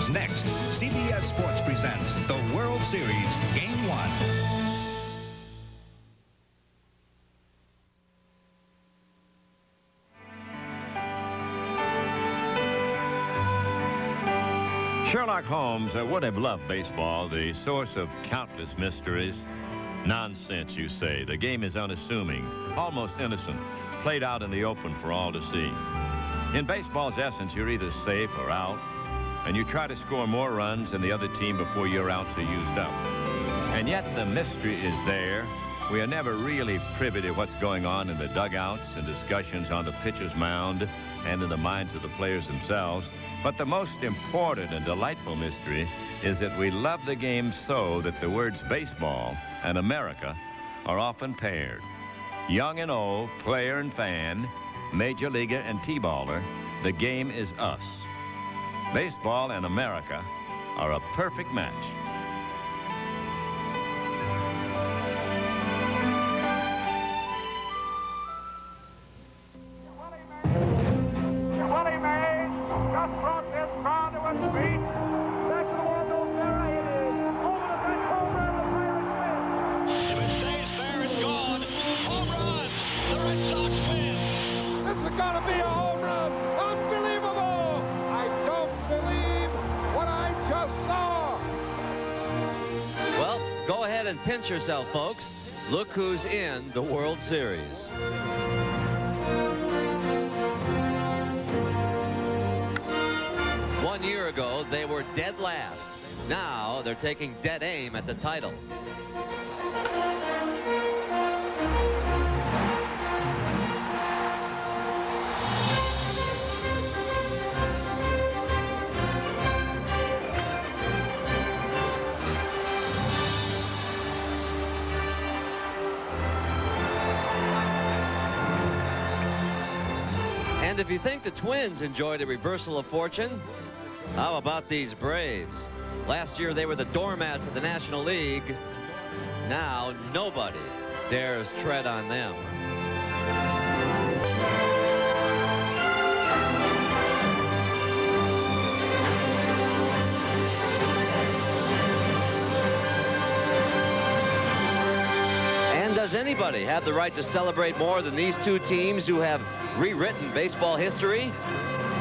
is next. CBS Sports presents the World Series Game 1. Sherlock Holmes would have loved baseball, the source of countless mysteries. Nonsense, you say. The game is unassuming, almost innocent, played out in the open for all to see. In baseball's essence, you're either safe or out, and you try to score more runs than the other team before your outs are used up. And yet the mystery is there. We are never really privy to what's going on in the dugouts and discussions on the pitcher's mound and in the minds of the players themselves. But the most important and delightful mystery is that we love the game so that the words baseball and America are often paired. Young and old, player and fan, major leaguer and T-baller, the game is us. Baseball and America are a perfect match. Go ahead and pinch yourself, folks. Look who's in the World Series. One year ago, they were dead last. Now they're taking dead aim at the title. And if you think the Twins enjoyed a reversal of fortune, how about these Braves? Last year they were the doormats of the National League. Now nobody dares tread on them. And does anybody have the right to celebrate more than these two teams who have rewritten baseball history?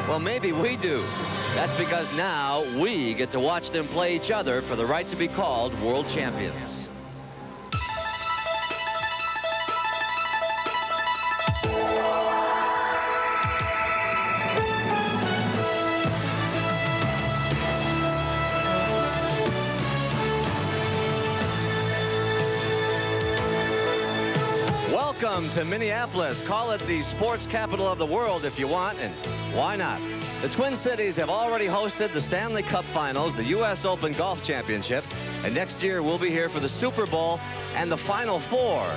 Well, maybe we do. That's because now we get to watch them play each other for the right to be called world champions. Welcome to Minneapolis. Call it the sports capital of the world if you want, and why not? The Twin Cities have already hosted the Stanley Cup Finals, the U.S. Open Golf Championship, and next year we'll be here for the Super Bowl and the Final Four.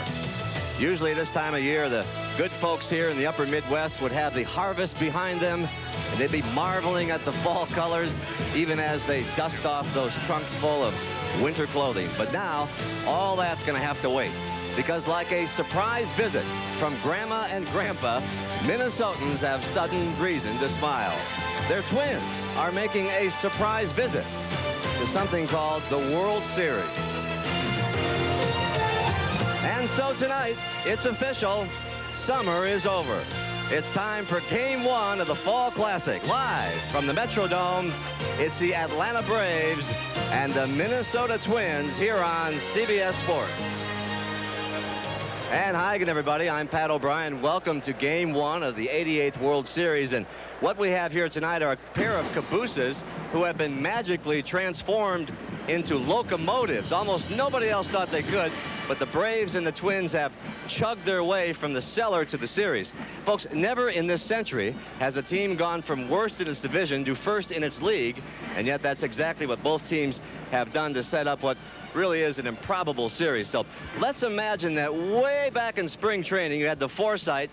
Usually this time of year, the good folks here in the upper Midwest would have the harvest behind them, and they'd be marveling at the fall colors, even as they dust off those trunks full of winter clothing. But now, all that's going to have to wait. Because like a surprise visit from Grandma and Grandpa, Minnesotans have sudden reason to smile. Their twins are making a surprise visit to something called the World Series. And so tonight, it's official. Summer is over. It's time for Game 1 of the Fall Classic. Live from the Metrodome, it's the Atlanta Braves and the Minnesota Twins here on CBS Sports. And hi again, everybody. I'm Pat O'Brien. Welcome to Game 1 of the 88th World Series. And what we have here tonight are a pair of cabooses who have been magically transformed into locomotives. Almost nobody else thought they could, but the Braves and the Twins have chugged their way from the cellar to the series. Folks, never in this century has a team gone from worst in its division to first in its league, and yet that's exactly what both teams have done to set up what really is an improbable series. So let's imagine that way back in spring training you had the foresight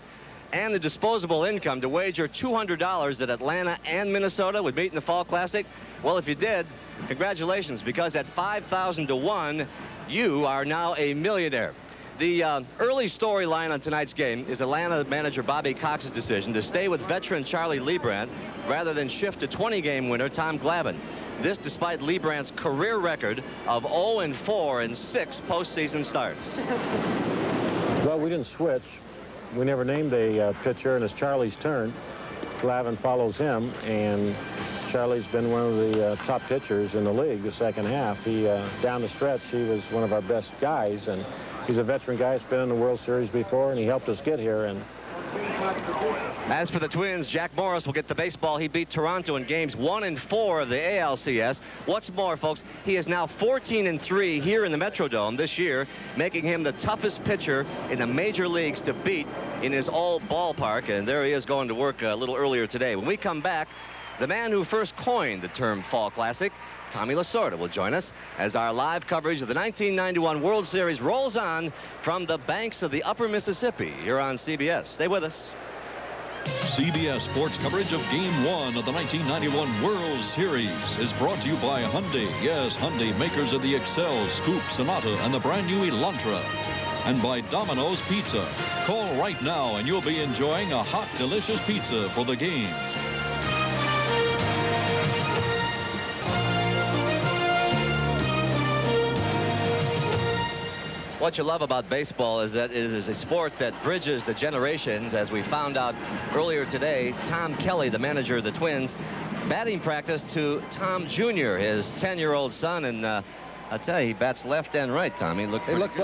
and the disposable income to wager $200 that Atlanta and Minnesota would meet in the Fall Classic. Well, if you did, congratulations, because at 5,000 to 1 you are now a millionaire. The early storyline on tonight's game is Atlanta manager Bobby Cox's decision to stay with veteran Charlie Leibrandt rather than shift to 20-game winner Tom Glavine. This despite Liebrandt's career record of 0-4 in 6 postseason starts. Well, we didn't switch. We never named a pitcher, and it's Charlie's turn. Glavine follows him, and Charlie's been one of the top pitchers in the league the second half. He down the stretch, he was one of our best guys, and he's a veteran guy. He's been in the World Series before, and he helped us get here. And as for the Twins, Jack Morris will get the baseball. He beat Toronto in games 1 and 4 of the ALCS. What's more, folks, he is now 14-3 here in the Metrodome this year, making him the toughest pitcher in the major leagues to beat in his old ballpark. And there he is going to work a little earlier today. When we come back, the man who first coined the term Fall Classic, Tommy Lasorda, will join us as our live coverage of the 1991 World Series rolls on from the banks of the Upper Mississippi here on CBS. Stay with us. CBS Sports coverage of Game 1 of the 1991 World Series is brought to you by Hyundai. Yes, Hyundai, makers of the Excel, Scoop, Sonata, and the brand new Elantra. And by Domino's Pizza. Call right now and you'll be enjoying a hot, delicious pizza for the game. What you love about baseball is that it is a sport that bridges the generations. As we found out earlier today, Tom Kelly, the manager of the Twins, batting practice to Tom Jr., his 10-year-old son, and I'll tell you, he bats left and right, Tommy. He looks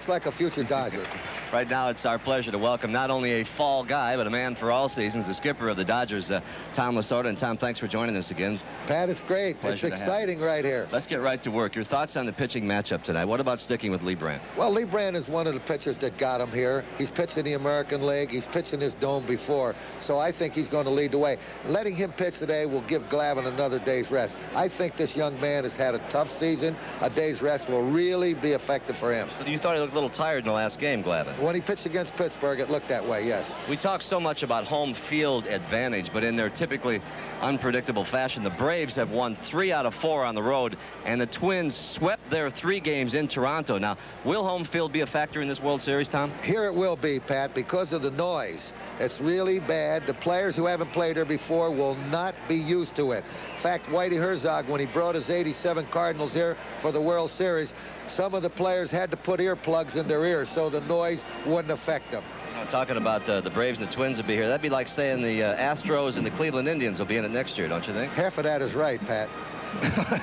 like a future Dodger. Right now, it's our pleasure to welcome not only a fall guy, but a man for all seasons, the skipper of the Dodgers, Tom Lasorda. And Tom, thanks for joining us again. Pat, it's great. It's exciting right here. Let's get right to work. Your thoughts on the pitching matchup tonight. What about sticking with Liebrandt? Well, Liebrandt is one of the pitchers that got him here. He's pitched in the American League. He's pitched in his dome before. So I think he's going to lead the way. Letting him pitch today will give Glavine another day's rest. I think this young man has had a tough season. A day's rest will really be effective for him. So you thought he looked a little tired in the last game, Glavine? When he pitched against Pittsburgh, it looked that way, yes. We talk so much about home field advantage, but in their typically unpredictable fashion, the Braves have won 3 out of 4 on the road, and the Twins swept their 3 games in Toronto. Now, will home field be a factor in this World Series, Tom? Here it will be, Pat, because of the noise. It's really bad. The players who haven't played here before will not be used to it. In fact, Whitey Herzog, when he brought his 87 Cardinals here for the World Series, some of the players had to put earplugs in their ears so the noise wouldn't affect them. Talking about the Braves and the Twins will be here. That'd be like saying the Astros and the Cleveland Indians will be in it next year, don't you think? Half of that is right, Pat.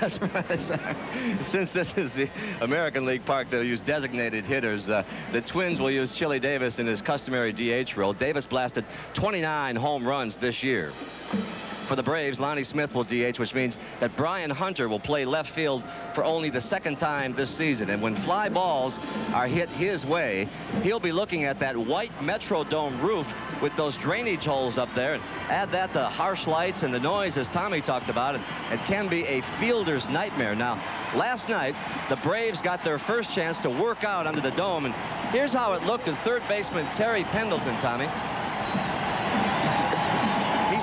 That's right. Since this is the American League Park, they'll use designated hitters. The Twins will use Chili Davis in his customary DH role. Davis blasted 29 home runs this year. For the Braves, Lonnie Smith will DH, which means that Brian Hunter will play left field for only the 2nd time this season. And when fly balls are hit his way, he'll be looking at that white Metrodome roof with those drainage holes up there. And add that to harsh lights and the noise, as Tommy talked about, and it can be a fielder's nightmare. Now, last night, the Braves got their first chance to work out under the dome, and here's how it looked to third baseman Terry Pendleton, Tommy.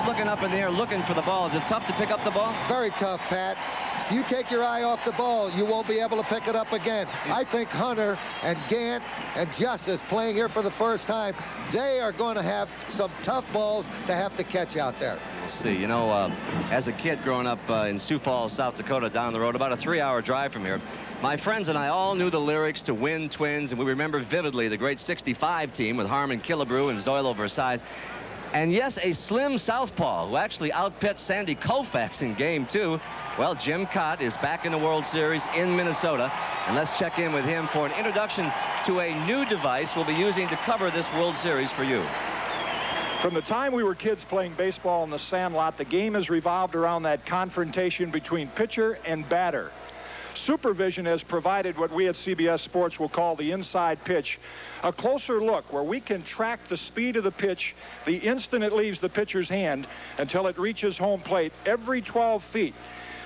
Looking up in the air, looking for the ball. Is it tough to pick up the ball? Very tough, Pat. If you take your eye off the ball, you won't be able to pick it up again. I think Hunter and Gant and Justice playing here for the first time, they are going to have some tough balls to have to catch out there. We'll see. You know, as a kid growing up in Sioux Falls, South Dakota, down the road, about a 3-hour drive from here, my friends and I all knew the lyrics to Win Twins, and we remember vividly the great 65 team with Harmon Killebrew and Zoilo Versailles. And yes, a slim southpaw who actually outpitched Sandy Koufax in Game 2. Well, Jim Cott is back in the World Series in Minnesota. And let's check in with him for an introduction to a new device we'll be using to cover this World Series for you. From the time we were kids playing baseball in the sandlot, the game has revolved around that confrontation between pitcher and batter. Supervision has provided what we at CBS Sports will call the inside pitch, a closer look where we can track the speed of the pitch the instant it leaves the pitcher's hand until it reaches home plate every 12 feet.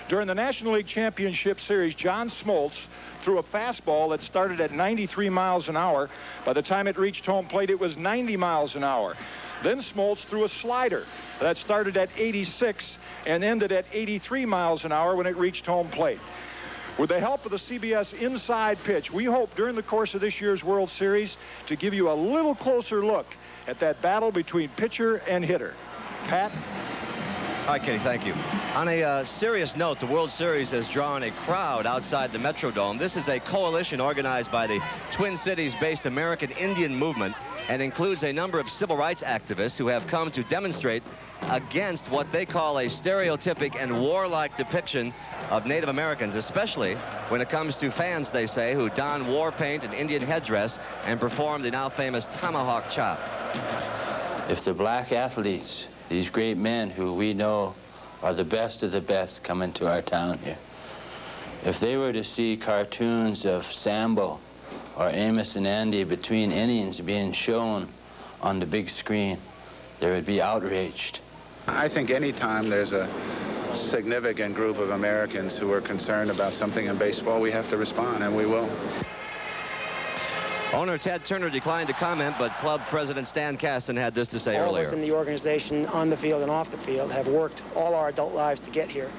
During the National League Championship Series, John Smoltz threw a fastball that started at 93 miles an hour. By the time it reached home plate, it was 90 miles an hour. Then Smoltz threw a slider that started at 86 and ended at 83 miles an hour when it reached home plate. With the help of the CBS inside pitch, we hope during the course of this year's World Series to give you a little closer look at that battle between pitcher and hitter. Pat? All right, Kenny, thank you. On a serious note, the World Series has drawn a crowd outside the Metrodome. This is a coalition organized by the Twin Cities-based American Indian Movement and includes a number of civil rights activists who have come to demonstrate against what they call a stereotypic and warlike depiction of Native Americans, especially when it comes to fans, they say, who don war paint and Indian headdress and perform the now famous tomahawk chop. If the black athletes, these great men who we know are the best of the best, come into our town here, if they were to see cartoons of Sambo or Amos and Andy between innings being shown on the big screen, they would be outraged. I think anytime there's a significant group of Americans who are concerned about something in baseball, we have to respond, and we will. Owner Ted Turner declined to comment, but club president Stan Kasten had this to say earlier. All of us in the organization, on the field and off the field, have worked all our adult lives to get here,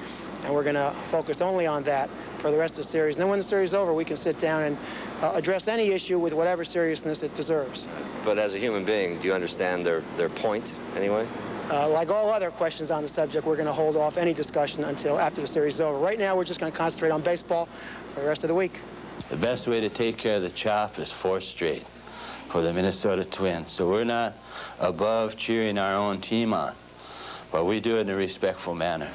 and we're going to focus only on that for the rest of the series. And then when the series is over, we can sit down and address any issue with whatever seriousness it deserves. But as a human being, do you understand their point anyway? Like all other questions on the subject, we're going to hold off any discussion until after the series is over. Right now, we're just going to concentrate on baseball for the rest of the week. The best way to take care of the chop is 4 straight for the Minnesota Twins. So we're not above cheering our own team on, but we do it in a respectful manner.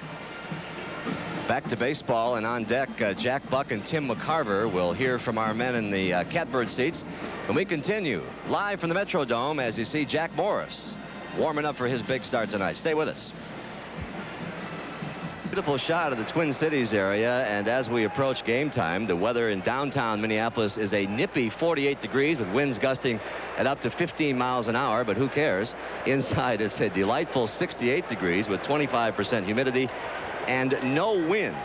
Back to baseball, and on deck, Jack Buck and Tim McCarver. Will hear from our men in the catbird seats. And we continue live from the Metrodome as you see Jack Morris warming up for his big start tonight. Stay with us. Beautiful shot of the Twin Cities area, and as we approach game time, the weather in downtown Minneapolis is a nippy 48 degrees with winds gusting at up to 15 miles an hour, but who cares? Inside, it's a delightful 68 degrees with 25% humidity and no wind.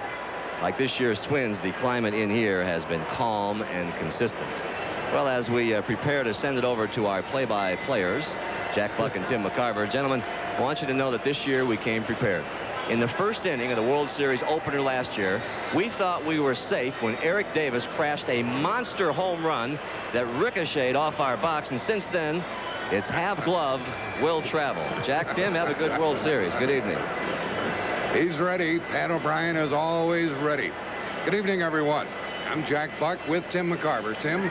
Like this year's Twins, the climate in here has been calm and consistent. Well, as we prepare to send it over to our play-by-players, Jack Buck and Tim McCarver, gentlemen, I want you to know that this year we came prepared. In the first inning of the World Series opener last year, we thought we were safe when Eric Davis crashed a monster home run that ricocheted off our box, and since then, it's half glove, will travel. Jack, Tim, have a good World Series. Good evening. He's ready. Pat O'Brien is always ready. Good evening, everyone. I'm Jack Buck with Tim McCarver. Tim,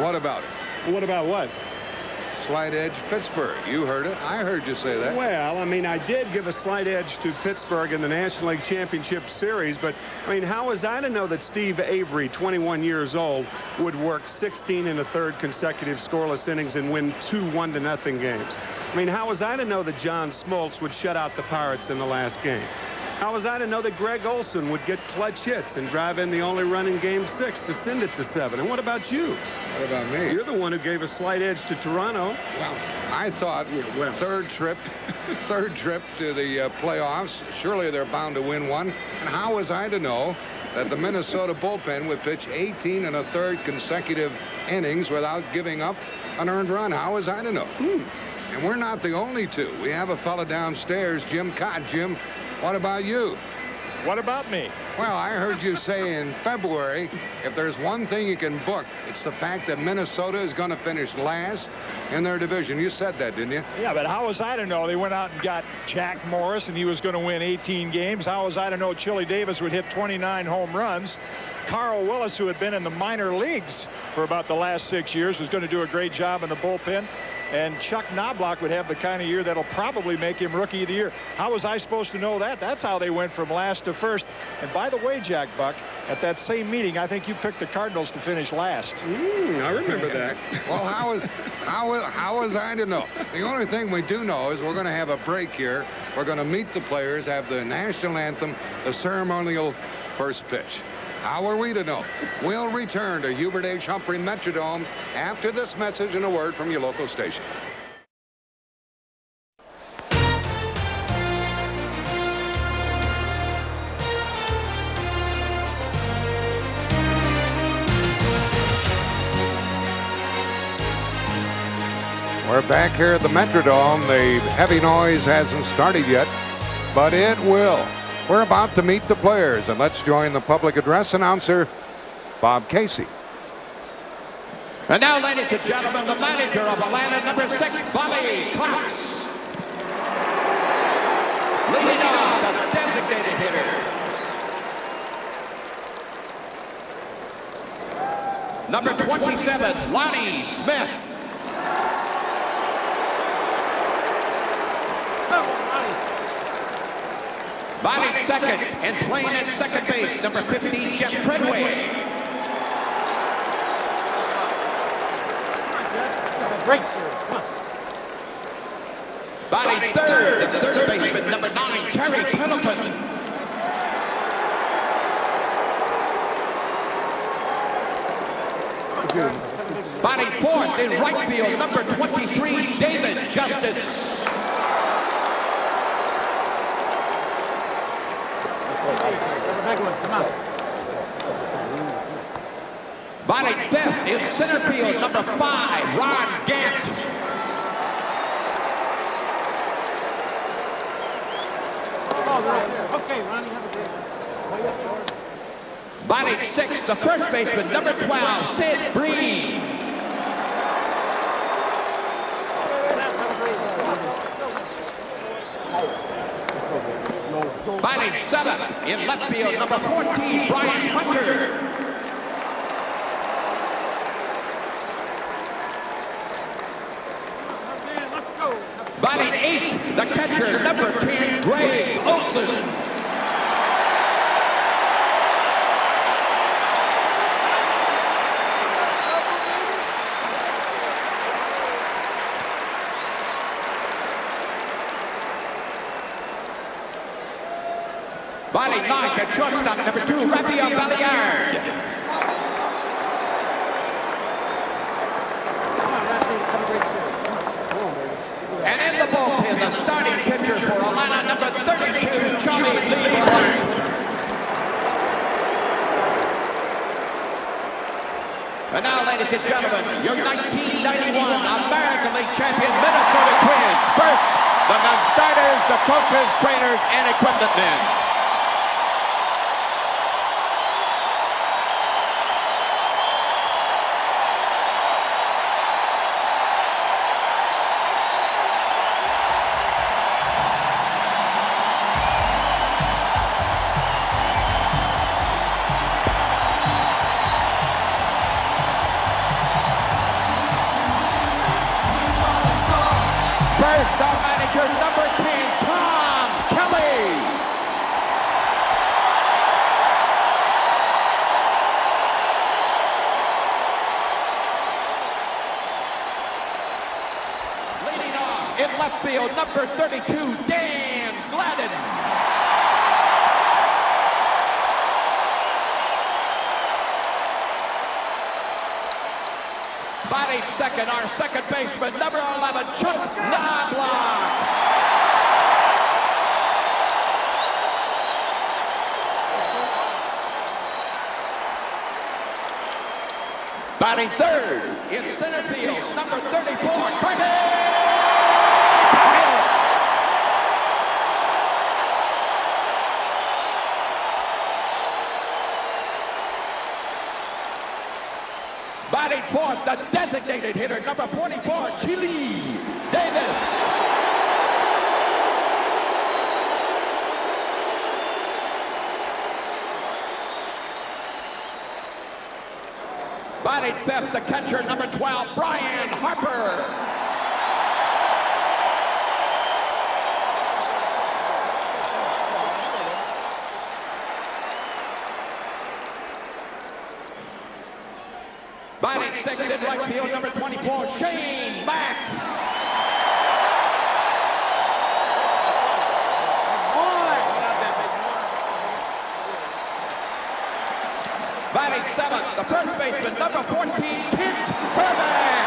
what about it? What about what? Slight edge Pittsburgh. You heard it. I heard you say that. Well, I mean, I did give a slight edge to Pittsburgh in the National League Championship Series, but, I mean, how was I to know that Steve Avery, 21 years old, would work 16 1/3 consecutive scoreless innings and win 2 1-0 games? I mean, how was I to know that John Smoltz would shut out the Pirates in the last game? How was I to know that Greg Olson would get clutch hits and drive in the only run in Game 6 to send it to 7? And what about you? What about me? You're the one who gave a slight edge to Toronto. Well, I thought third trip to the playoffs. Surely they're bound to win one. And how was I to know that the Minnesota bullpen would pitch 18 1/3 consecutive innings without giving up an earned run? How was I to know? And we're not the only two. We have a fella downstairs, Jim Cott. Jim, what about you? What about me? Well, I heard you say in February, if there's one thing you can book, it's the fact that Minnesota is going to finish last in their division. You said that, didn't you? Yeah, but how was I to know they went out and got Jack Morris and he was going to win 18 games? How was I to know Chili Davis would hit 29 home runs? Carl Willis, who had been in the minor leagues for about the last 6 years, was going to do a great job in the bullpen. And Chuck Knobloch would have the kind of year that'll probably make him Rookie of the Year. How was I supposed to know that? That's how they went from last to first. And by the way, Jack Buck, at that same meeting, I think you picked the Cardinals to finish last. I remember that. Well, how was I to know? The only thing we do know is we're going to have a break here. We're going to meet the players, have the national anthem, the ceremonial first pitch. How are we to know? We'll return to Hubert H. Humphrey Metrodome after this message and a word from your local station. We're back here at the Metrodome. The heavy noise hasn't started yet, but it will. We're about to meet the players, and let's join the public address announcer, Bob Casey. And now, ladies and gentlemen, the manager of Atlanta, number 6, Bobby Cox. Leading off, the designated hitter. Number 27, Lonnie Smith. Batting second and playing at second base, number 15, Jeff Treadway. Great series, come on. Batting third, the third baseman, number 9, Terry Pendleton. Batting fourth in right field, number 23, David Justice. Batting fifth in center field, number 5, Ron Gant. Okay, Ronnie, have a great one. Batting sixth, the first baseman, number 12, Sid Breen. Batting seventh in left field, number 14, Brian Hunter. Batting eighth, the catcher, number 10, Greg Olson. Batting ninth at shortstop, number 2, Rafael Balliard. And in the bullpen, the starting pitcher for Atlanta, number 32, Charlie Lee. And now, ladies and gentlemen, your 1991 American League champion Minnesota Twins. First, the non-starters, the coaches, trainers, and equipment men. First, our manager, number 10, Tom Kelly. Leading off in left field, number 32, Dan Gladden. Batting second, our second baseman, number 11, Chuck Knobloch. Batting third, in center field, number 34, Craig. Batting fourth, the designated hitter, number 44, Chili Davis. Batting fifth, the catcher, number 12, Brian Harper. Batting sixth in right field, number 24, Shane Mack. Batting seventh, the first baseman, number 14, Kent Hrbek.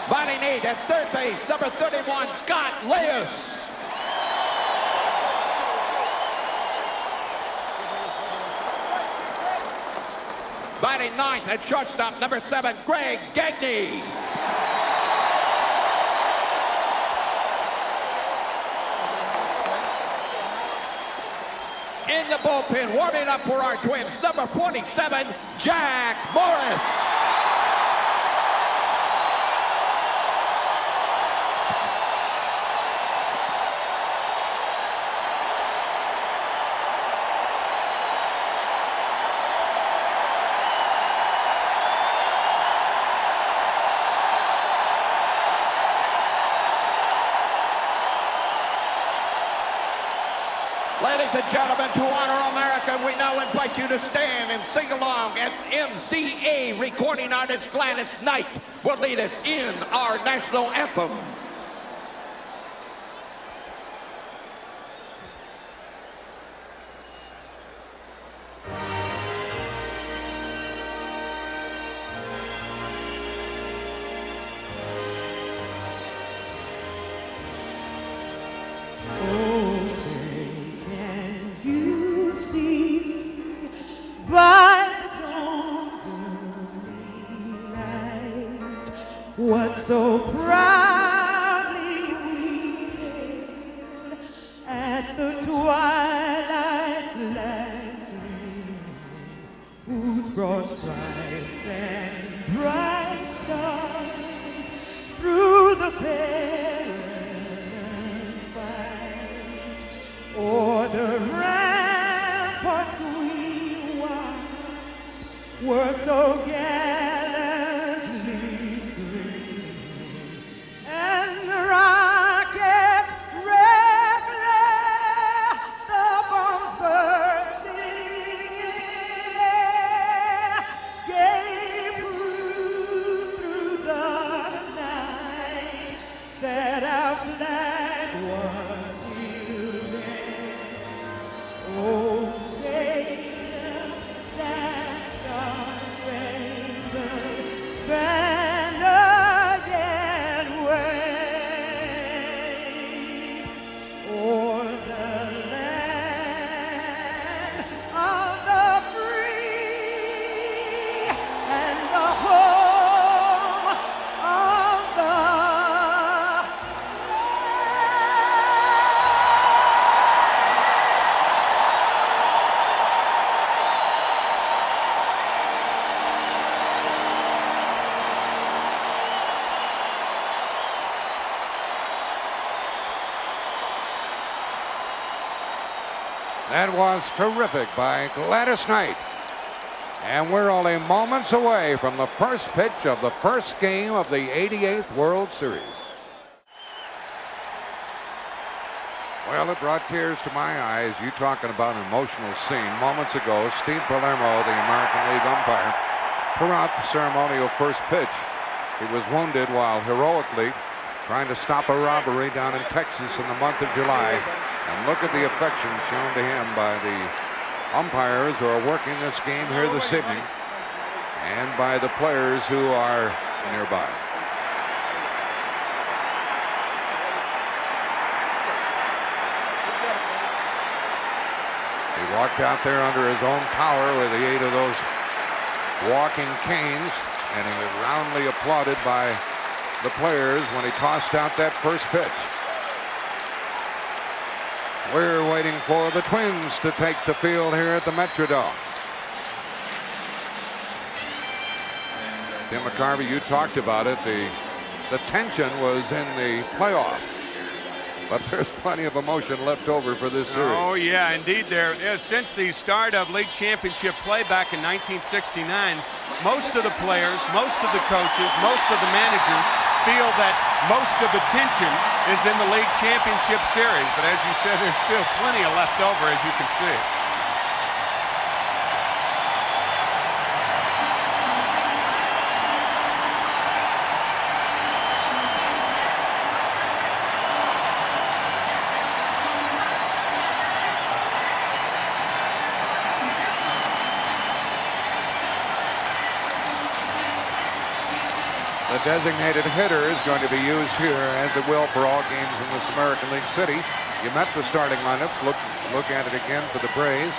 Batting eighth at third base, number 31, Scott Lewis. Batting ninth at shortstop, number 7, Greg Gagne. In the bullpen, warming up for our Twins, number 47, Jack Morris. ladies and gentlemen, to honor America, we now invite you to stand and sing along as MCA recording artist Gladys Knight will lead us in our national anthem. What so proudly we hailed at the twilight's last gleam, whose broad stripes and bright stars through the perilous fight o'er the ramparts we watched were so gallantly streamed, and the rockets' red glare, the bombs bursting in air, gave proof through the night that our flag was still there. Oh, Satan, that star-spangled banner yet wave o'er the land of the free and the home of the That was terrific by Gladys Knight. And we're only moments away from the first pitch of the first game of the 88th World Series. Well, it brought tears to my eyes. You talking about an emotional scene. Moments ago, Steve Palermo, the American League umpire, threw out the ceremonial first pitch. He was wounded while heroically trying to stop a robbery down in Texas in the month of July. And look at the affection shown to him by the umpires who are working this game here this evening and by the players who are nearby. He walked out there under his own power with the aid of those walking canes, and he was roundly applauded by the players when he tossed out that first pitch. We're waiting for the Twins to take the field here at the Metrodome. Tim McCarver, you talked about it. The tension was in the playoff, but there's plenty of emotion left over for this series. Oh, yeah, indeed there is. Since the start of league championship play back in 1969, most of the players, most of the coaches, most of the managers feel that most of the tension is in the league championship series. But as you said, there's still plenty of left over, as you can see. The designated hitter is going to be used here, as it will for all games in this American League City. You met the starting lineups. Look at it again for the Braves.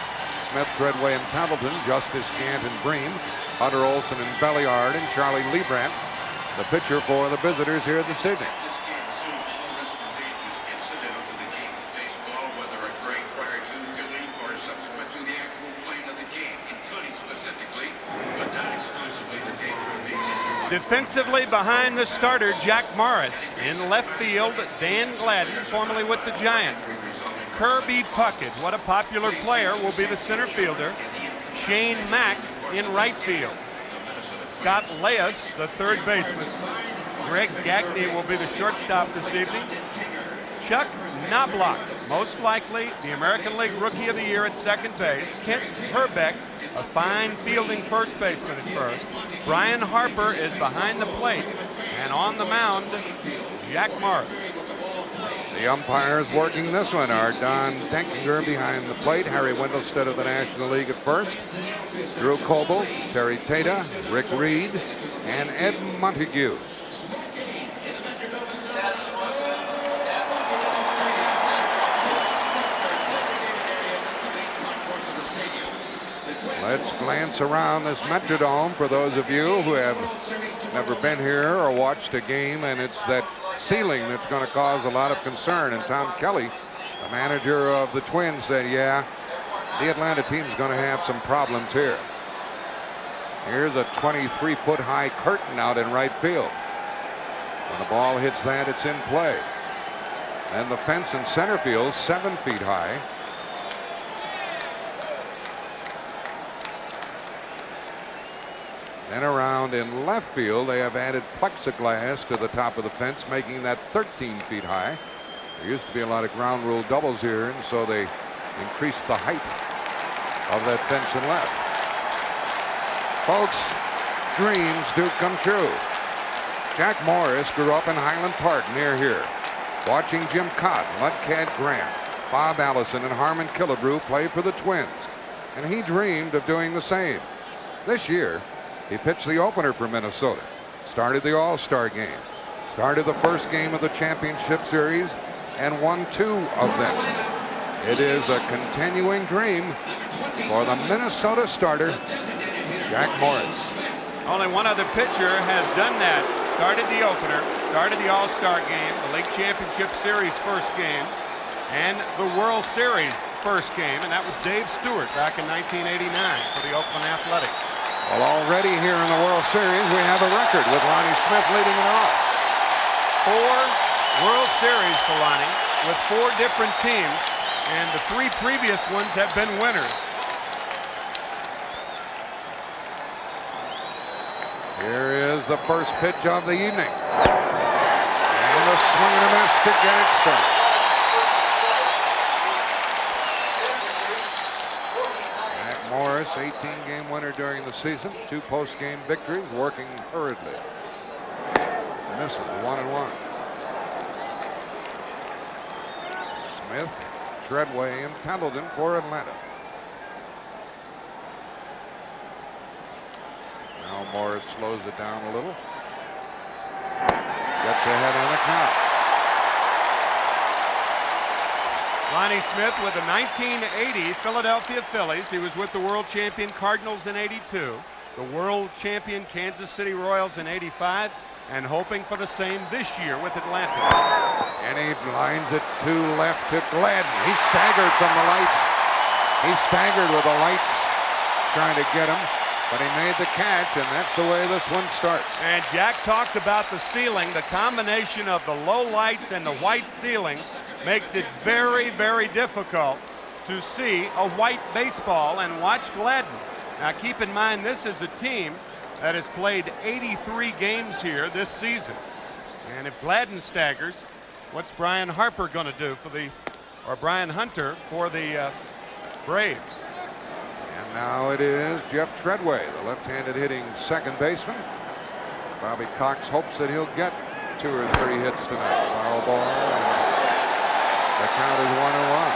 Smith, Treadway, and Pendleton, Justice, Gant, and Bream, Hunter Olson and Belliard, and Charlie Liebrandt, the pitcher for the visitors here this evening. Defensively behind the starter, Jack Morris. In left field, Dan Gladden, formerly with the Giants. Kirby Puckett, what a popular player, will be the center fielder. Shane Mack in right field. Scott Leas, the third baseman. Greg Gagne will be the shortstop this evening. Chuck Knobloch, most likely the American League Rookie of the Year at second base. Kent Hrbek, a fine fielding first baseman at first. Brian Harper is behind the plate. And on the mound, Jack Morris. The umpires working this one are Don Denkinger behind the plate, Harry Wendelstedt of the National League at first, Drew Coble, Terry Tata, Rick Reed, and Ed Montague. Let's glance around this Metrodome for those of you who have never been here or watched a game, and it's that ceiling that's going to cause a lot of concern. And Tom Kelly, the manager of the Twins, said, yeah, the Atlanta team's going to have some problems here. Here's a 23-foot high curtain out in right field. When the ball hits that, it's in play. And the fence in center field, 7 feet high. Then around in left field, they have added plexiglass to the top of the fence, making that 13 feet high. There used to be a lot of ground rule doubles here, and so they increased the height of that fence in left. Folks, dreams do come true. Jack Morris grew up in Highland Park near here, watching Jim Cott, Mudcat Grant, Bob Allison, and Harmon Killebrew play for the Twins, and he dreamed of doing the same. This year, he pitched the opener for Minnesota, started the All-Star game, started the first game of the championship series, and won 2 of them. It is a continuing dream for the Minnesota starter, Jack Morris. Only one other pitcher has done that. Started the opener, started the All-Star game, the League Championship Series first game, and the World Series first game, and that was Dave Stewart back in 1989 for the Oakland Athletics. Well, already here in the World Series, we have a record with Lonnie Smith leading it off. 4 World Series for Lonnie with 4 different teams, and the 3 previous ones have been winners. Here is the first pitch of the evening. And a swing and a miss to get it started. Morris, 18-game winner during the season, 2 post-game victories, working hurriedly. Missing 1-1. Smith, Treadway, and Pendleton for Atlanta. Now Morris slows it down a little. Gets ahead on the count. Lonnie Smith with the 1980 Philadelphia Phillies. He was with the world champion Cardinals in '82, the world champion Kansas City Royals in '85, and hoping for the same this year with Atlanta. And he lines it to left to Gladden. He staggered from the lights. He staggered with the lights trying to get him, but he made the catch, and that's the way this one starts. And Jack talked about the ceiling. The combination of the low lights and the white ceiling makes it very, very difficult to see a white baseball and watch Gladden. Now keep in mind, this is a team that has played 83 games here this season. And if Gladden staggers, what's Brian Harper going to do for the, or Brian Hunter for the Braves? And now it is Jeff Treadway, the left-handed hitting second baseman. Bobby Cox hopes that he'll get 2 or 3 hits tonight. Foul ball. The count is 1-1.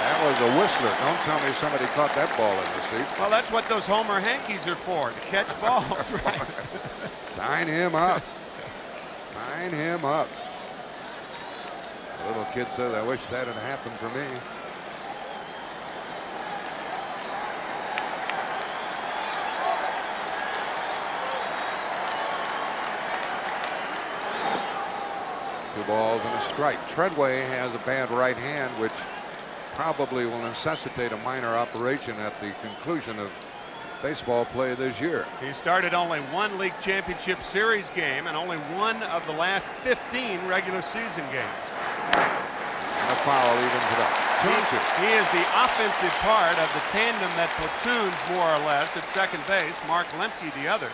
That was a whistler. Don't tell me somebody caught that ball in the seats. Well, that's what those Homer Hankies are for, to catch balls, right? Sign him up. Sign him up. The little kid says, I wish that had happened for me. Two balls and a strike. Treadway has a bad right hand, which probably will necessitate a minor operation at the conclusion of baseball play this year. He started only 1 League Championship Series game and only 1 of the last 15 regular season games. And a foul even today. 2-2. He is the offensive part of the tandem that platoons more or less at second base. Mark Lemke the other.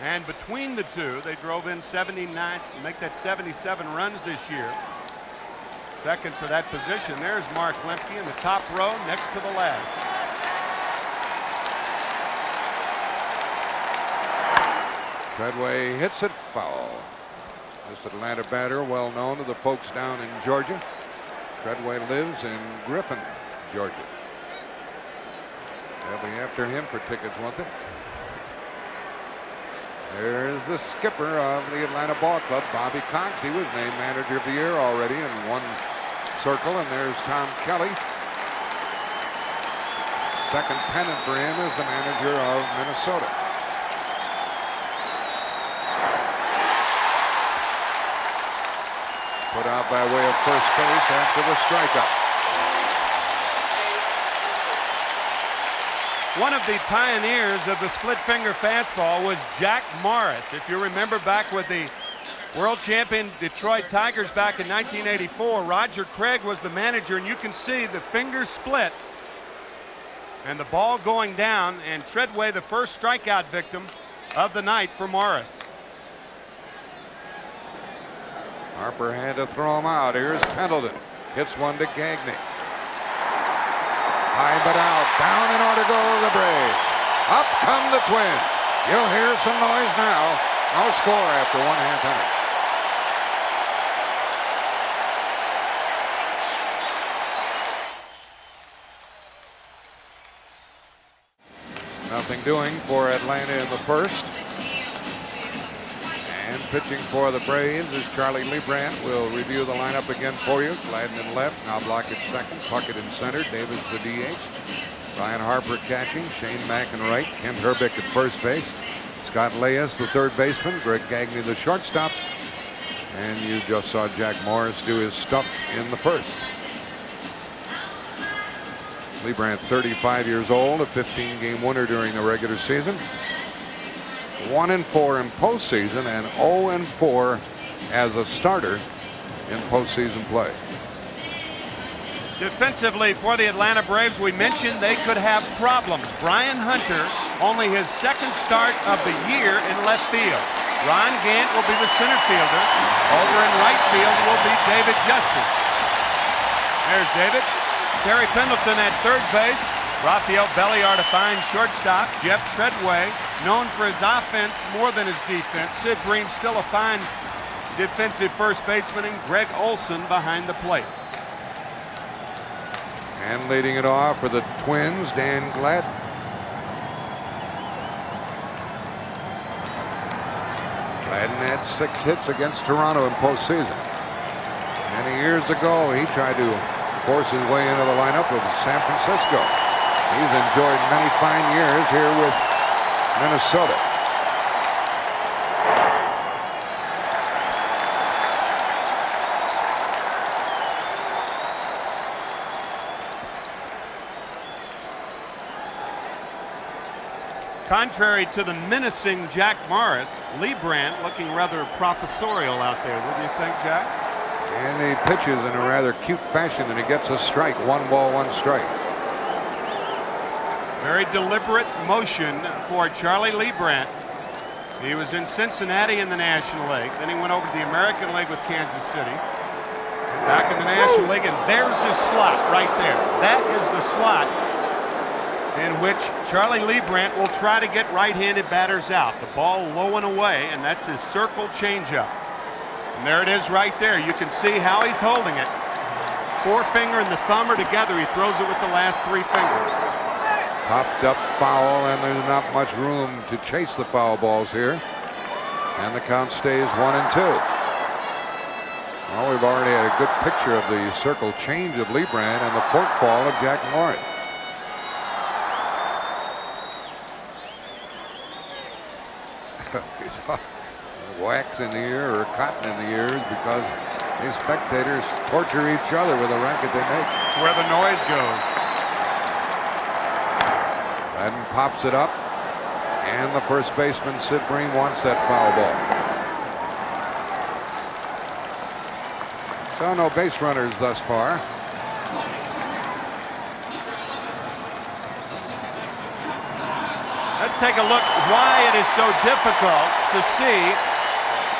And between the two, they drove in 79, make that 77 runs this year. Second for that position. There's Mark Lemke in the top row next to the last. Treadway hits it foul. This Atlanta batter, well known to the folks down in Georgia. Treadway lives in Griffin, Georgia. They'll be after him for tickets, won't they? There's the skipper of the Atlanta Ball Club, Bobby Cox. He was named Manager of the Year already in one circle. And there's Tom Kelly. Second pennant for him as the manager of Minnesota. Put out by way of first base after the strikeout. One of the pioneers of the split finger fastball was Jack Morris. If you remember back with the world champion Detroit Tigers back in 1984, Roger Craig was the manager, and you can see the fingers split and the ball going down, and Treadway the first strikeout victim of the night for Morris. Harper had to throw him out. Here's Pendleton. Hits one to Gagne. High but out. Down in order to go the Braves. Up come the Twins. You'll hear some noise now. No score after 1/2 inning. Nothing doing for Atlanta in the first. And pitching for the Braves is Charlie Leibrandt. We'll review the lineup again for you. Gladden in left, Knobloch at second, Puckett in center, Davis the DH. Ryan Harper catching, Shane Mack in right, Kent Hrbek at first base, Scott Leyes the third baseman, Greg Gagne the shortstop. And you just saw Jack Morris do his stuff in the first. Leibrandt, 35 years old, a 15-game winner during the regular season. 1-4 in postseason and 0-4 as a starter in postseason play. Defensively for the Atlanta Braves, we mentioned they could have problems. Brian Hunter, only his second start of the year in left field. Ron Gant will be the center fielder. Over in right field will be David Justice. There's David. Terry Pendleton at third base. Rafael Belliard, a fine shortstop. Jeff Treadway, known for his offense more than his defense. Sid Bream, still a fine defensive first baseman, and Greg Olson behind the plate. And leading it off for the Twins, Dan Gladden. Gladden had 6 hits against Toronto in postseason. Many years ago, he tried to force his way into the lineup of San Francisco. He's enjoyed many fine years here with Minnesota. Contrary to the menacing Jack Morris, Leibrandt looking rather professorial out there. What do you think, Jack? And he pitches in a rather cute fashion, and he gets a strike. 1 ball, 1 strike. Very deliberate motion for Charlie Leibrandt. He was in Cincinnati in the National League. Then he went over to the American League with Kansas City. Back in the National League, and there's his slot right there. That is the slot in which Charlie Leibrandt will try to get right-handed batters out. The ball low and away, and that's his circle changeup. And there it is right there. You can see how he's holding it. Forefinger and the thumb are together. He throws it with the last 3 fingers. Popped up foul, and there's not much room to chase the foul balls here. And the count stays 1-2. Well, we've already had a good picture of the circle change of Leibrandt and the fork ball of Jack Morris. He's wax in the ear or cotton in the ears because these spectators torture each other with the racket they make. It's where the noise goes. Gladden pops it up, and the first baseman, Sid Bream, wants that foul ball. So no base runners thus far. Let's take a look why it is so difficult to see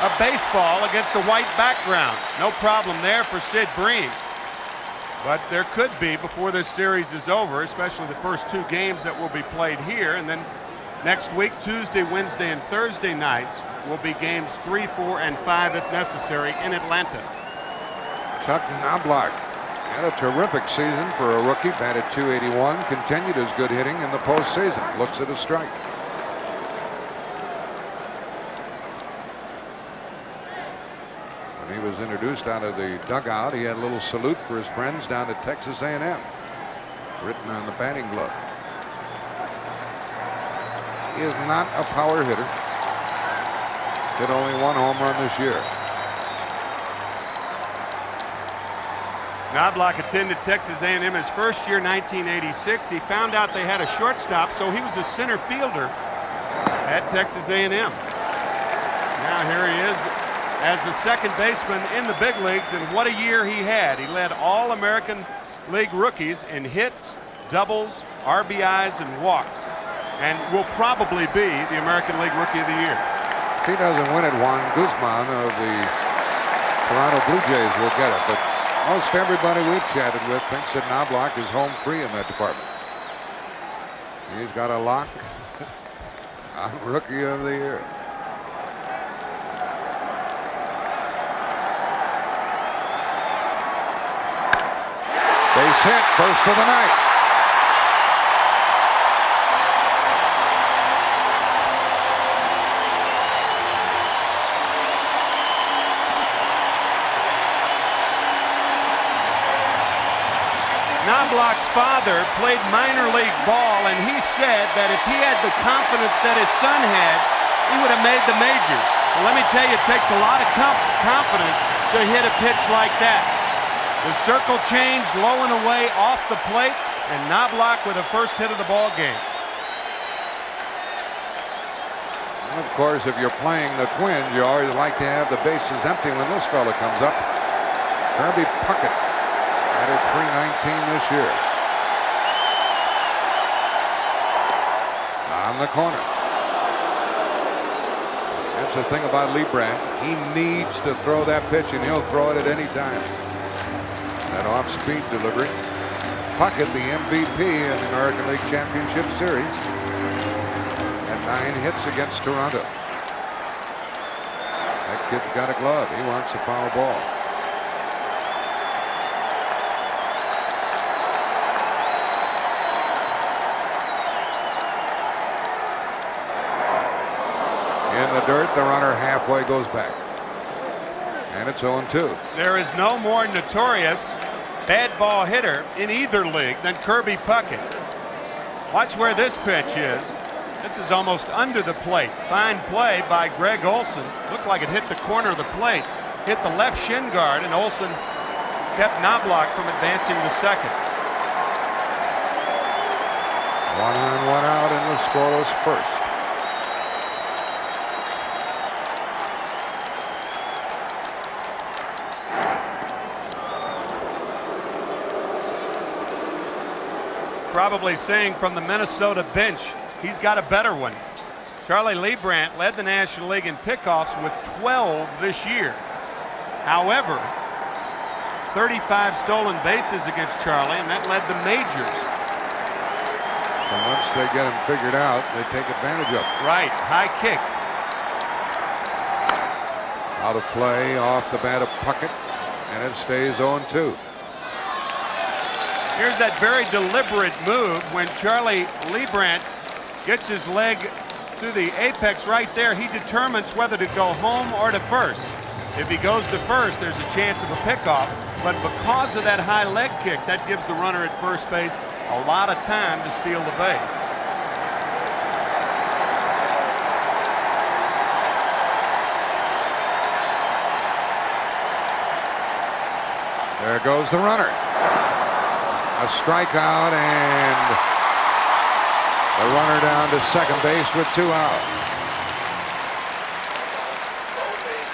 a baseball against a white background. No problem there for Sid Bream. But there could be before this series is over, especially the first 2 games that will be played here. And then next week, Tuesday, Wednesday, and Thursday nights will be games 3, 4, and 5 if necessary in Atlanta. Chuck Knobloch had a terrific season for a rookie. Batted .281. Continued his good hitting in the postseason. Looks at a strike. When he was introduced out of the dugout, he had a little salute for his friends down at Texas A&M, written on the batting glove. He is not a power hitter. Hit only 1 home run this year. Knobloch attended Texas A&M his first year, 1986. He found out they had a shortstop, so he was a center fielder at Texas A&M. Now here he is as a second baseman in the big leagues, and what a year he had. He led all American League rookies in hits, doubles, RBIs, and walks, and will probably be the American League Rookie of the Year. If he doesn't win it, Juan Guzman of the Toronto Blue Jays will get it, but most everybody we've chatted with thinks that Knobloch is home free in that department. He's got a lock on Rookie of the Year. Base hit, first of the night. Knobloch's father played minor league ball, and he said that if he had the confidence that his son had, he would have made the majors. Well, let me tell you, it takes a lot of confidence to hit a pitch like that. The circle changed low and away off the plate, and Knobloch with the first hit of the ball game. Of course, if you're playing the Twins, you always like to have the bases empty when this fella comes up. Kirby Puckett batted .319 this year. On the corner. That's the thing about Lee Brandt. He needs to throw that pitch, and he'll throw it at any time. That off-speed delivery. Puckett, the MVP in the American League Championship Series, had 9 hits against Toronto. That kid's got a glove. He wants a foul ball. In the dirt, the runner halfway goes back. And it's 0-2. There is no more notorious bad ball hitter in either league than Kirby Puckett. Watch where this pitch is. This is almost under the plate. Fine play by Greg Olson. Looked like it hit the corner of the plate. Hit the left shin guard, and Olson kept Knobloch from advancing to second. 1 on, 1 out in the scoreless first. Probably saying from the Minnesota bench, he's got a better one. Charlie Lee Brandt led the National League in pickoffs with 12 this year. However, 35 stolen bases against Charlie, and that led the majors. So once they get him figured out, they take advantage of it. Right, high kick. Out of play off the bat of Puckett, and it stays 0-2. Here's that very deliberate move when Charlie Lee Brandt gets his leg to the apex right there. He determines whether to go home or to first. If he goes to first, there's a chance of a pickoff. But because of that high leg kick, that gives the runner at first base a lot of time to steal the base. There goes the runner. A strikeout, and the runner down to second base with 2 out.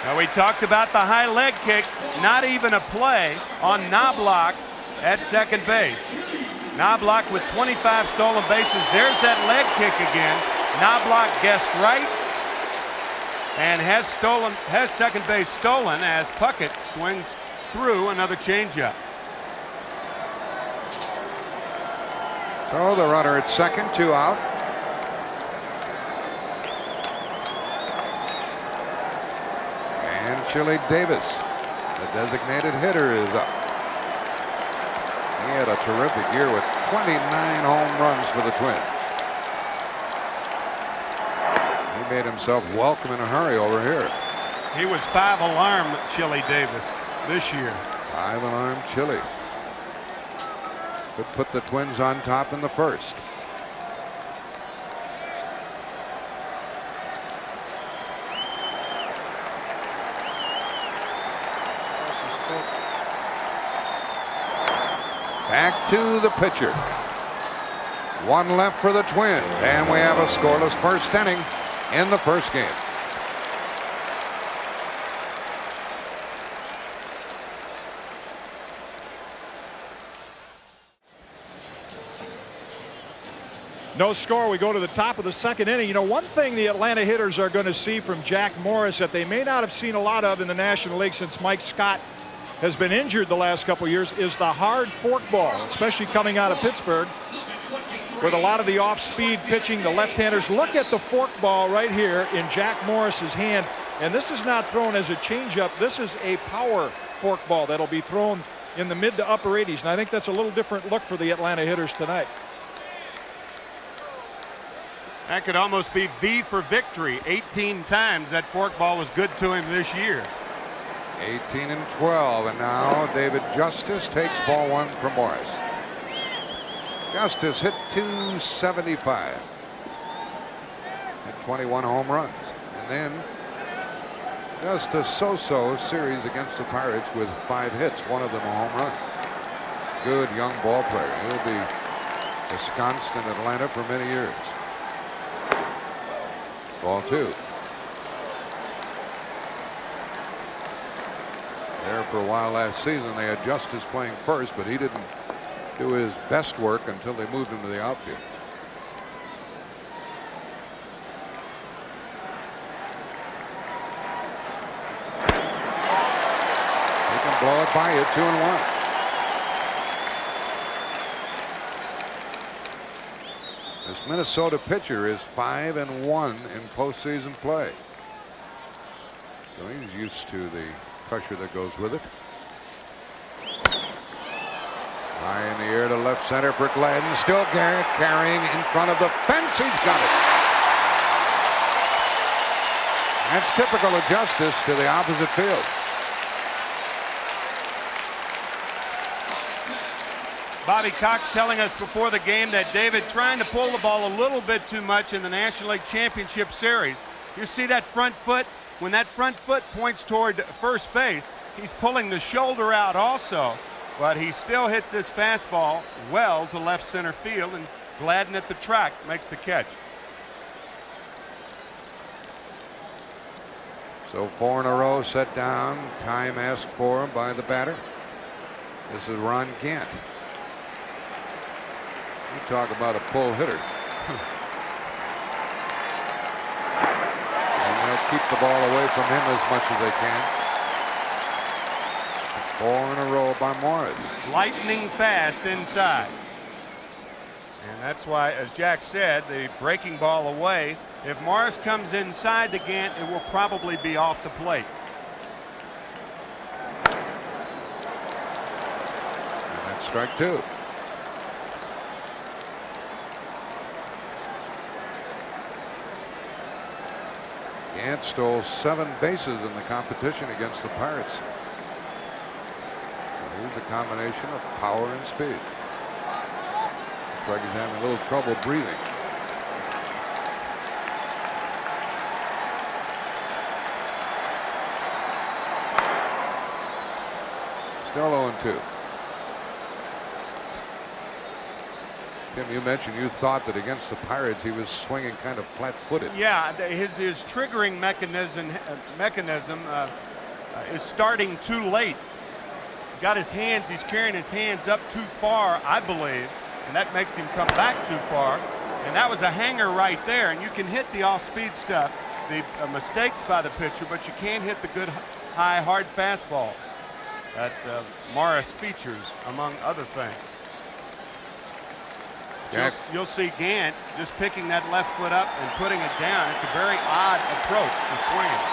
Now, we talked about the high leg kick, not even a play on Knobloch at second base. Knobloch with 25 stolen bases. There's that leg kick again. Knobloch guessed right and has second base stolen as Puckett swings through another changeup. So the runner at second, 2 out. And Chili Davis, the designated hitter, is up. He had a terrific year with 29 home runs for the Twins. He made himself welcome in a hurry over here. He was 5-alarm Chili Davis this year. 5-alarm Chili. Could put the Twins on top in the first. Back to the pitcher. 1 left for the Twins, and we have a scoreless first inning in the first game. No score. We go to the top of the second inning. You know, one thing the Atlanta hitters are going to see from Jack Morris that they may not have seen a lot of in the National League since Mike Scott has been injured the last couple of years is the hard fork ball, especially coming out of Pittsburgh with a lot of the off-speed pitching. The left-handers, look at the fork ball right here in Jack Morris's hand, and this is not thrown as a changeup. This is a power fork ball that'll be thrown in the mid to upper 80s, and I think that's a little different look for the Atlanta hitters tonight. That could almost be V for victory. 18 times that fork ball was good to him this year. 18 and 12, and now David Justice takes ball 1 from Morris. Justice hit .275. Hit 21 home runs, and then just a so-so series against the Pirates with 5 hits, one of them a home run. Good young ball player. He'll be ensconced in Atlanta for many years. Ball 2. There for a while last season, they had Justice playing first, but he didn't do his best work until they moved him to the outfield. He can blow it by you, 2-1. This Minnesota pitcher is 5-1 in postseason play. So he's used to the pressure that goes with it. High in the air to left center for Gladden. Still Garrett carrying in front of the fence. He's got it. That's typical of Justice to the opposite field. Bobby Cox telling us before the game that David trying to pull the ball a little bit too much in the National League Championship Series. You see that front foot? When that front foot points toward first base, he's pulling the shoulder out also, but he still hits this fastball well to left center field, and Gladden at the track makes the catch. So 4 in a row set down. Time asked for him by the batter. This is Ron Gant. You talk about a pull hitter. And they'll keep the ball away from him as much as they can. 4 in a row by Morris. Lightning fast inside. And that's why, as Jack said, the breaking ball away. If Morris comes inside to Gant, it will probably be off the plate. And that's strike 2. Gant stole 7 bases in the competition against the Pirates. So here's a combination of power and speed. Looks like he's having a little trouble breathing. Still 0-2. Tim, you mentioned you thought that against the Pirates he was swinging kind of flat-footed. Yeah, his triggering mechanism is starting too late. He's got his hands, he's carrying his hands up too far, I believe, and that makes him come back too far. And that was a hanger right there, and you can hit the off-speed stuff, the mistakes by the pitcher, but you can't hit the good high hard fastballs that Morris features, among other things. you'll see Gant just picking that left foot up and putting it down. It's a very odd approach to swinging.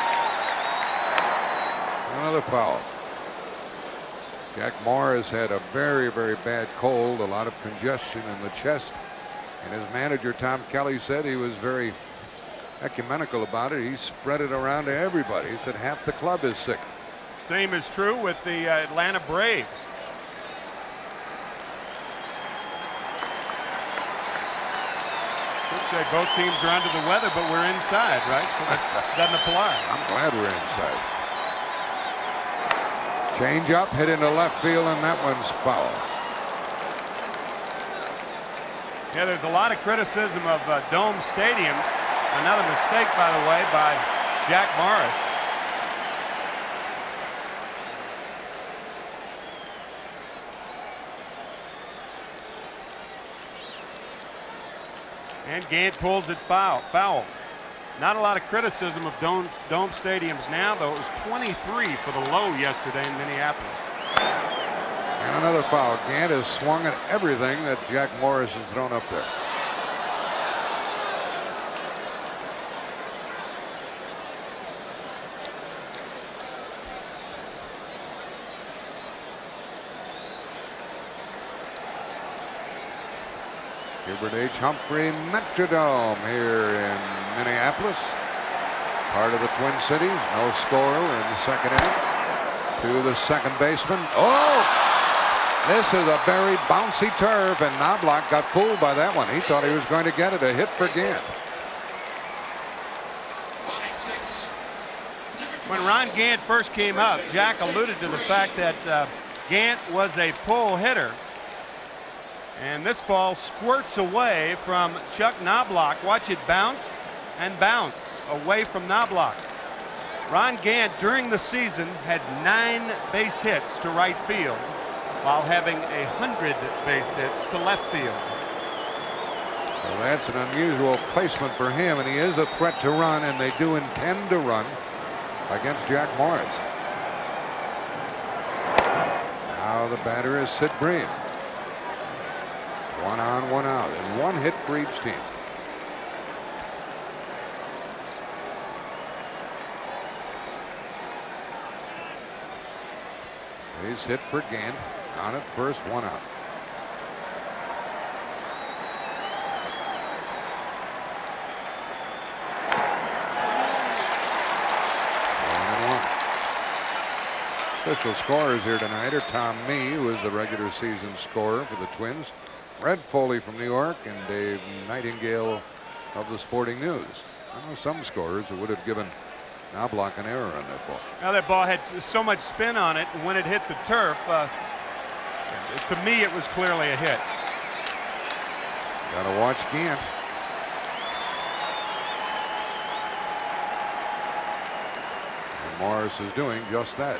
Another foul. Jack Morris had a very, very bad cold, a lot of congestion in the chest. And his manager, Tom Kelly, said he was very ecumenical about it. He spread it around to everybody. He said half the club is sick. Same is true with the Atlanta Braves. Could say both teams are under the weather, but we're inside, right? So that doesn't apply. I'm glad we're inside. Change up, hit into left field, and that one's foul. Yeah, there's a lot of criticism of dome stadiums. Another mistake, by the way, by Jack Morris. And Gant pulls it foul. Not a lot of criticism of dome stadiums now, though. It was 23 for the low yesterday in Minneapolis. And another foul. Gant has swung at everything that Jack Morris has thrown up there. Gilbert H. Humphrey Metrodome here in Minneapolis. Part of the Twin Cities. No scorer in the second inning. To the second baseman. Oh! This is a very bouncy turf, and Knobloch got fooled by that one. He thought he was going to get it. A hit for Gant. When Ron Gant first came up, Jack alluded to the fact that Gant was a pull hitter. And this ball squirts away from Chuck Knobloch. Watch it bounce and bounce away from Knobloch. Ron Gant during the season had 9 base hits to right field while having 100 base hits to left field. So that's an unusual placement for him, and he is a threat to run, and they do intend to run against Jack Morris. Now the batter is Sid Bream. 1 on, 1 out, and 1 hit for each team. Base hit for Gant. On at first, 1 out. Official scorers here tonight are Tom Mee, who is the regular season scorer for the Twins, Red Foley from New York, and Dave Nightingale of the Sporting News. I know some scorers who would have given Knobloch an error on that ball. Now that ball had so much spin on it, and when it hit the turf, to me it was clearly a hit. Got to watch Gant. And Morris is doing just that.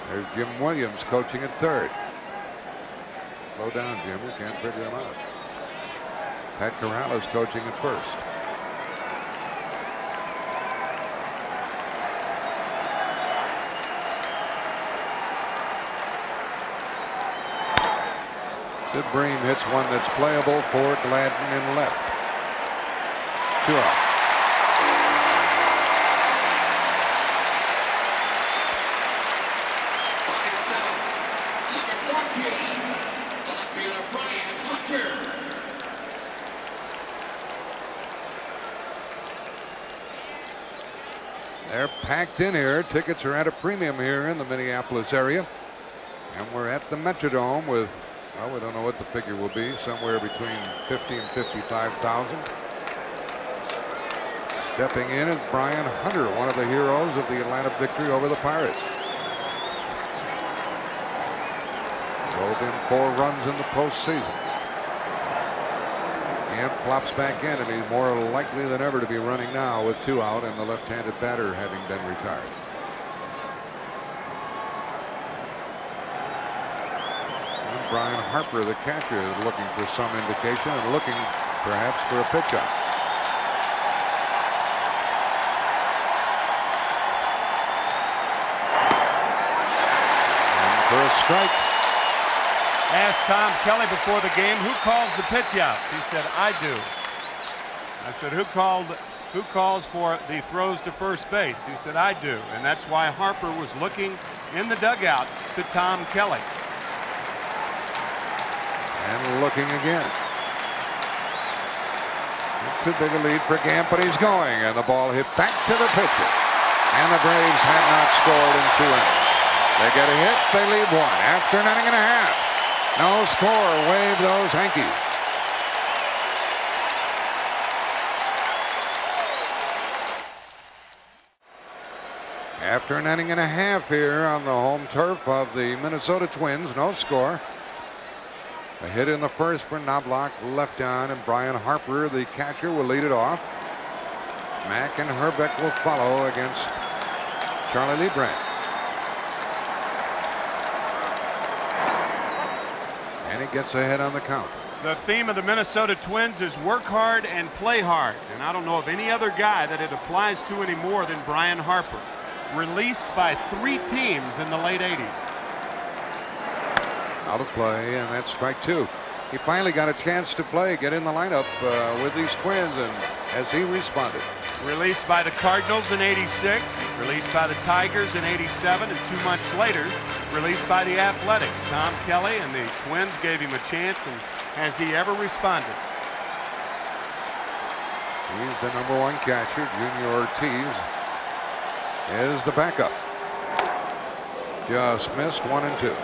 There's Jim Williams coaching at third. Slow down, Jim. We can't figure him out. Pat Corral is coaching at first. Sid Bream hits one that's playable for Gladden in left. 2 out. They're packed in here. Tickets are at a premium here in the Minneapolis area. And we're at the Metrodome with, well, we don't know what the figure will be, somewhere between 50 and 55,000. Stepping in is Brian Hunter, one of the heroes of the Atlanta victory over the Pirates. Drove in 4 runs in the postseason. And flops back in, and he's more likely than ever to be running now with 2 out and the left-handed batter having been retired. And Brian Harper, the catcher, is looking for some indication and looking perhaps for a pitch out. And for a strike. asked Tom Kelly before the game, who calls the pitch outs? He said, I do. I said, who calls for the throws to first base? He said, I do. And that's why Harper was looking in the dugout to Tom Kelly. And looking again. Too big a lead for Gamp, but he's going, and the ball hit back to the pitcher. And the Braves have not scored in 2 innings. They get a hit, they lead 1 after an inning and a half. No score, wave those Yankees. After an inning and a half here on the home turf of the Minnesota Twins, no score. A hit in the first for Knobloch, left on, and Brian Harper, the catcher, will lead it off. Mack and Hrbek will follow against Charlie Leibrandt. And he gets ahead on the count. The theme of the Minnesota Twins is work hard and play hard. And I don't know of any other guy that it applies to any more than Brian Harper. Released by 3 teams in the late 80s. Out of play, and that's strike 2. He finally got a chance to play, get in the lineup with these Twins, and as he responded. Released by the Cardinals in '86, released by the Tigers in '87, and 2 months later, released by the Athletics. Tom Kelly and the Twins gave him a chance, and has he ever responded? He's the #1 catcher. Junior Ortiz is the backup. Just missed 1 and 2.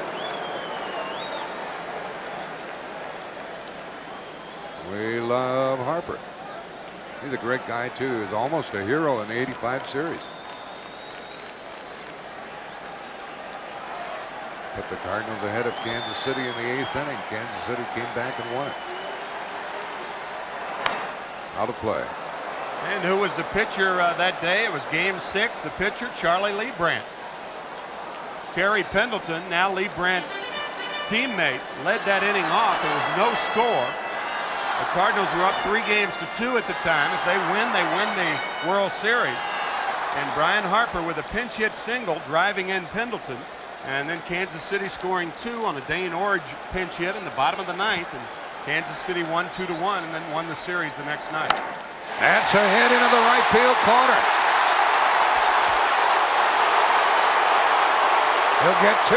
We love Harper. He's a great guy, too. He's almost a hero in the '85 series. Put the Cardinals ahead of Kansas City in the 8th inning. Kansas City came back and won it. Out of play. And who was the pitcher that day? It was Game 6. The pitcher, Charlie Leibrandt. Terry Pendleton, now Leibrandt's teammate, led that inning off. There was no score. The Cardinals were up 3-2 at the time. If they win the World Series. And Brian Harper with a pinch hit single driving in Pendleton. And then Kansas City scoring 2 on a Dane Orge pinch hit in the bottom of the 9th. And Kansas City won 2-1 and then won the series the next night. That's a hit into the right field corner. He'll get 2.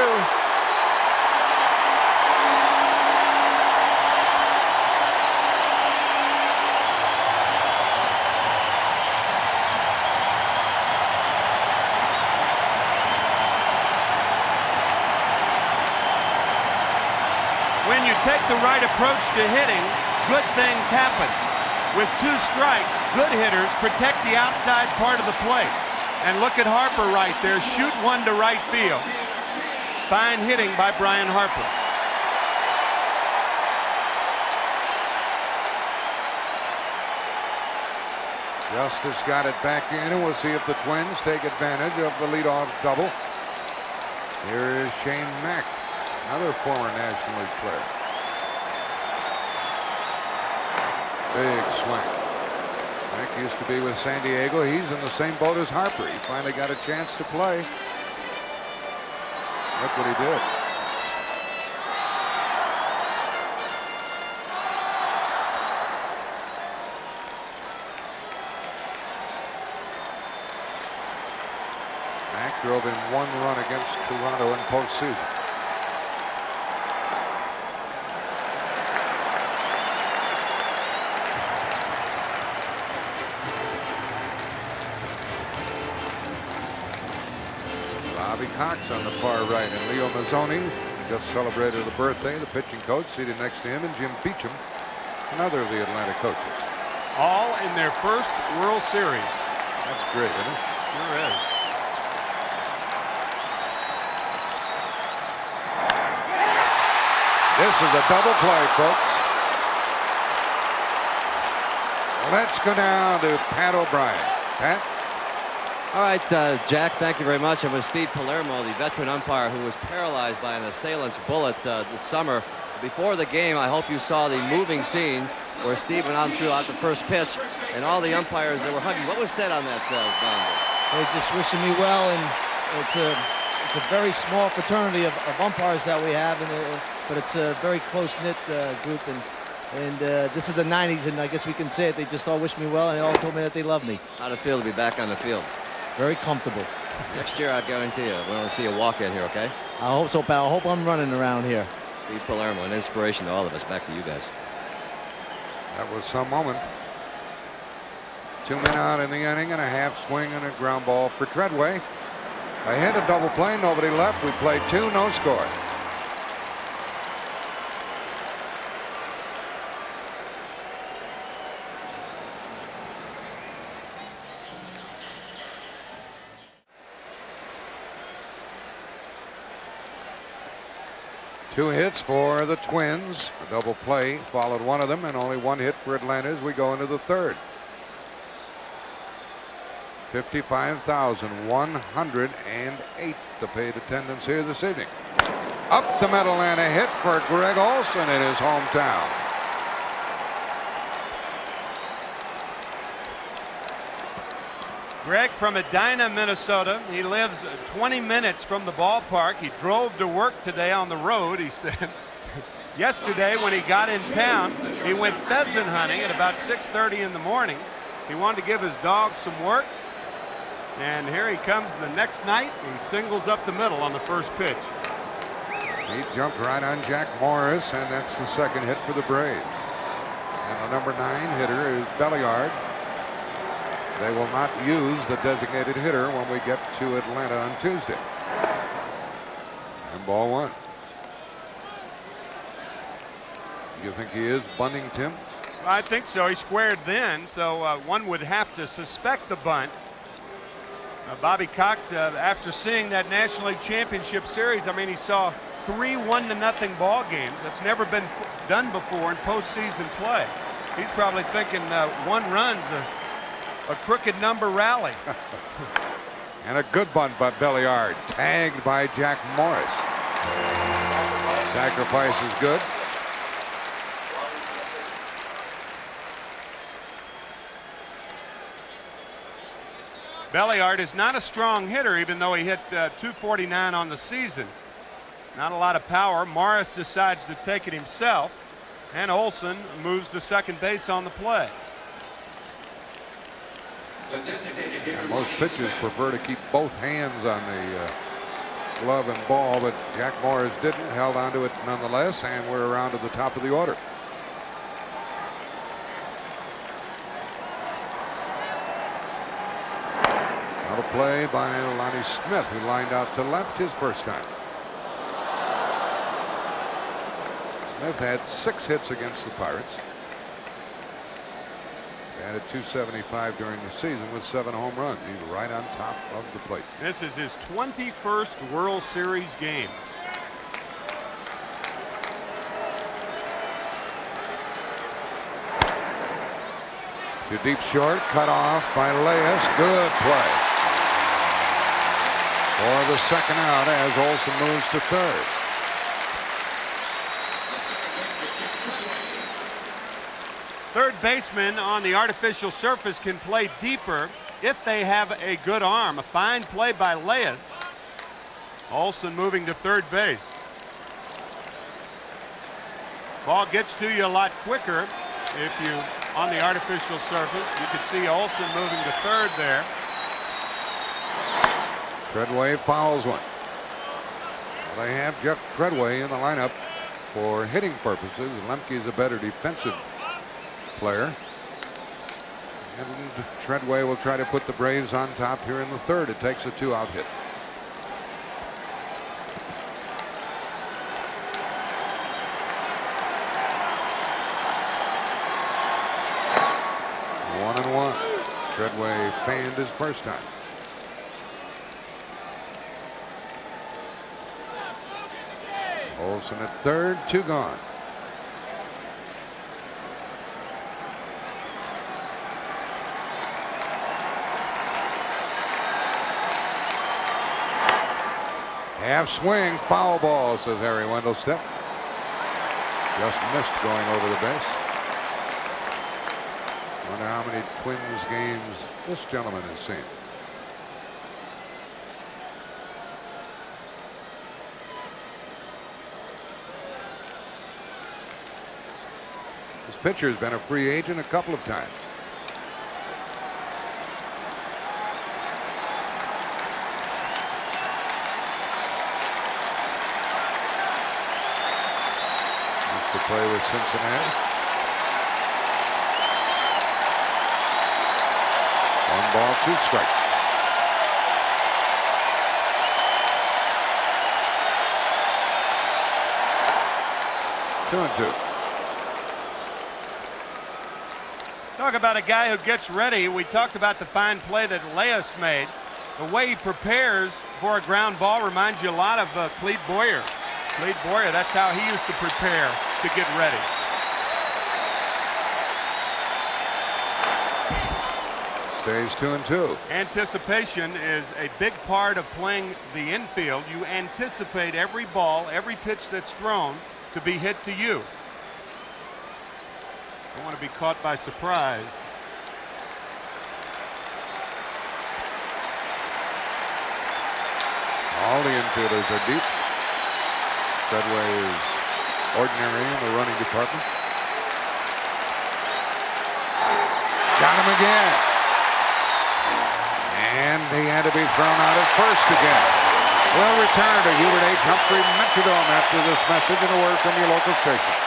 When you take the right approach to hitting, good things happen. With 2 strikes, good hitters protect the outside part of the plate. And look at Harper right there. Shoot 1 to right field. Fine hitting by Brian Harper. Justice got it back in, and we'll see if the Twins take advantage of the leadoff double. Here is Shane Mack, another former National League player. Big swing. Mack used to be with San Diego. He's in the same boat as Harper. He finally got a chance to play. Look what he did. Mack drove in 1 run against Toronto in postseason. Cox on the far right, and Leo Mazzoni just celebrated a birthday. The pitching coach seated next to him, and Jim Beecham, another of the Atlanta coaches. All in their first World Series. That's great, isn't it? Sure is. This is a double play, folks. Let's go down to Pat O'Brien. Pat? All right, Jack, thank you very much. It was Steve Palermo, the veteran umpire, who was paralyzed by an assailant's bullet this summer. Before the game, I hope you saw the moving scene where Steve went on throughout the first pitch, and all the umpires that were hugging. What was said on that mound? They're just wishing me well, and it's a very small fraternity of umpires that we have, and but it's a very close-knit group, and this is the 90s, and I guess we can say it. They just all wish me well, and they all told me that they love me. How'd it feel to be back on the field? Very comfortable. Next year, I guarantee you, we want to see a walk in here, okay? I hope so, pal. I hope I'm running around here. Steve Palermo, an inspiration to all of us. Back to you guys. That was some moment. 2 men out in the inning, and a half swing and a ground ball for Treadway. I hit a double play, nobody left. We played 2, no score. Two hits for the Twins. A double play followed one of them, and only one hit for Atlanta as we go into the third. 55,108 the paid attendance here this evening. Up the middle and a hit for Greg Olson in his hometown. Greg from Edina, Minnesota. He lives 20 minutes from the ballpark. He drove to work today on the road. He said yesterday when he got in town, he went pheasant hunting at about 6:30 in the morning. He wanted to give his dog some work. And here he comes the next night. He singles up the middle on the first pitch. He jumped right on Jack Morris, and that's the second hit for the Braves. And the number 9 hitter is Belliard. They will not use the designated hitter when we get to Atlanta on Tuesday. And ball 1. You think he is bunting, Tim? I think so. He squared then, so one would have to suspect the bunt. Bobby Cox, after seeing that National League Championship Series, I mean, he saw 3 1-0 ball games. That's never been done before in postseason play. He's probably thinking 1 run's a crooked number rally. And a good bunt by Belliard, tagged by Jack Morris. Sacrifice is good. Belliard is not a strong hitter, even though he hit 249 on the season. Not a lot of power. Morris decides to take it himself, and Olson moves to second base on the play. Most pitchers prefer to keep both hands on the glove and ball, but Jack Morris didn't, held onto it nonetheless, and we're around to the top of the order. A play by Lonnie Smith, who lined out to left his first time. Smith had 6 hits against the Pirates. Batted .275 during the season with 7 home runs. He's right on top of the plate. This is his 21st World Series game. To deep short, cut off by Leas. Good play. For the second out as Olson moves to third. Third baseman on the artificial surface can play deeper if they have a good arm. A fine play by Leas. Olson moving to third base. Ball gets to you a lot quicker if you on the artificial surface. You can see Olson moving to third there. Treadway fouls one. Well, they have Jeff Treadway in the lineup for hitting purposes. Lemke's a better defensive player. And Treadway will try to put the Braves on top here in the third. It takes a 2-out hit. One and one. Treadway fanned his first time. Olson at third, 2 gone. Half swing, foul ball, says Harry Wendelstedt. Just missed going over the base. Wonder how many Twins games this gentleman has seen. This pitcher has been a free agent a couple of times. Used to play with Cincinnati. 1 ball, 2 strikes. Two and two. Talk about a guy who gets ready. We talked about the fine play that Leas made. The way he prepares for a ground ball reminds you a lot of Clete Boyer. Clete Boyer, that's how he used to prepare to get ready. Stays 2 and 2. Anticipation is a big part of playing the infield. You anticipate every ball, every pitch that's thrown to be hit to you. Don't want to be caught by surprise. All the infielders are deep. Treadway is ordinary in the running department. Got him again. And he had to be thrown out at first again. We'll return to Hubert H. Humphrey Metrodome after this message and a word from your local station.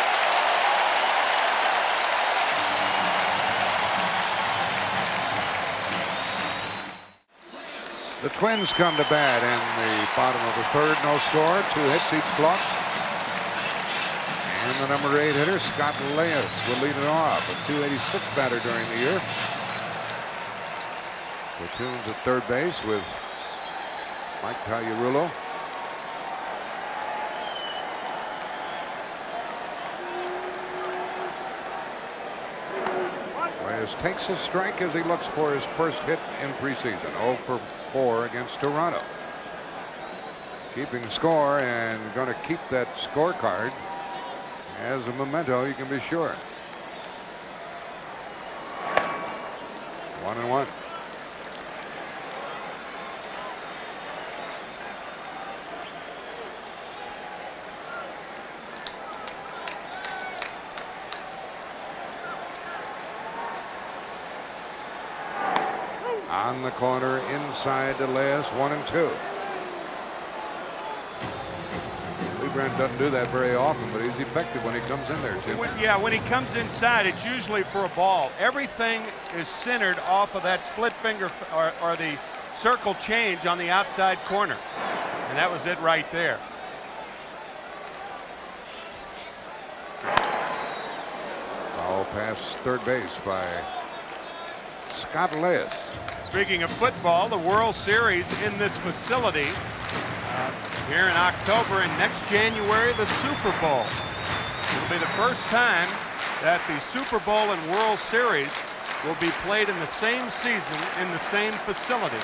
The Twins come to bat in the bottom of the third. No score. 2 hits each clock. And the number 8 hitter, Scott Leas, will lead it off. A .286 batter during the year. Platoons at third base with Mike Pagliarulo. Leas takes a strike as he looks for his first hit in preseason. 0 for 4 against Toronto. Keeping score and going to keep that scorecard as a memento, you can be sure. 1-1. On the corner, inside to Leas, 1-2. Brand doesn't do that very often, but he's effective when he comes in there, too. When he comes inside, it's usually for a ball. Everything is centered off of that split finger or the circle change on the outside corner. And that was it right there. Foul pass third base by Scott Leas. Speaking of football, the World Series in this facility here in October, and next January the Super Bowl. It'll be the first time that the Super Bowl and World Series will be played in the same season in the same facility.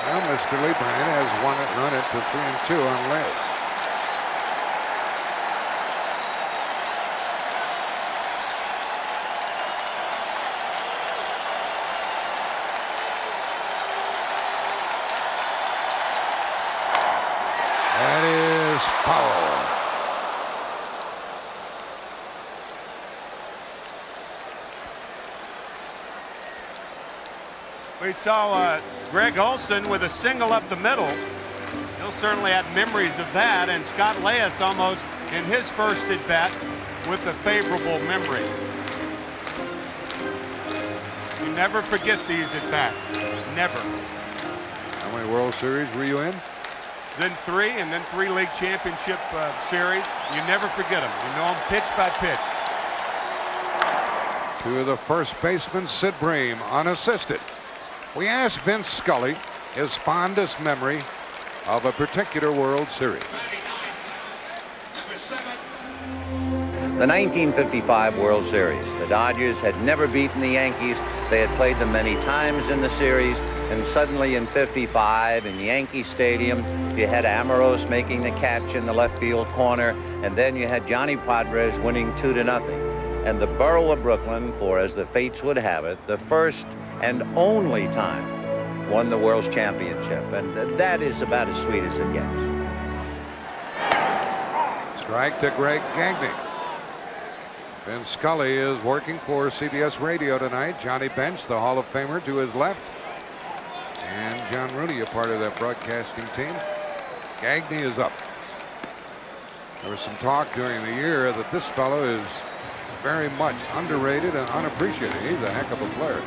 Well, Mr. Lieberman has run it to 3-2 on Leas. Foul. We saw Greg Olson with a single up the middle. He'll certainly have memories of that, and Scott Leas almost in his first at bat with a favorable memory. You never forget these at bats. Never. How many World Series were you in? In 3, and then 3 league championship series. You never forget them. You know them pitch by pitch. To the first baseman, Sid Bream, unassisted. We asked Vince Scully his fondest memory of a particular World Series. The 1955 World Series. The Dodgers had never beaten the Yankees. They had played them many times in the series. And suddenly in '55 in Yankee Stadium, you had Amoros making the catch in the left field corner, and then you had Johnny Padres winning 2-0. And the borough of Brooklyn, for as the fates would have it, the first and only time won the World's Championship. And that is about as sweet as it gets. Strike to Greg Gagne. Ben Scully is working for CBS Radio tonight. Johnny Bench, the Hall of Famer, to his left. And John Rooney, a part of that broadcasting team. Gagne is up. There was some talk during the year that this fellow is very much underrated and unappreciated. He's a heck of a player.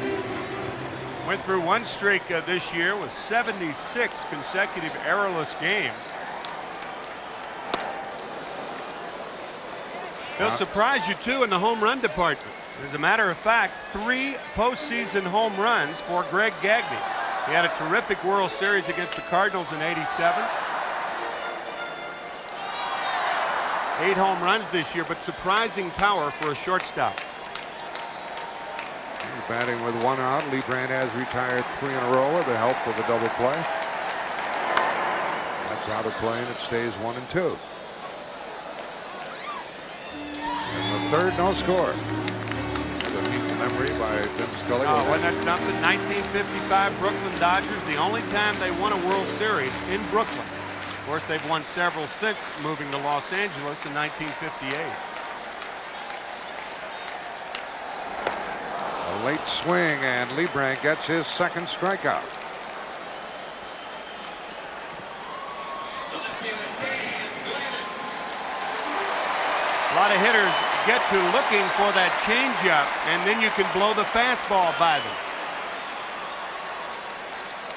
Went through one streak this year with 76 consecutive errorless games. They'll surprise you too in the home run department. As a matter of fact, 3 postseason home runs for Greg Gagne. He had a terrific World Series against the Cardinals in '87. 8 home runs this year, but surprising power for a shortstop. He's batting with 1 out. Lebrand has retired 3 in a row with the help of a double play. That's out of play, and it stays 1-2. And the third, no score. The neat memory by Tim Scully. Oh, wasn't that something? 1955 Brooklyn Dodgers, the only time they won a World Series in Brooklyn. Of course, they've won several since moving to Los Angeles in 1958. A late swing, and Lebrand gets his second strikeout. A lot of hitters get to looking for that changeup, and then you can blow the fastball by them.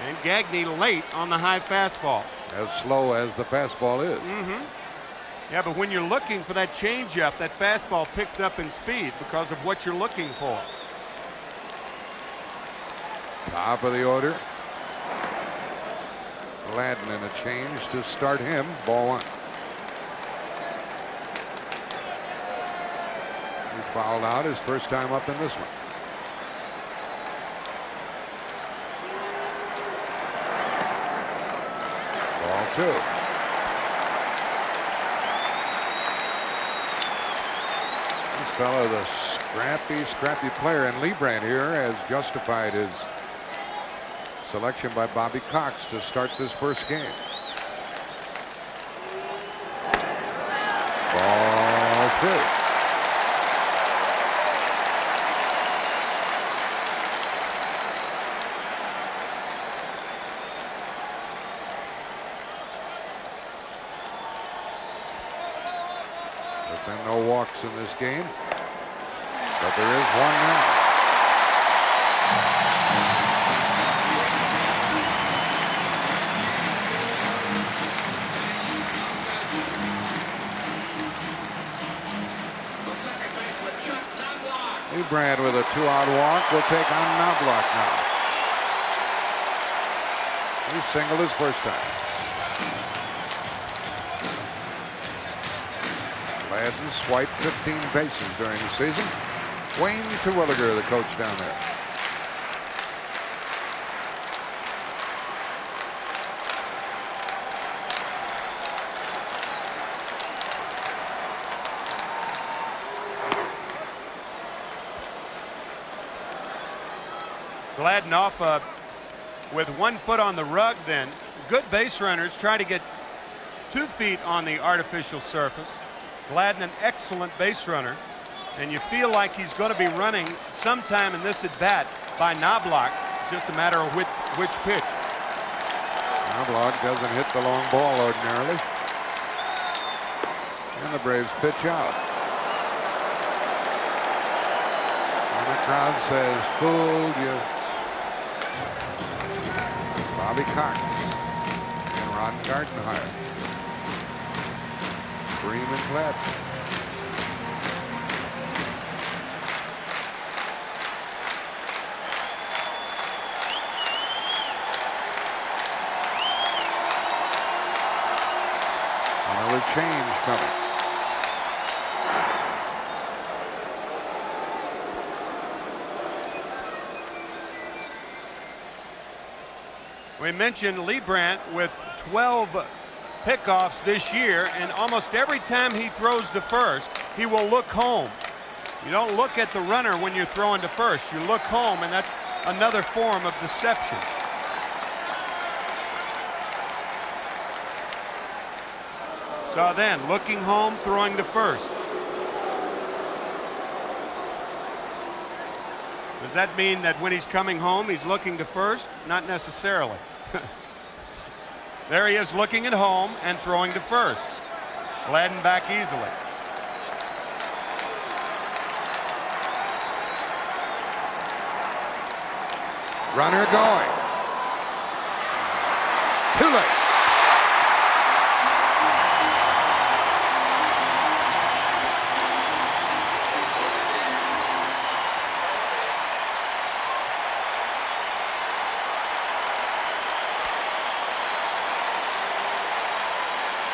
And Gagne late on the high fastball. As slow as the fastball is. Yeah, but when you're looking for that changeup, that fastball picks up in speed because of what you're looking for. Top of the order. Gladden in a change to start him. Ball 1. He fouled out his first time up in this one. Ball 2. This fellow, the scrappy player, and Lebrand here has justified his selection by Bobby Cox to start this first game. Ball 3. There's been no walks in this game, but there is one now. Lebrand with a 2-out walk will take on Knobloch now. He singled his first time. Gladden swiped 15 bases during the season. Wayne Terwilliger, the coach down there. Gladden off with 1 foot on the rug then. Good base runners try to get 2 feet on the artificial surface. Gladden an excellent base runner, and you feel like he's going to be running sometime in this at bat by Knobloch. It's just a matter of which pitch. Knobloch doesn't hit the long ball ordinarily. And the Braves pitch out. And the crowd says, "Fooled you." Bobby Cox and Ron Gardenhire. Bream and Gladden. Another change coming. We mentioned Lebrand with 12 pickoffs this year, and almost every time he throws to first, he will look home. You don't look at the runner when you're throwing to first. You look home, and that's another form of deception. So then, looking home, throwing to first. Does that mean that when he's coming home, he's looking to first? Not necessarily. There he is looking at home and throwing to first. Gladden back easily. Runner going. Too late.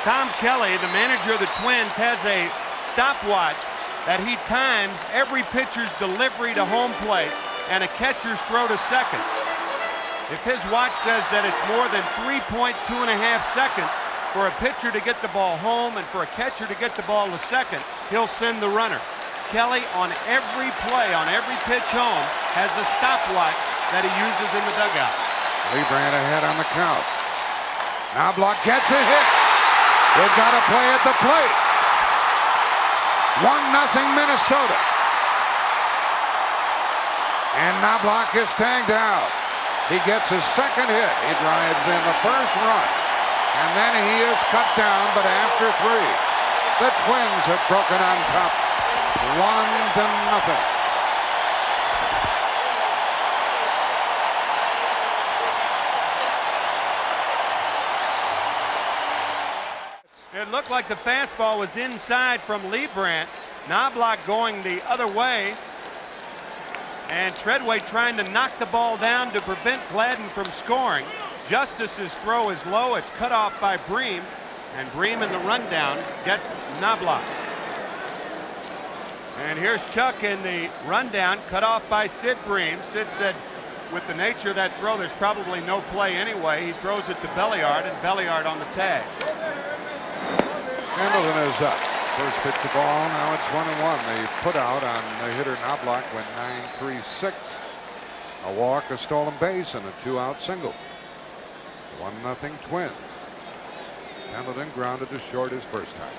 Tom Kelly, the manager of the Twins, has a stopwatch that he times every pitcher's delivery to home plate and a catcher's throw to second. If his watch says that it's more than 3.2 seconds for a pitcher to get the ball home and for a catcher to get the ball to second, he'll send the runner. Kelly, on every play, on every pitch home, has a stopwatch that he uses in the dugout. Lebrand ahead on the count. Knobloch gets a hit. They've got to play at the plate. 1-0 Minnesota. And Knobloch is tagged out. He gets his second hit. He drives in the first run. And then he is cut down, but after 3. The Twins have broken on top. 1-0. It looked like the fastball was inside from Lebrand. Knobloch going the other way. And Treadway trying to knock the ball down to prevent Gladden from scoring. Justice's throw is low. It's cut off by Bream. And Bream in the rundown gets Knobloch. And here's Chuck in the rundown, cut off by Sid Bream. Sid said with the nature of that throw, there's probably no play anyway. He throws it to Belliard, and Belliard on the tag. Pendleton is up. First pitch of ball. Now it's 1-1. They put out on the hitter Knobloch went 9-3-6. A walk, a stolen base, and a 2-out single. 1-0 Twins. Pendleton grounded to short his first time.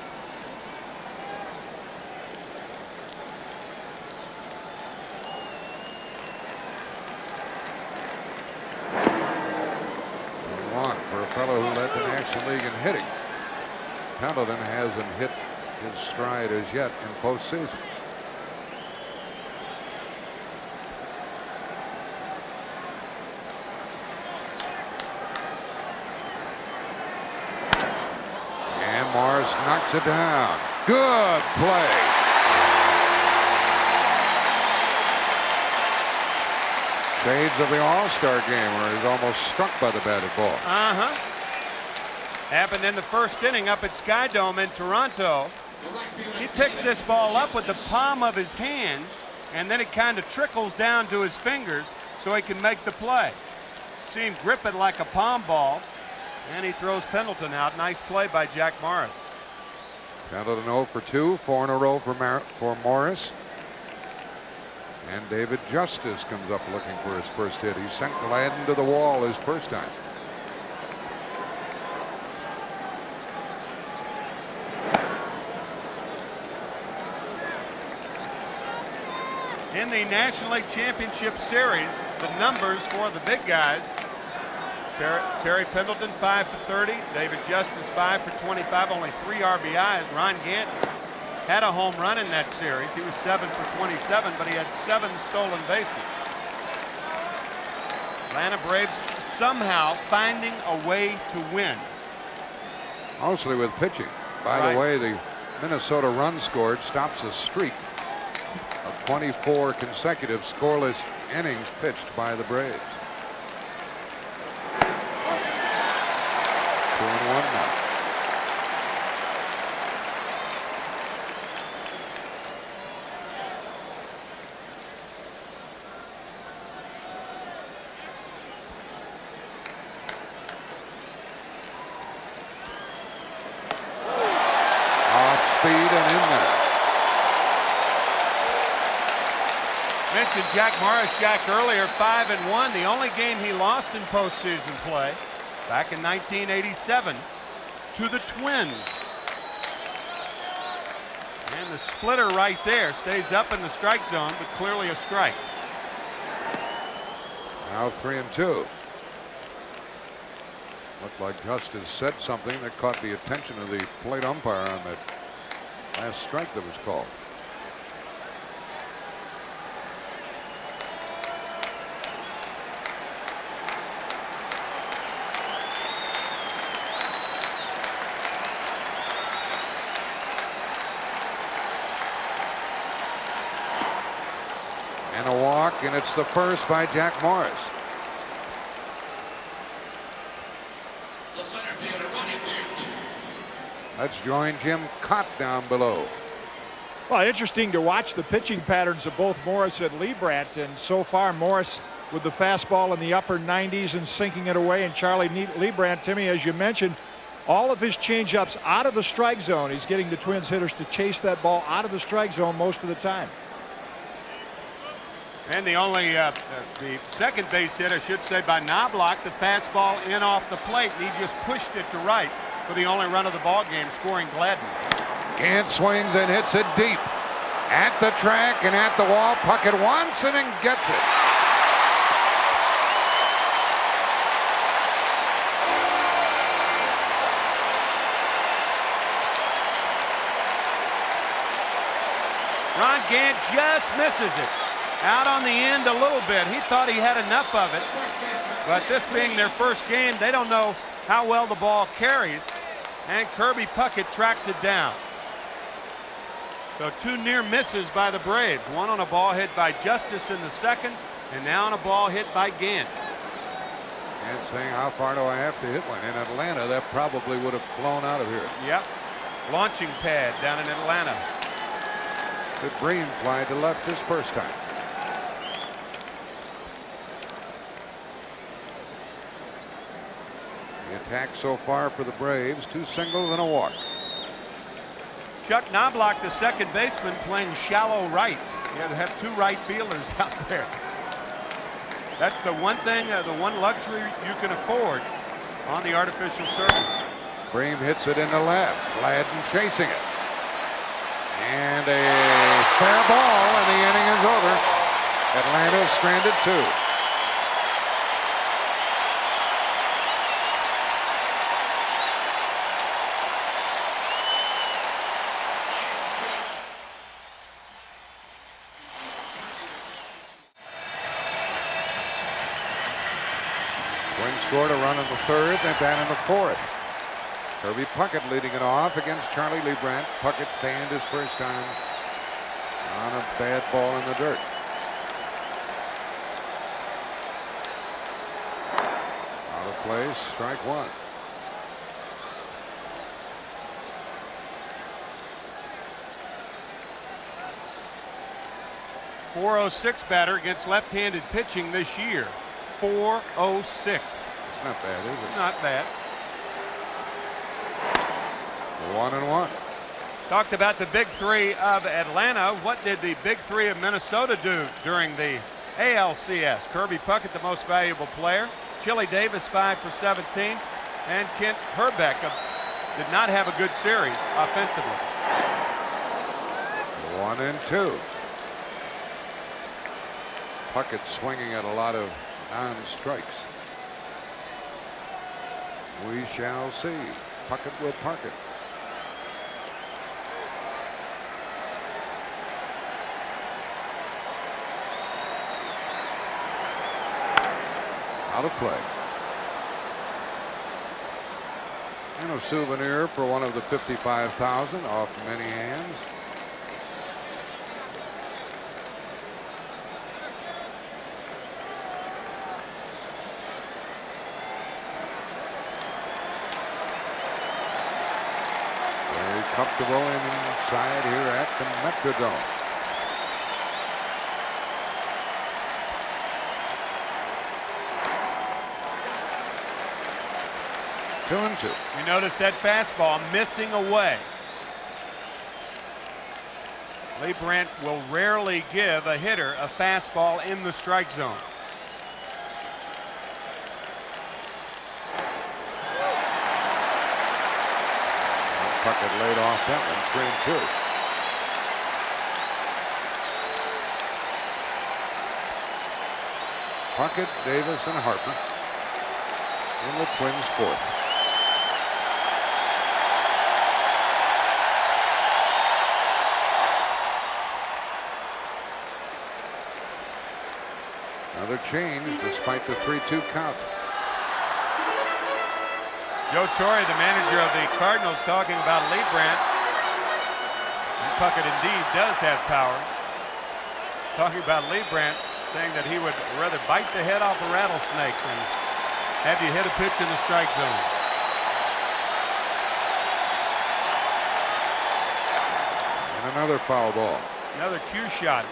One for a fellow who led the National League in hitting. Pendleton hasn't hit his stride as yet in postseason. And Morris knocks it down. Good play. Shades of the All-Star game where he's almost struck by the batted ball. Happened in the first inning up at Sky Dome in Toronto. He picks this ball up with the palm of his hand, and then it kind of trickles down to his fingers so he can make the play. See him grip it like a palm ball, and he throws Pendleton out. Nice play by Jack Morris. Pendleton 0 for 2, 4 in a row for Morris. And David Justice comes up looking for his first hit. He sent Gladden to the wall his first time. In the National League Championship Series, the numbers for the big guys: Terry Pendleton 5 for 30, David Justice 5 for 25, only 3 RBIs. Ron Gant had a home run in that series. He was 7 for 27, but he had 7 stolen bases. Atlanta Braves somehow finding a way to win. Mostly with pitching. By the way, the Minnesota run scored stops a streak of 24 consecutive scoreless innings pitched by the Braves. 2-1 now. Off speed and in there. Mentioned Jack Morris, Jack, earlier, 5-1. The only game he lost in postseason play back in 1987 to the Twins. And the splitter right there stays up in the strike zone, but clearly a strike. Now 3-2. Looked like Justice said something that caught the attention of the plate umpire on that last strike that was called. And a walk, and it's the first by Jack Morris. Let's join Jim Cott down below. Well, interesting to watch the pitching patterns of both Morris and Liebrandt, and so far Morris with the fastball in the upper 90s and sinking it away, and Charlie Liebrandt, Timmy, as you mentioned, all of his changeups out of the strike zone. He's getting the Twins hitters to chase that ball out of the strike zone most of the time. And the second base hit, I should say, by Knobloch, the fastball in off the plate, and he just pushed it to right for the only run of the ball game, scoring Gladden. Gant swings and hits it deep. At the track and at the wall. Puckett wants it and gets it. Ron Gant just misses it. Out on the end a little bit. He thought he had enough of it. But this being their first game, they don't know how well the ball carries. And Kirby Puckett tracks it down. So 2 near misses by the Braves. One on a ball hit by Justice in the second, and now on a ball hit by Gant. And saying, how far do I have to hit one? In Atlanta, that probably would have flown out of here. Yep. Launching pad down in Atlanta. The green fly to left his first time. The attack so far for the Braves, 2 singles and a walk. Chuck Knobloch, the second baseman, playing shallow right. You have 2 right fielders out there. That's the one thing, the one luxury you can afford on the artificial surface. Bream hits it in the left. Gladden chasing it. And a fair ball, and the inning is over. Atlanta is stranded 2. Twins scored a run in the third, then bat in the fourth. Kirby Puckett leading it off against Charlie Liebrandt. Puckett fanned his first time on a bad ball in the dirt. Out of place, strike 1. .406 batter against left-handed pitching this year. .406. It's not bad, is it? Not bad. 1-1. Talked about the big 3 of Atlanta. What did the big 3 of Minnesota do during the ALCS? Kirby Puckett, the most valuable player. Chili Davis, 5 for 17. And Kent Hrbek did not have a good series offensively. 1-2. Puckett swinging at a lot of non-strikes. We shall see. Puckett will park it. Out of play. And a souvenir for one of the 55,000 off many hands. Very comfortable inside here at the Metrodome. Two and two. You notice that fastball missing away. Liebrandt will rarely give a hitter a fastball in the strike zone. Puckett laid off that one, 3-2. Puckett, Davis, and Harper. And the Twins fourth. Another change despite the 3-2 count. Joe Torre, the manager of the Cardinals, talking about Leibrandt. And Puckett indeed does have power. Talking about Leibrandt, saying that he would rather bite the head off a rattlesnake than have you hit a pitch in the strike zone. And another foul ball. Another cue shot.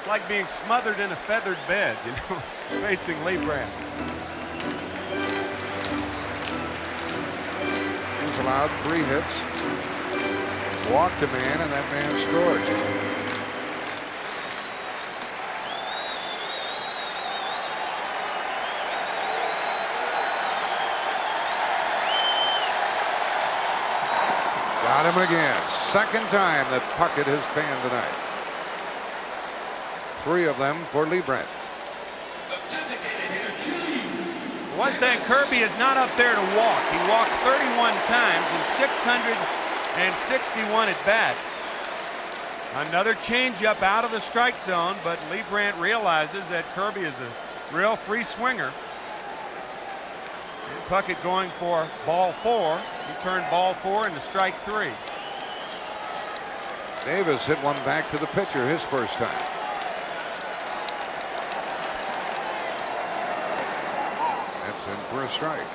Like being smothered in a feathered bed, you know, facing Leibrandt. He's allowed 3 hits. Walked a man, and that man scored. Got him again. Second time that Puckett has fanned tonight. 3 of them for Leibrandt. One thing, Kirby is not up there to walk. He walked 31 times in 661 at bats. Another changeup out of the strike zone, but Leibrandt realizes that Kirby is a real free swinger. And Puckett going for ball 4. He turned ball 4 into strike 3. Davis hit one back to the pitcher his first time. That's in for a strike.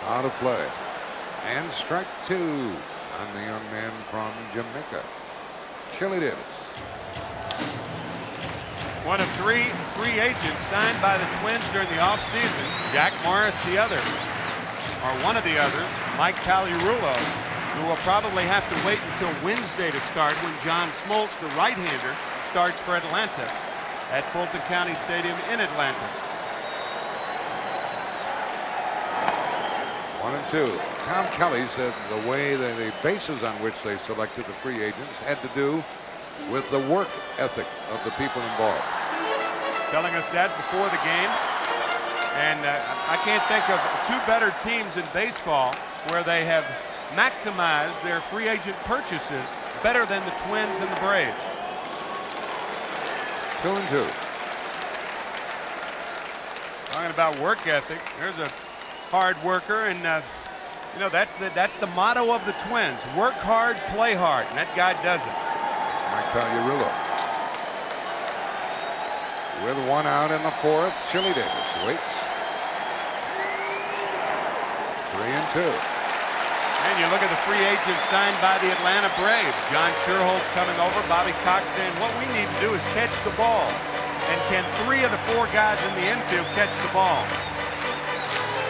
Out of play. And strike 2 on the young man from Jamaica, Chili Davis. One of 3 free agents signed by the Twins during the offseason. Jack Morris, the other, or one of the others, Mike Pagliarulo, who will probably have to wait until Wednesday to start when John Smoltz, the right-hander, starts for Atlanta at Fulton County Stadium in Atlanta. 1-2. Tom Kelly said the way that the bases on which they selected the free agents had to do with the work ethic of the people involved. Telling us that before the game. And I can't think of 2 better teams in baseball where they have maximized their free agent purchases better than the Twins and the Braves. 2-2. Talking about work ethic, there's a hard worker, and you know that's the motto of the Twins: work hard, play hard, and that guy does it. It's Mike Pagliarulo. With 1 out in the 4th, Chili Davis waits. 3-2. And you look at the free agents signed by the Atlanta Braves. John Schuerholz coming over. Bobby Cox saying what we need to do is catch the ball. And can 3 of the 4 guys in the infield catch the ball?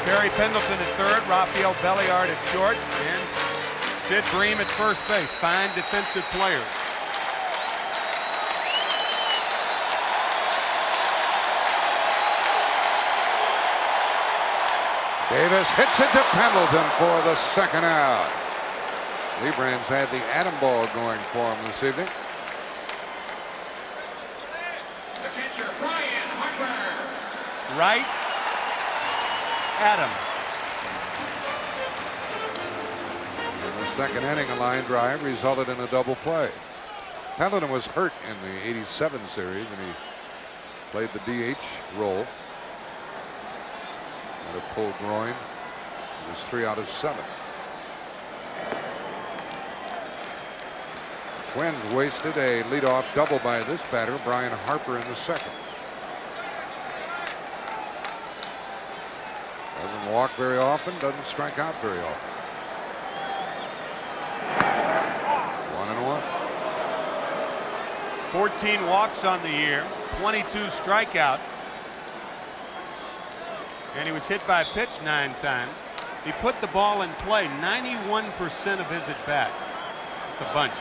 Terry Pendleton at third, Rafael Belliard at short, and Sid Bream at first base. Fine defensive players. Davis hits it to Pendleton for the second out. Leibrandt's had the atom ball going for him this evening. Right. Adam. In the second inning, a line drive resulted in a double play. Pendleton was hurt in the '87 series, and he played the DH role. Had a pulled groin. It was 3 out of 7. The Twins wasted a leadoff double by this batter, Brian Harper, in the second. Doesn't walk very often, doesn't strike out very often. 1-1. 14 walks on the year, 22 strikeouts. And he was hit by a pitch 9 times. He put the ball in play 91% of his at-bats. It's a bunch.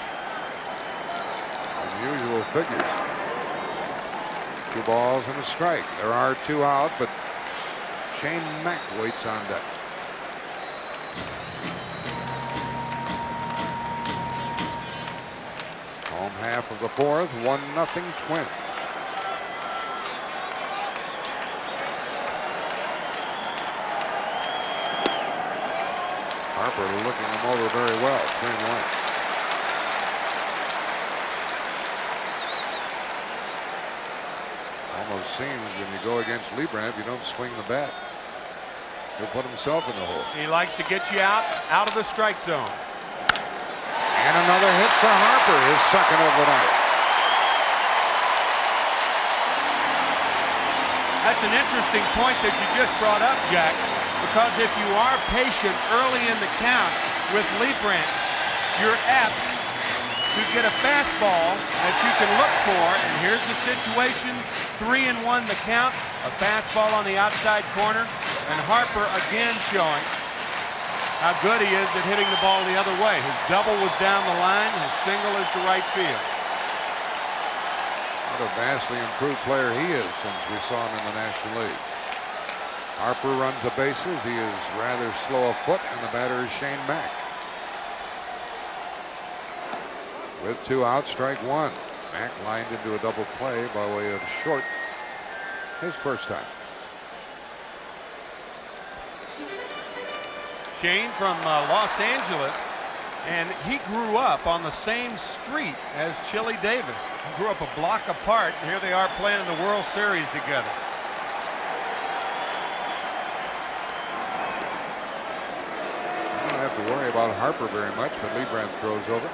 Unusual figures. 2 balls and a strike. There are 2 out, but Shane Mack waits on deck. Home half of the 4th, 1-0 Twins. Harper looking him over very well. 3-1. Almost seems when you go against Liebrandt, if you don't swing the bat, he'll put himself in the hole. He likes to get you out of the strike zone. And another hit for Harper, his second of the night. That's an interesting point that you just brought up, Jack, because if you are patient early in the count with Liebrandt, you're apt to get a fastball that you can look for. And here's the situation, 3-1 the count, a fastball on the outside corner, and Harper again showing how good he is at hitting the ball the other way. His double was down the line, his single is to right field. What a vastly improved player he is since we saw him in the National League. Harper runs the bases. He is rather slow of foot, and the batter is Shane Mack. With 2 out, strike 1. Mack lined into a double play by way of short his first time. Shane from Los Angeles, and he grew up on the same street as Chili Davis. He grew up a block apart, and here they are playing in the World Series together. You don't have to worry about Harper very much, but Liebrandt throws over.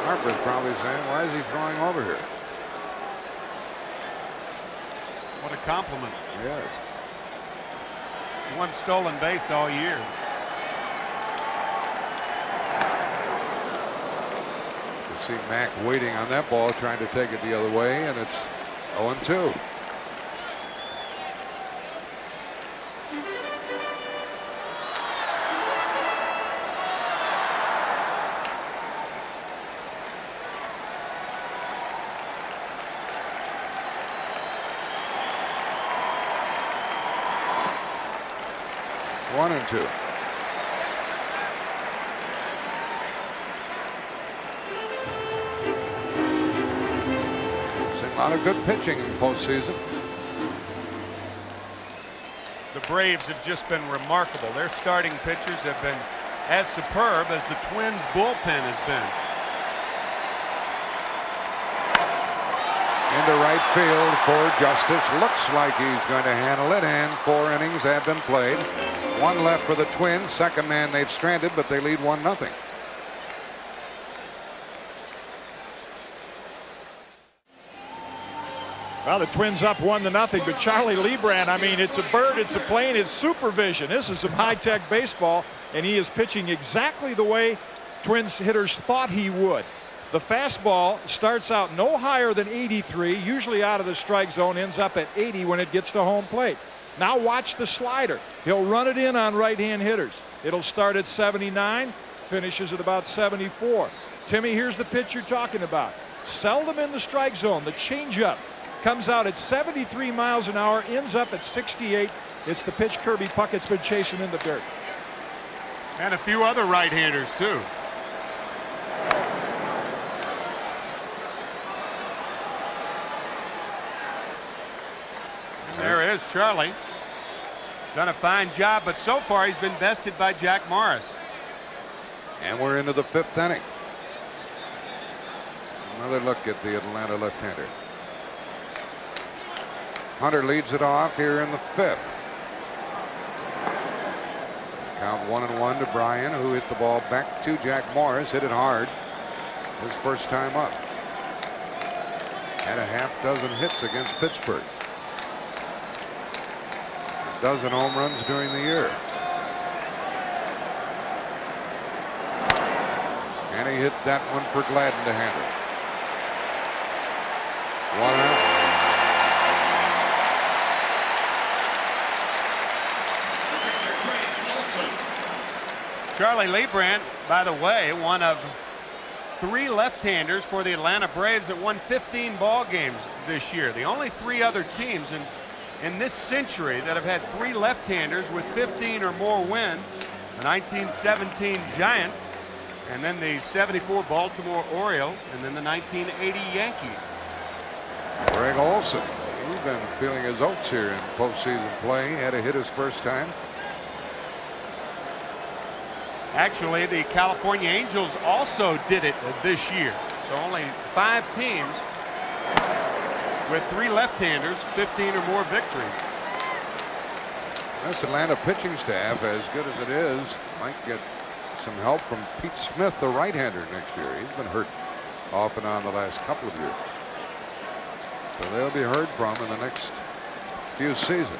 Harper's probably saying, why is he throwing over here? What a compliment. Yes. It's one stolen base all year. You see Mack waiting on that ball, trying to take it the other way, and it's 0-2. One and 2. Seen a lot of good pitching in postseason. The Braves have just been remarkable. Their starting pitchers have been as superb as the Twins bullpen has been. Into right field for Justice. Looks like he's going to handle it, and 4 innings have been played. 1 left for the Twins. Second man they've stranded, but they lead 1-0. Well, the Twins up 1-0, but Charlie Liebrandt, I mean, it's a bird, it's a plane, it's supervision. This is some high-tech baseball, and he is pitching exactly the way Twins hitters thought he would. The fastball starts out no higher than 83, usually out of the strike zone, ends up at 80 when it gets to home plate. Now watch the slider. He'll run it in on right-hand hitters. It'll start at 79, finishes at about 74. Timmy, here's the pitch you're talking about. Seldom in the strike zone. The changeup comes out at 73 miles an hour, ends up at 68. It's the pitch Kirby Puckett's been chasing in the dirt. And a few other right-handers, too. There is Charlie. Done a fine job, but so far he's been bested by Jack Morris. And we're into the 5th inning. Another look at the Atlanta left-hander. Hunter leads it off here in the 5th. Count 1-1 to Bryan, who hit the ball back to Jack Morris. Hit it hard his first time up. Had a half-dozen hits against Pittsburgh. A dozen home runs during the year. And he hit that one for Gladden to handle. 1 out. Charlie Leibrandt, by the way, one of 3 left-handers for the Atlanta Braves that won 15 ball games this year. The only 3 other teams in this century that have had 3 left-handers with 15 or more wins: the 1917 Giants, and then the 74 Baltimore Orioles, and then the 1980 Yankees. Greg Olson, he's been feeling his oats here in postseason play. He had to hit his first time. Actually, the California Angels also did it this year. So only 5 teams with 3 left-handers, 15 or more victories. This Atlanta pitching staff, as good as it is, might get some help from Pete Smith, the right-hander, next year. He's been hurt off and on the last couple of years. So they'll be heard from in the next few seasons.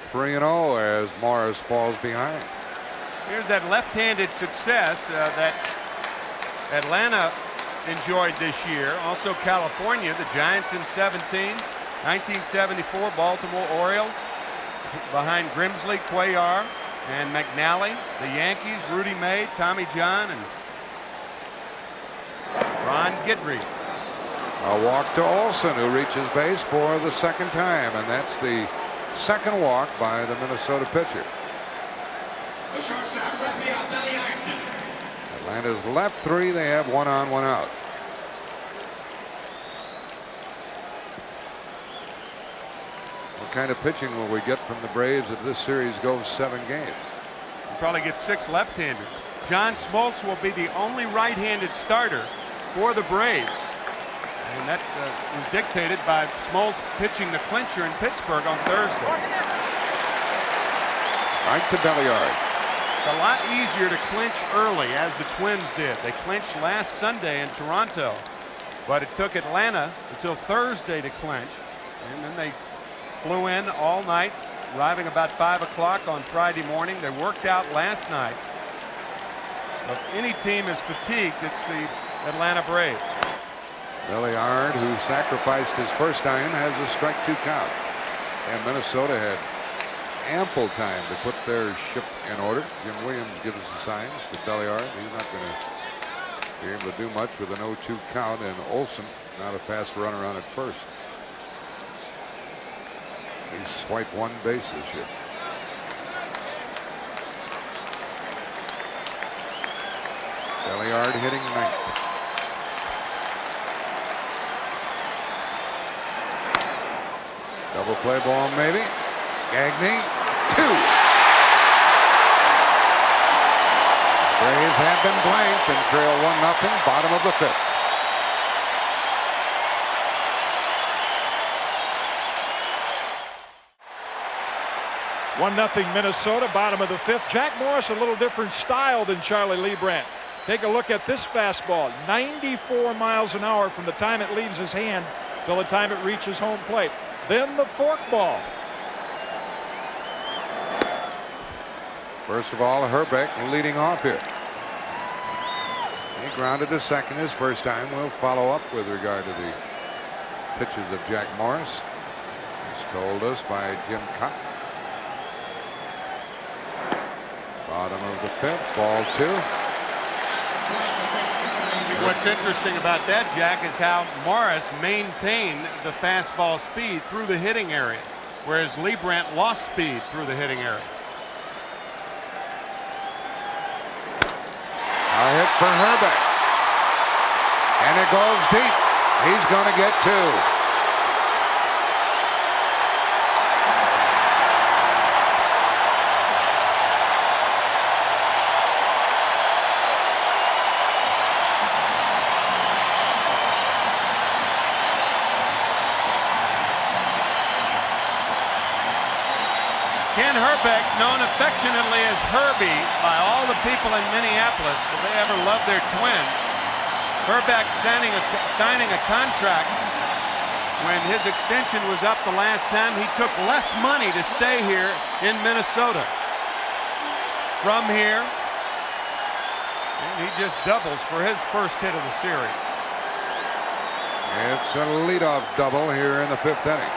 3-0 as Morris falls behind. Here's that left-handed success that Atlanta enjoyed this year. Also California, the Giants in 17, 1974 Baltimore Orioles behind Grimsley, Cuellar, and McNally. The Yankees, Rudy May, Tommy John, and Ron Guidry. A walk to Olson, who reaches base for the second time, and that's the second walk by the Minnesota pitcher. The shortstop, Belly Iron. Atlanta's left 3. They have 1 on, 1 out. What kind of pitching will we get from the Braves if this series goes 7 games? We'll probably get 6 left-handers. John Smoltz will be the only right-handed starter for the Braves. And that was dictated by Smoltz pitching the clincher in Pittsburgh on Thursday. Right to Belliard. It's a lot easier to clinch early, as the Twins did. They clinched last Sunday in Toronto, but it took Atlanta until Thursday to clinch, and then they flew in all night, arriving about 5 o'clock on Friday morning. They worked out last night. If any team is fatigued, it's the Atlanta Braves. Belliard, who sacrificed his first time, has a strike 2 count. And Minnesota had ample time to put their ship in order. Jim Williams gives the signs to Belliard. He's not going to be able to do much with an 0-2 count, and Olson not a fast runner on at first. He's swiped 1 base this year. Belliard hitting 9th. Double play ball maybe. Gagne, 2. Braves have been blanked and trail 1-0, bottom of the 5th. One 0 Minnesota, bottom of the 5th. Jack Morris, a little different style than Charlie Leibrandt. Take a look at this fastball, 94 miles an hour from the time it leaves his hand till the time it reaches home plate. Then the forkball. First of all, Hrbek leading off here. He grounded to second his first time. We'll follow up with regard to the pitches of Jack Morris, as told us by Jim Cott. Bottom of the 5th, ball 2. What's interesting about that, Jack, is how Morris maintained the fastball speed through the hitting area, whereas Leibrandt lost speed through the hitting area. A hit for Hrbek. And it goes deep. He's going to get 2. Kent Hrbek, known affectionately as Herbie by all the people in Minneapolis, but they ever loved their twins. Hrbek signing a contract when his extension was up the last time. He took less money to stay here in Minnesota. From here, and he just doubles for his first hit of the series. It's a leadoff double here in the 5th inning.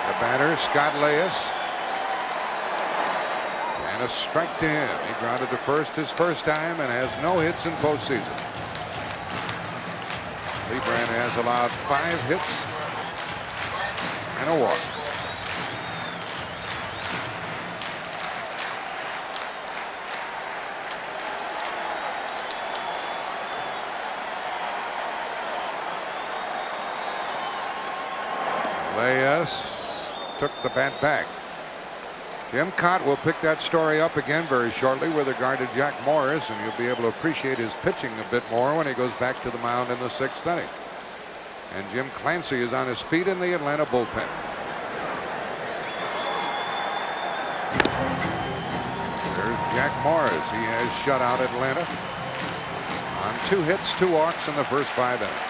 The batter, Scott Leyes. And a strike to him. He grounded to first his first time and has no hits in postseason. Lebrand has allowed 5 hits and a walk. Leyes took the bat back. Jim Cott will pick that story up again very shortly with regard to Jack Morris, and you'll be able to appreciate his pitching a bit more when he goes back to the mound in the 6th inning. And Jim Clancy is on his feet in the Atlanta bullpen. There's Jack Morris. He has shut out Atlanta on 2 hits, 2 walks in the first 5 innings.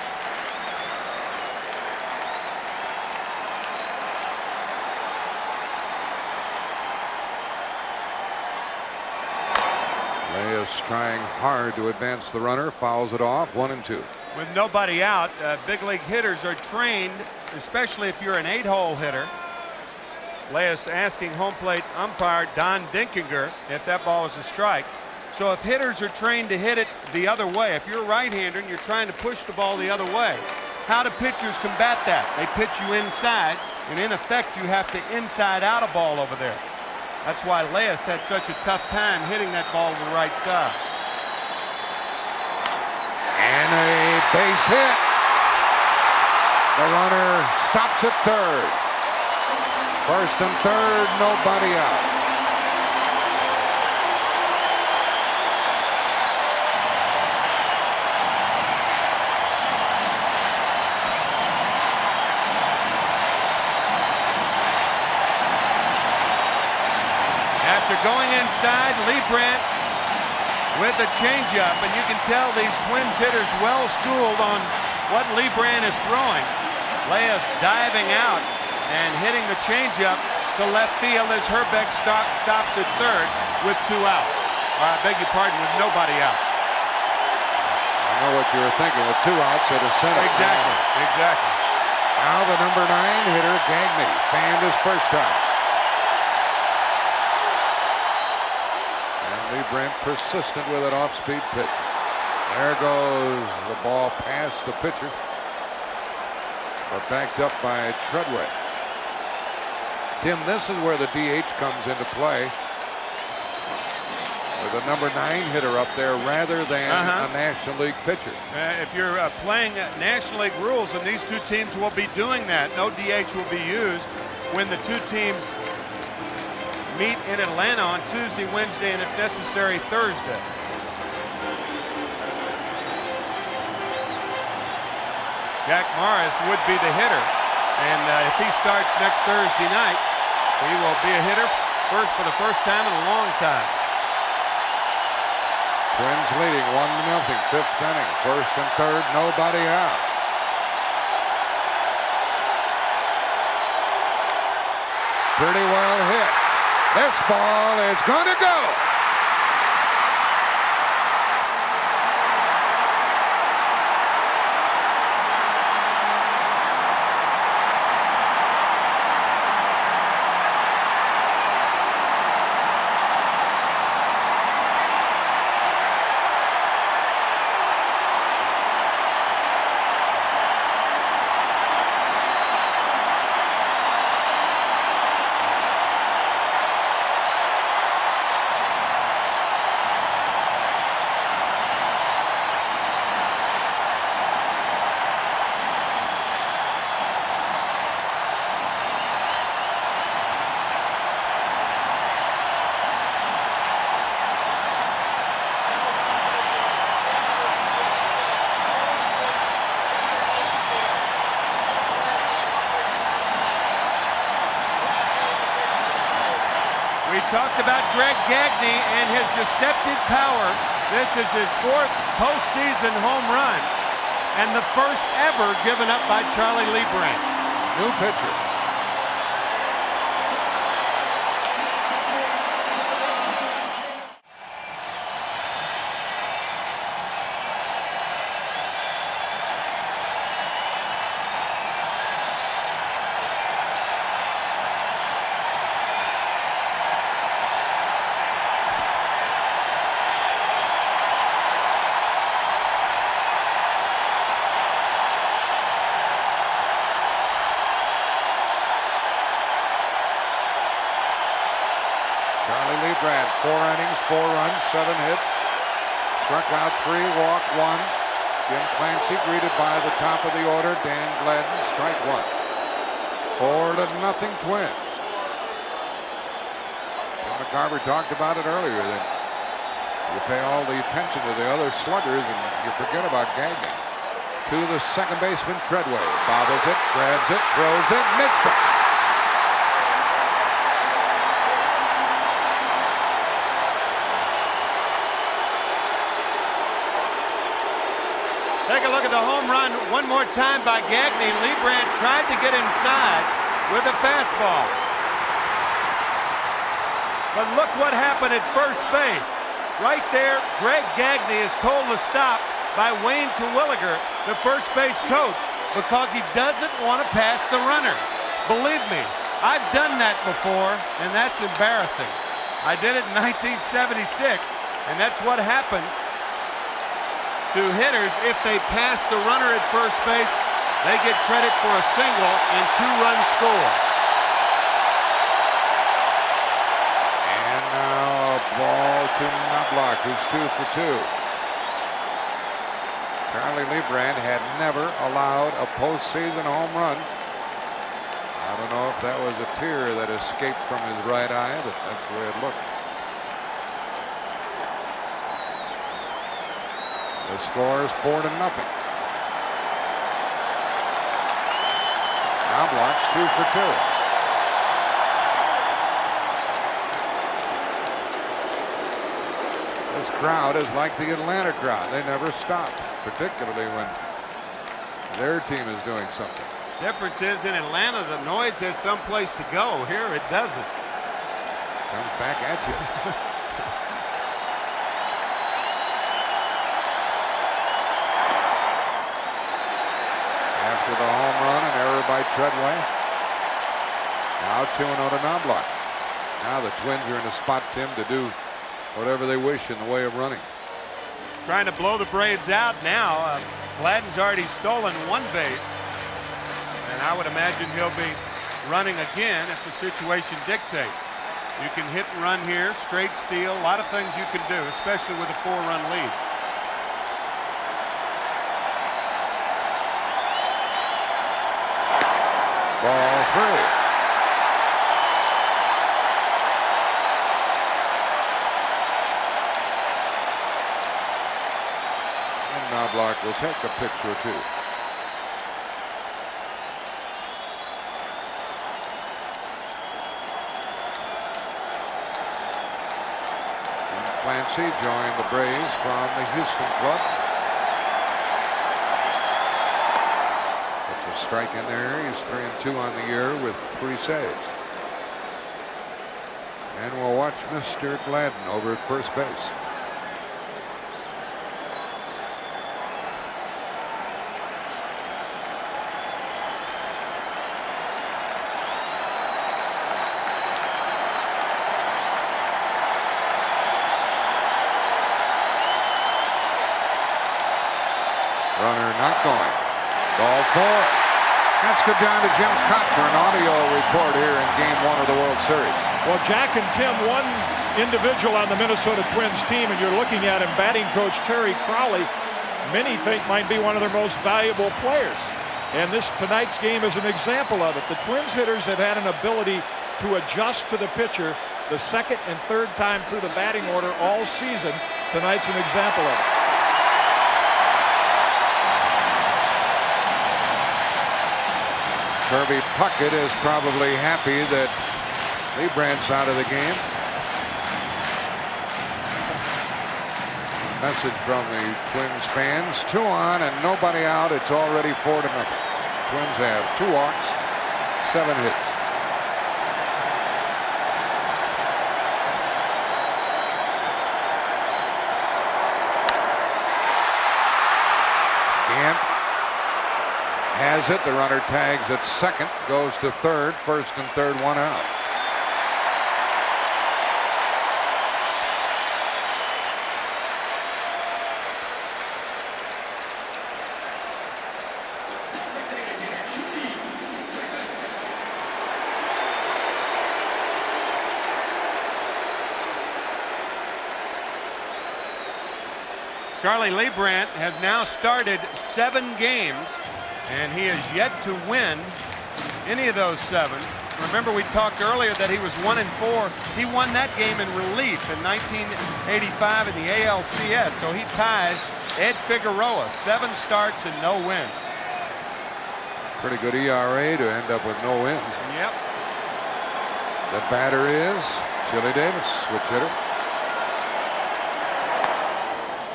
Leyes trying hard to advance the runner, fouls it off, 1-2. With nobody out, big league hitters are trained, especially if you're an 8-hole hitter. Leyes asking home plate umpire Don Dinkinger if that ball is a strike. So if hitters are trained to hit it the other way, if you're a right-hander and you're trying to push the ball the other way, how do pitchers combat that? They pitch you inside, and in effect you have to inside out a ball over there. That's why Leyes had such a tough time hitting that ball to the right side. And a base hit. The runner stops at third. First and third, nobody out. After going inside, Lebrand with a changeup, and you can tell these Twins hitters well schooled on what Lebrand is throwing. Leyes diving out and hitting the changeup to left field as Hrbek stops at third with 2 outs. I beg your pardon, with nobody out. I know what you were thinking, with 2 outs at a center. Exactly, exactly. Now the number 9 hitter, Gagne, fanned his first time. Lebrand persistent with an off-speed pitch. There goes the ball past the pitcher, but backed up by Treadway. Tim, this is where the DH comes into play, with a number 9 hitter up there rather than a National League pitcher. If you're playing National League rules, and these 2 teams will be doing that, no DH will be used when the 2 teams meet in Atlanta on Tuesday, Wednesday, and if necessary, Thursday. Jack Morris would be the hitter, and if he starts next Thursday night, he will be a hitter for the first time in a long time. Twins leading 1-0, 5th inning, first and third, nobody out. Pretty well hit. This ball is going to go. We talked about Greg Gagne and his deceptive power. This is his 4th postseason home run and the first ever given up by Charlie Lebrand. New pitcher. Charlie Lebrand, 4 innings, 4 runs, 7 hits. Struck out 3, walked 1. Jim Clancy greeted by the top of the order, Dan Gladden, strike 1. 4-0 Twins. McCarver talked about it earlier that you pay all the attention to the other sluggers and you forget about Gagne. To the second baseman, Treadway. Bobbles it, grabs it, throws it, missed it. Take a look at the home run one more time by Gagne. Lebrand tried to get inside with a fastball. But look what happened at first base. Right there, Greg Gagne is told to stop by Wayne Terwilliger, the first base coach, because he doesn't want to pass the runner. Believe me, I've done that before, and that's embarrassing. I did it in 1976, and that's what happens to hitters if they pass the runner at first base. They get credit for a single and 2-run score. And now a ball to Knobloch, who's 2 for 2. Charlie Lebrand had never allowed a postseason home run. I don't know if that was a tear that escaped from his right eye, but that's the way it looked. The score is 4-0. Knobloch's 2 for 2. This crowd is like the Atlanta crowd. They never stop, particularly when their team is doing something. Difference is in Atlanta, the noise has some place to go. Here it doesn't. Comes back at you. After the home run, an error by Treadway. Now 2-0 to Knobloch. Now the Twins are in a spot, Tim, to do whatever they wish in the way of running. Trying to blow the Braves out now. Gladden's already stolen 1 base. And I would imagine he'll be running again if the situation dictates. You can hit and run here, straight steal, a lot of things you can do, especially with a 4-run lead. Ball 3. And Knobloch will take a pitch or 2. Clancy joined the Braves from the Houston club. Puts a strike in there. He's 3-2 on the year with 3 saves. And we'll watch Mr. Gladden over at first base. Runner not going. Ball 4. Let's go down to Jim Cott for an audio report here in Game 1 of the World Series. Well, Jack and Tim, one individual on the Minnesota Twins team, and you're looking at him, batting coach Terry Crowley, many think might be one of their most valuable players. And tonight's game is an example of it. The Twins hitters have had an ability to adjust to the pitcher the second and third time through the batting order all season. Tonight's an example of it. Kirby Puckett is probably happy that Lebrand's out of the game. Message from the Twins fans. 2 on and nobody out. It's already 4-0. Twins have 2 walks, 7 hits. Gant has it. The runner tags at second, goes to third. First and third, 1 out. Charlie Leibrandt has now started 7 games, and he has yet to win any of those 7. Remember, we talked earlier that he was 1-4. He won that game in relief in 1985 in the ALCS, so he ties Ed Figueroa, 7 starts and no wins. Pretty good ERA to end up with no wins. Yep. The batter is Chili Davis, switch hitter.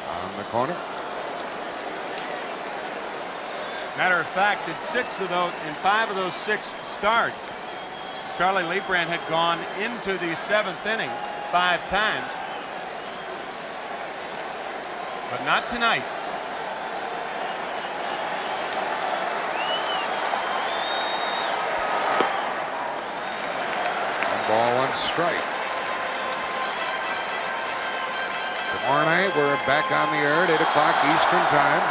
On the corner. Matter of fact, in 5 of those 6 starts, Charlie Leibrandt had gone into the 7th inning 5 times. But not tonight. Ball 1 strike. Tomorrow night we're back on the air at 8 o'clock Eastern time.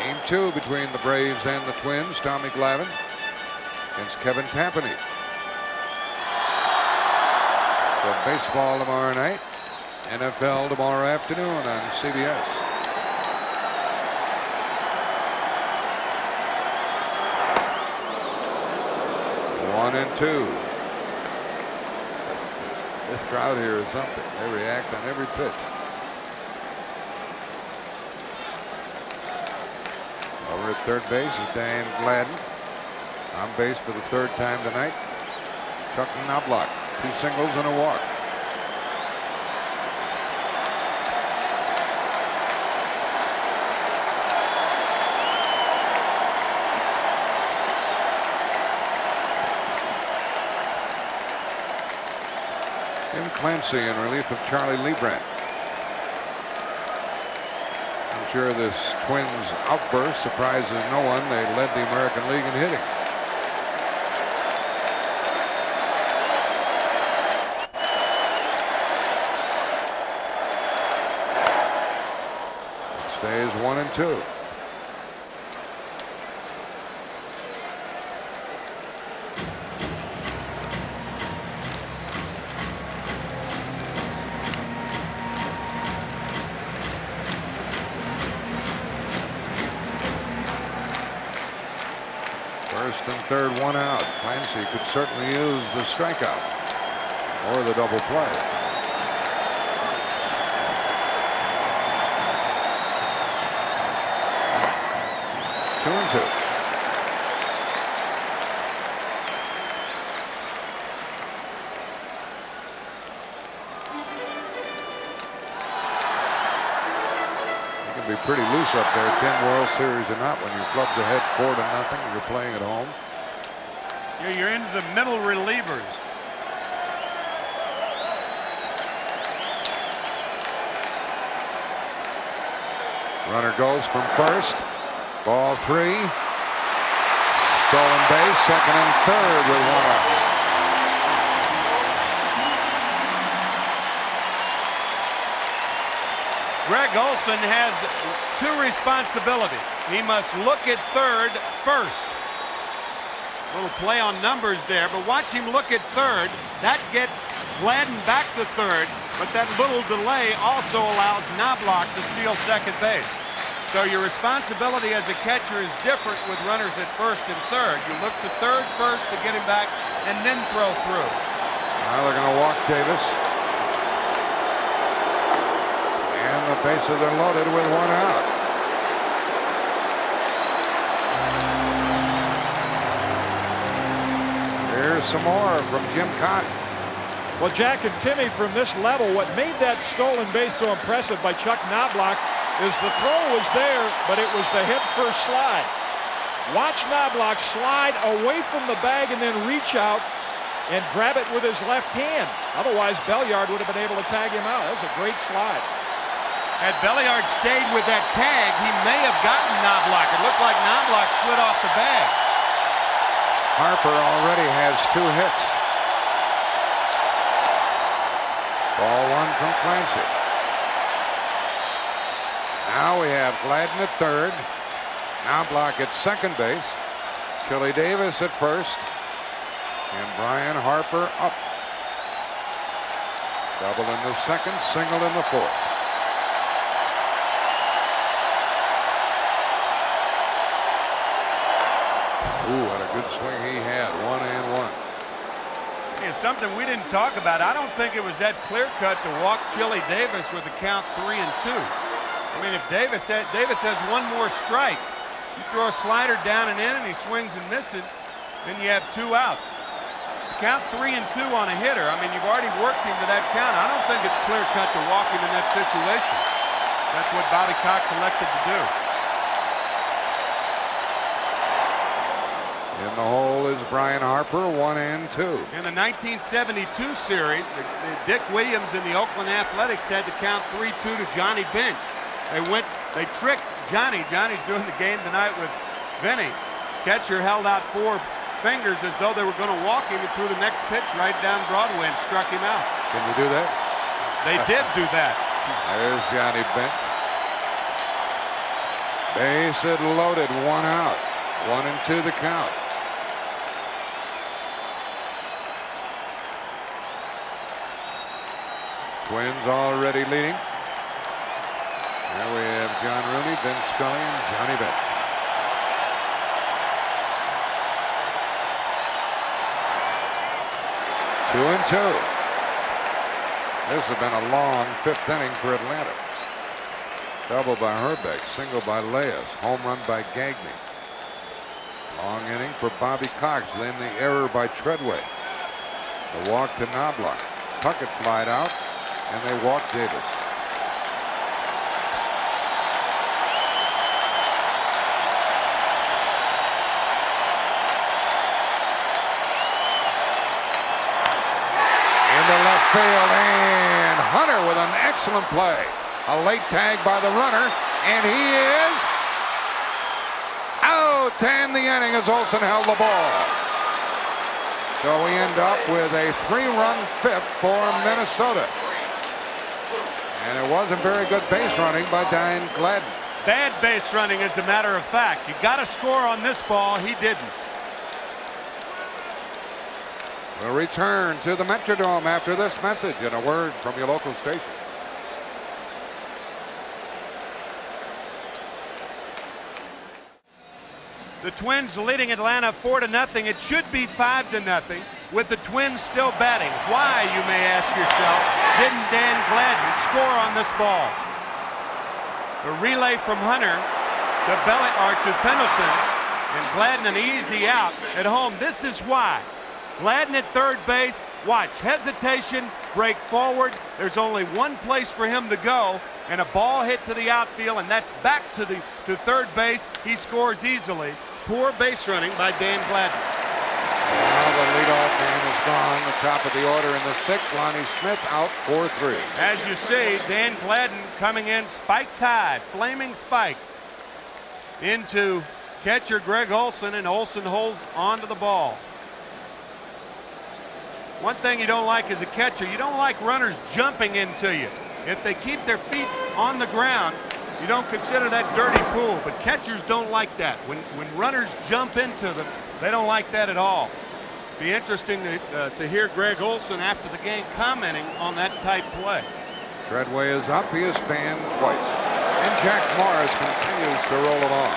Game 2 between the Braves and the Twins. Tommy Glavine against Kevin Tampany. So baseball tomorrow night. NFL tomorrow afternoon on CBS. One and 2. This crowd here is something. They react on every pitch. Over at third base is Dan Gladden. On base for the 3rd time tonight. Chuck Knobloch, 2 singles and a walk. Jim Clancy in relief of Charlie Leibrandt. I'm sure this Twins outburst surprises no one. They led the American League in hitting. It stays 1 and 2. First and third, 1 out. Clancy could certainly use the strikeout or the double play. Two and 2. Be pretty loose up there, 10 World Series or not, when your club's ahead 4-0 and you're playing at home. You're into the middle relievers. Runner goes from first. Ball 3. Stolen base, 2nd and 3rd with 1 out. Greg Olson has 2 responsibilities. He must look at third first. A little play on numbers there, but watch him look at third. That gets Gladden back to third, but that little delay also allows Knobloch to steal 2nd base. So your responsibility as a catcher is different with runners at first and third. You look to third first to get him back and then throw through. Now they're going to walk Davis. And the bases are loaded with 1 out. Here's some more from Jim Cotton. Well, Jack and Timmy, from this level, what made that stolen base so impressive by Chuck Knobloch is the throw was there, but it was the head first slide. Watch Knobloch slide away from the bag and then reach out and grab it with his left hand. Otherwise, Belliard would have been able to tag him out. That was a great slide. Had Belliard stayed with that tag, he may have gotten Knobloch. It looked like Knobloch slid off the bag. Harper already has 2 hits. Ball 1 from Clancy. Now we have Gladden at third. Knobloch at 2nd base. Chili Davis at first. And Brian Harper up. Double in the 2nd, single in the 4th. Ooh, what a good swing he had. 1-1. Yeah, something we didn't talk about. I don't think it was that clear-cut to walk Chili Davis with the count 3-2. I mean, if Davis has one more strike, you throw a slider down and in, and he swings and misses, then you have 2 outs. Count 3-2 on a hitter. I mean, you've already worked him to that count. I don't think it's clear-cut to walk him in that situation. That's what Bobby Cox elected to do. In the hole is Brian Harper, 1-2. In the 1972 series, Dick Williams and the Oakland Athletics had to count 3-2 to Johnny Bench. They tricked Johnny. Johnny's doing the game tonight with Vinny. Catcher held out 4 fingers as though they were going to walk him, and threw the next pitch right down Broadway and struck him out. Can you do that? They did do that. There's Johnny Bench. Base it loaded, 1 out. 1-2 the count. Twins already leading. Here we have John Rooney, Vince Scully, and Johnny Bench. Two and two. This has been a long 5th inning for Atlanta. Double by Hrbek, single by Leas, home run by Gagne. Long inning for Bobby Cox, then the error by Treadway. The walk to Knobloch. Puckett flied out, and they walked Davis. Into left field, and Hunter with an excellent play. A late tag by the runner, and he is out to end the inning as Olsen held the ball. So we end up with a 3-run 5th for Minnesota. And it wasn't very good base running by Dan Gladden. Bad base running, as a matter of fact. You got to score on this ball. He didn't. We'll return to the Metrodome after this message and a word from your local station. The Twins leading Atlanta 4-0. It should be 5-0 with the Twins still batting. Why, you may ask yourself, didn't Dan Gladden score on this ball? The relay from Hunter to Pendleton, and Gladden an easy out at home. This is why. Gladden at third base, watch, hesitation, break forward. There's only one place for him to go, and a ball hit to the outfield, and that's back to third base. He scores easily. Poor base running by Dan Gladden. Now the leadoff man is gone. The top of the order in the 6th. Lonnie Smith out 4-3. As you see, Dan Gladden coming in spikes high, flaming spikes into catcher Greg Olsen, and Olsen holds onto the ball. One thing you don't like as a catcher, you don't like runners jumping into you. If they keep their feet on the ground, you don't consider that dirty pool, but catchers don't like that. When runners jump into them, they don't like that at all. Be interesting to hear Greg Olsen after the game commenting on that type play. Treadway is up. He is fanned twice. And Jack Morris continues to roll along.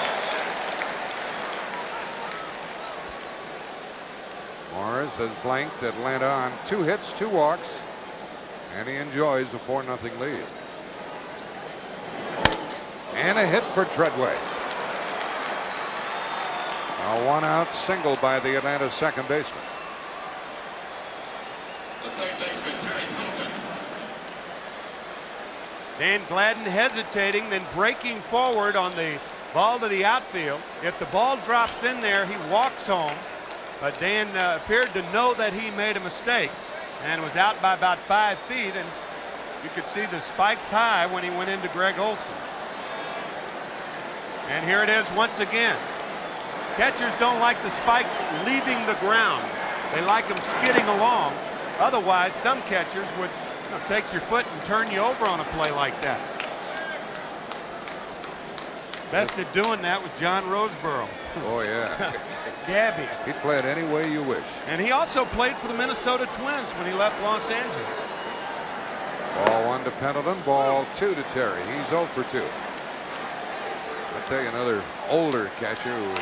Morris has blanked Atlanta on 2 hits, 2 walks, and he enjoys a 4-0 lead. And a hit for Treadway. A 1-out single by the Atlanta second baseman. The third baseman, Terry Pendleton. Dan Gladden hesitating, then breaking forward on the ball to the outfield. If the ball drops in there, he walks home. But Dan appeared to know that he made a mistake and was out by about 5 feet, and you could see the spikes high when he went into Greg Olsen. And here it is once again. Catchers don't like the spikes leaving the ground. They like them skidding along. Otherwise, some catchers would take your foot and turn you over on a play like that. Best at doing that was John Roseboro. Oh, yeah. Gabby. He played any way you wish. And he also played for the Minnesota Twins when he left Los Angeles. Ball 1 to Pendleton, ball 2 to Terry. He's 0 for 2. I'll tell you another older catcher who was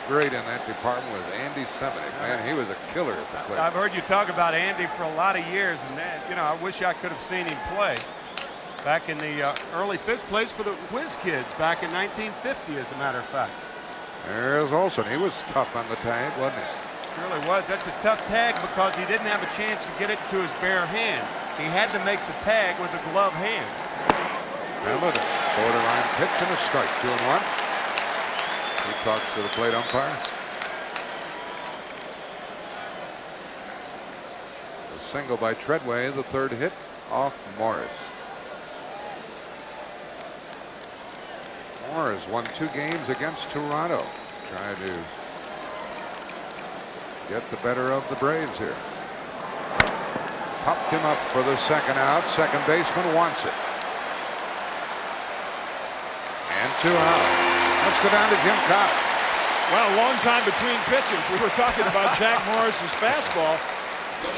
great in that department was Andy Semenuk. Man, he was a killer at the plate. I've heard you talk about Andy for a lot of years, and you know, I wish I could have seen him play back in the early fifth place for the Whiz Kids back in 1950, as a matter of fact. There's Olson. He was tough on the tag, wasn't he? Really was. That's a tough tag because he didn't have a chance to get it to his bare hand. He had to make the tag with a glove hand. Hamilton, borderline pitch and a strike, 2-1. He talks to the plate umpire. A single by Treadway, the third hit off Morris. Morris won 2 games against Toronto. Trying to get the better of the Braves here. Popped him up for the second out. Second baseman wants it. And 2 out. Let's go down to Jim Cobb. Well, a long time between pitches. We were talking about Jack Morris's fastball.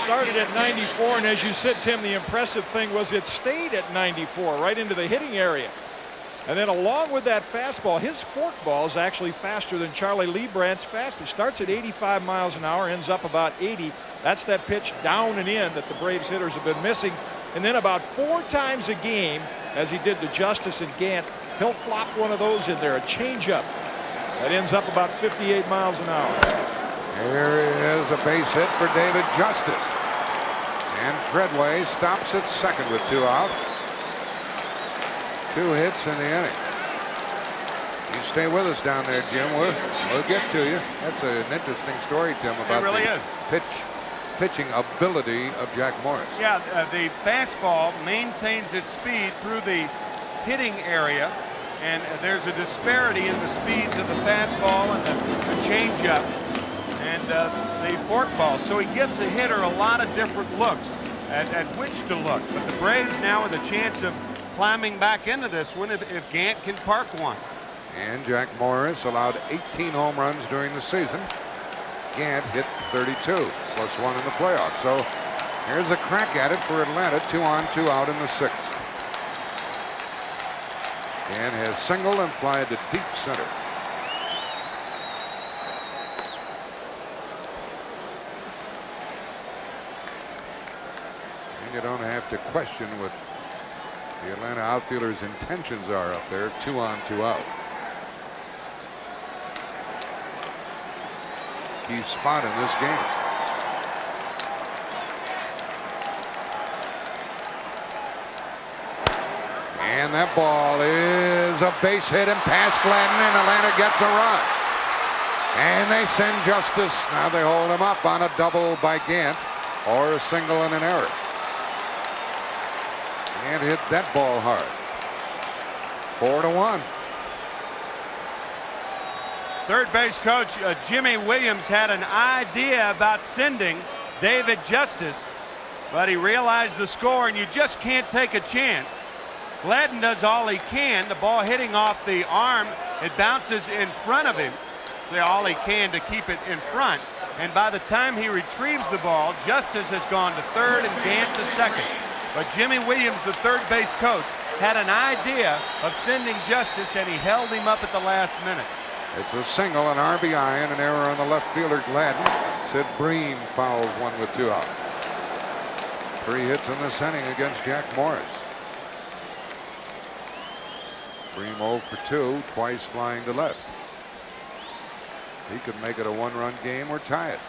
Started at 94, and as you said, Tim, the impressive thing was it stayed at 94 right into the hitting area. And then along with that fastball, his forkball is actually faster than Charlie Liebrandt's fastball. Starts at 85 miles an hour, ends up about 80. That's that pitch down and in that the Braves hitters have been missing. And then about 4 times a game, as he did to Justice and Gant, he'll flop one of those in there, a changeup. That ends up about 58 miles an hour. Here is a base hit for David Justice. And Treadway stops at second with 2 out. 2 hits in the inning. You stay with us down there, Jim. We'll get to you. That's an interesting story, Tim, about the pitching ability of Jack Morris. Yeah, the fastball maintains its speed through the hitting area, and there's a disparity in the speeds of the fastball and the changeup and the forkball. So he gives the hitter a lot of different looks at which to look. But the Braves now with a chance of climbing back into this one if Gant can park one. And Jack Morris allowed 18 home runs during the season. Gant hit 32 plus 1 in the playoffs. So here's a crack at it for Atlanta. 2 on, 2 out in the 6th. Gant has singled and fly to deep center. And you don't have to question what the Atlanta outfielders' intentions are up there. 2 on, 2 out. Key spot in this game. And that ball is a base hit and past Gladden, and Atlanta gets a run. And they send Justice. Now they hold him up on a double by Gant or a single and an error. And hit that ball hard. 4-1. Third base coach Jimmy Williams had an idea about sending David Justice, but he realized the score, and you just can't take a chance. Gladden does all he can. The ball hitting off the arm, it bounces in front of him. So all he can to keep it in front. And by the time he retrieves the ball, Justice has gone to third and Gant to second. But Jimmy Williams, the third base coach, had an idea of sending Justice, and he held him up at the last minute. It's a single, an RBI, and an error on the left fielder, Gladden. Sid Breen fouls one with 2 out. 3 hits in this inning against Jack Morris. Breen 0 for 2, twice flying to left. He could make it a 1-run game or tie it.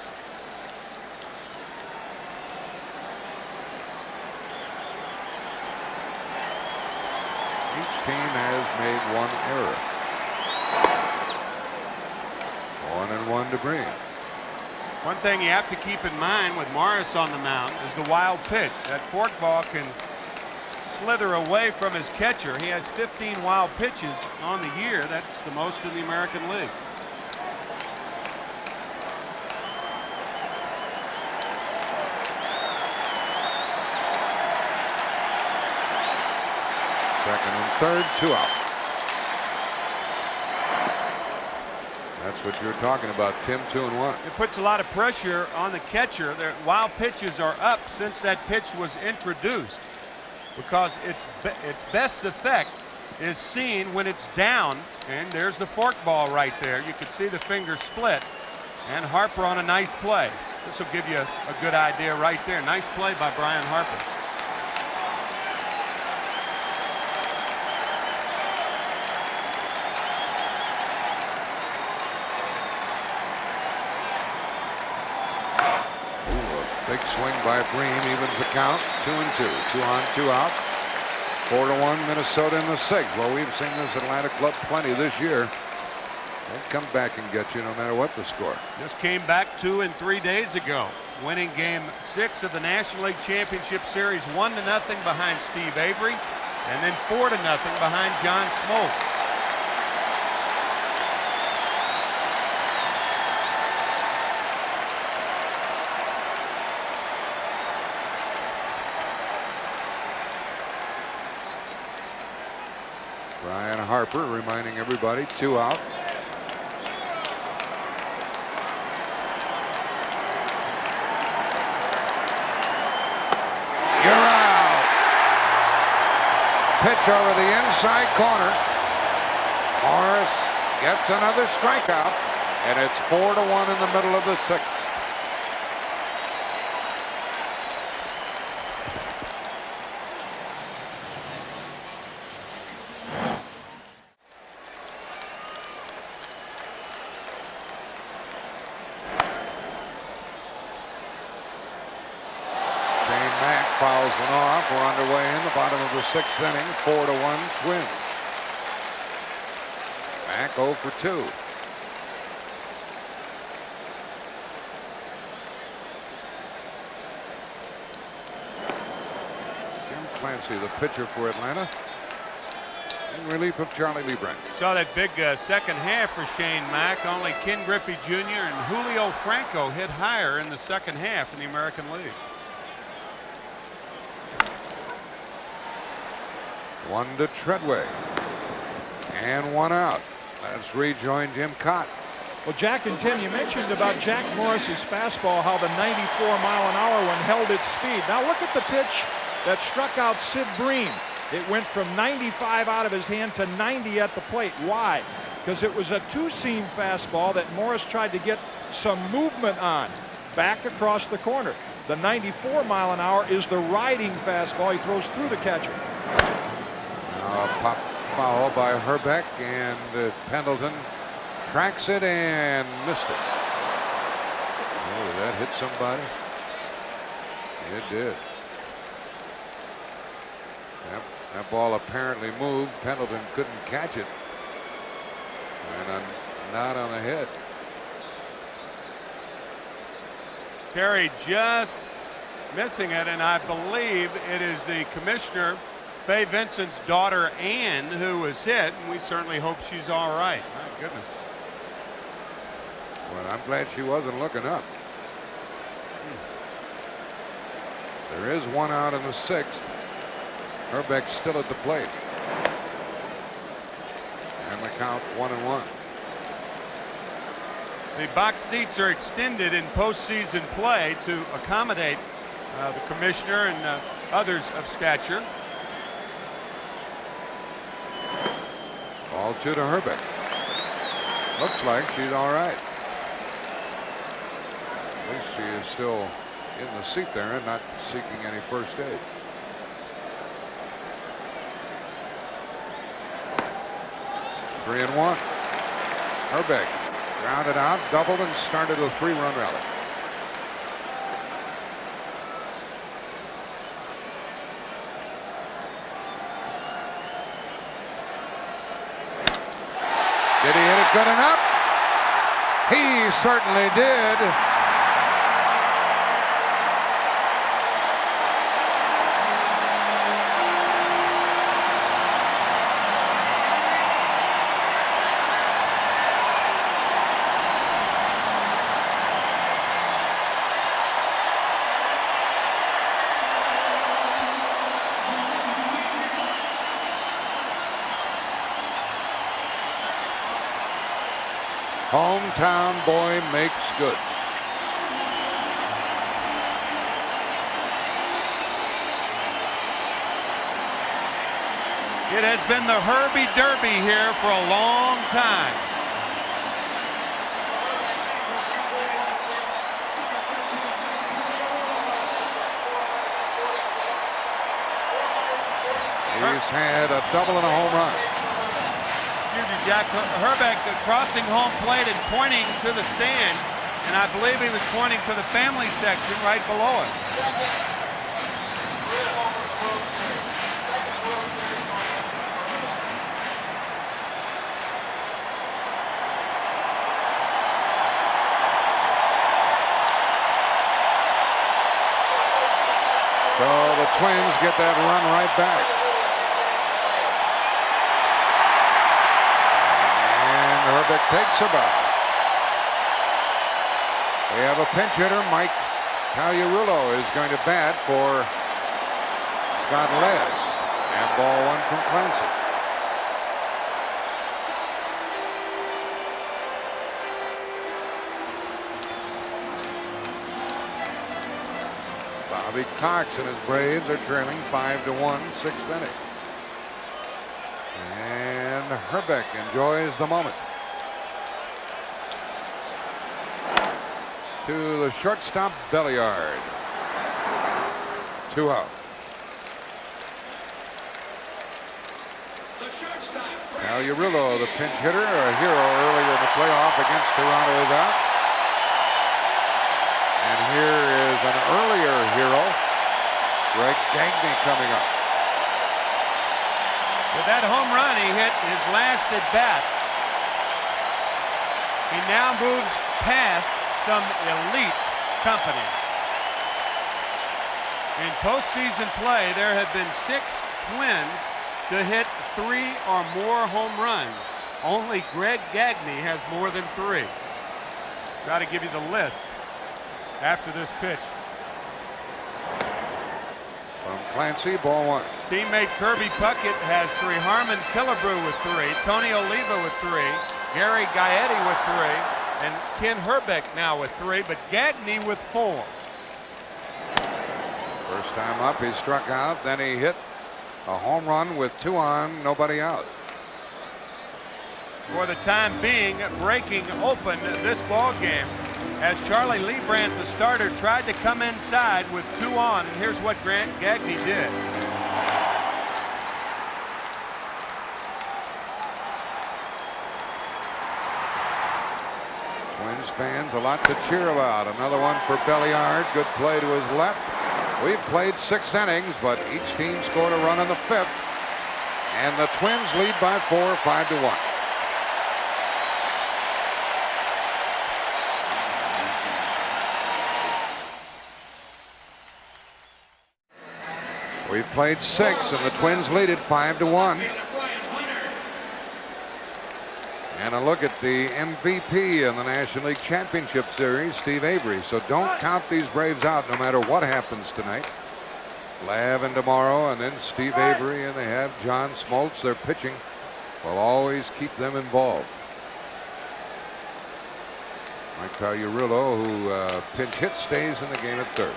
Each team has made 1 error. 1-1 to Breen. One thing you have to keep in mind with Morris on the mound is the wild pitch. That forkball can slither away from his catcher. He has 15 wild pitches on the year. That's the most in the American League. Second and third, 2 out. That's what you're talking about, Tim. 2-1. It puts a lot of pressure on the catcher. Their wild pitches are up since that pitch was introduced, because its best effect is seen when it's down, and there's the fork ball right there. You can see the finger split, and Harper on a nice play. This will give you a good idea right there. Nice play by Brian Harper. Big swing by Bream, evens the count. 2-2. 2 on, 2 out. 4-1 Minnesota in the 6th. Well, we've seen this Atlanta club plenty this year. They come back and get you no matter what the score. Just came back 2 and 3 days ago, winning Game 6 of the National League Championship Series 1-0 behind Steve Avery, and then 4-0 behind John Smoltz. Brian Harper reminding everybody 2 out. You're out. Pitch over the inside corner. Morris gets another strikeout, and it's 4-1 in the middle of the 6th. Fouls one off. We're underway in the bottom of the 6th inning. 4-1 Twins. Mack 0 for 2. Jim Clancy, the pitcher for Atlanta, in relief of Charlie Liebrand. Saw that big second half for Shane Mack. Only Ken Griffey Jr. and Julio Franco hit higher in the second half in the American League. 1 to Treadway, and 1 out. Let's rejoin Jim Cott. Well, Jack and Tim, you mentioned about Jack Morris's fastball, how the 94-mile-an-hour one held its speed. Now look at the pitch that struck out Sid Bream. It went from 95 out of his hand to 90 at the plate. Why? Because it was a 2-seam fastball that Morris tried to get some movement on, back across the corner. The 94-mile-an-hour is the riding fastball. He throws through the catcher. Pop foul by Hrbek, and Pendleton tracks it and missed it. Oh, did that hit somebody? It did. Yep, that ball apparently moved. Pendleton couldn't catch it, and not on the hit. Terry just missing it, and I believe it is the commissioner, Fay Vincent's daughter, Ann, who was hit, and we certainly hope she's all right. My goodness. Well, I'm glad she wasn't looking up. There is 1 out in the 6th. Hrbek's still at the plate. And the count 1-1. The box seats are extended in postseason play to accommodate the commissioner and others of stature. Ball 2 to Hrbek. Looks like she's all right. At least she is still in the seat there and not seeking any first aid. Three and 1. Hrbek grounded out, doubled, and started a 3-run rally. Did he hit it good enough? He certainly did. Hometown boy makes good. It has been the Herbie Derby here for a long time. He's had a double and a home run. Jack Hrbek crossing home plate and pointing to the stands, and I believe he was pointing to the family section right below us. So the Twins get that run right back. Hrbek takes a bow. We have a pinch hitter. Mike Pagliarulo is going to bat for Scott Les. And ball one from Clancy. Bobby Cox and his Braves are trailing 5-1, 6th inning. And Hrbek enjoys the moment. To the shortstop, Belliard. 2 out. Pagliarulo, the pinch hitter, a hero earlier in the playoff against Toronto, is out. And here is an earlier hero, Greg Gagne, coming up. With that home run he hit his last at bat, he now moves past some elite company. In postseason play, there have been 6 Twins to hit 3 or more home runs. Only Greg Gagne has more than 3. Try to give you the list after this pitch. From Clancy, ball 1. Teammate Kirby Puckett has 3. Harmon Killebrew with 3. Tony Oliva with 3. Gary Gaetti with 3. And Kent Hrbek now with 3, but Gagne with 4. First time up, he struck out. Then he hit a home run with 2 on, nobody out. For the time being, breaking open this ball game as Charlie Leibrandt, the starter, tried to come inside with 2 on, and here's what Gagne did. Twins fans, a lot to cheer about. Another one for Belliard. Good play to his left. We've played 6 innings, but each team scored a run in the 5th. And the Twins lead by 4, 5-1. We've played 6, and the Twins lead it 5-1. And a look at the MVP in the National League Championship Series, Steve Avery. So don't count these Braves out no matter what happens tonight. Lavin tomorrow, and then Steve Avery, and they have John Smoltz. Their pitching will always keep them involved. Mike Pagliarulo, who pinch hit, stays in the game at 3rd.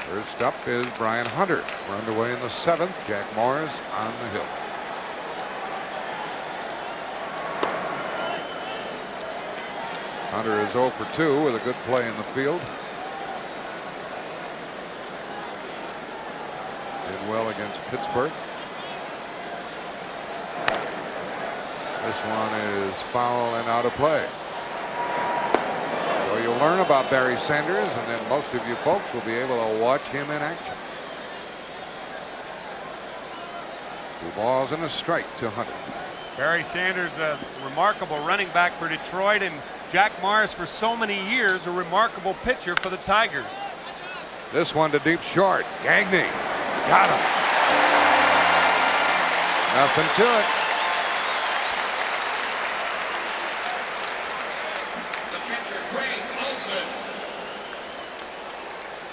First up is Brian Hunter. We're underway in the 7th. Jack Morris on the hill. Hunter is 0 for 2 with a good play in the field. Did well against Pittsburgh. This one is foul and out of play. So you'll learn about Barry Sanders, and then most of you folks will be able to watch him in action. 2 balls and a strike to Hunter. Barry Sanders, a remarkable running back for Detroit, and Jack Morris for so many years a remarkable pitcher for the Tigers. This one to deep short. Gagne got him. Nothing to it.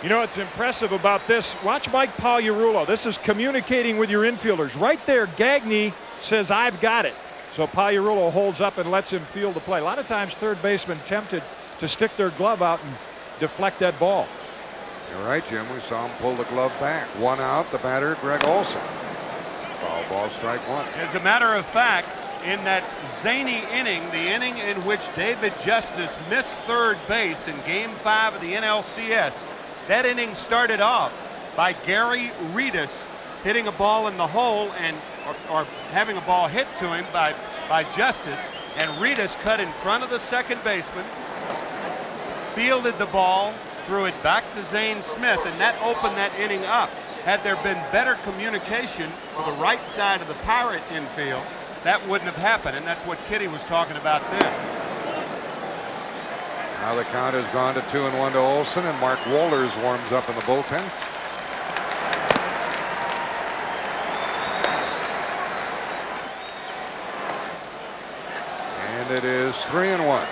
You know, what's impressive about this, watch Mike Pagliarulo. This is communicating with your infielders. Right there, Gagne says, I've got it. So Pagliarulo holds up and lets him field the play. A lot of times third baseman tempted to stick their glove out and deflect that ball. You're right, Jim. We saw him pull the glove back. 1 out, the batter, Greg Olson. Foul ball, strike 1. As a matter of fact, in that zany inning, the inning in which David Justice missed third base in Game 5 of the NLCS, that inning started off by Gary Reedus hitting a ball in the hole or having a ball hit to him by Justice, and Reedus cut in front of the second baseman, fielded the ball, threw it back to Zane Smith, and that opened that inning up. Had there been better communication to the right side of the Pirate infield, that wouldn't have happened, and that's what Kitty was talking about then. Now the count has gone to 2-1 to Olson, and Mark Wohlers warms up in the bullpen. And it is 3-1.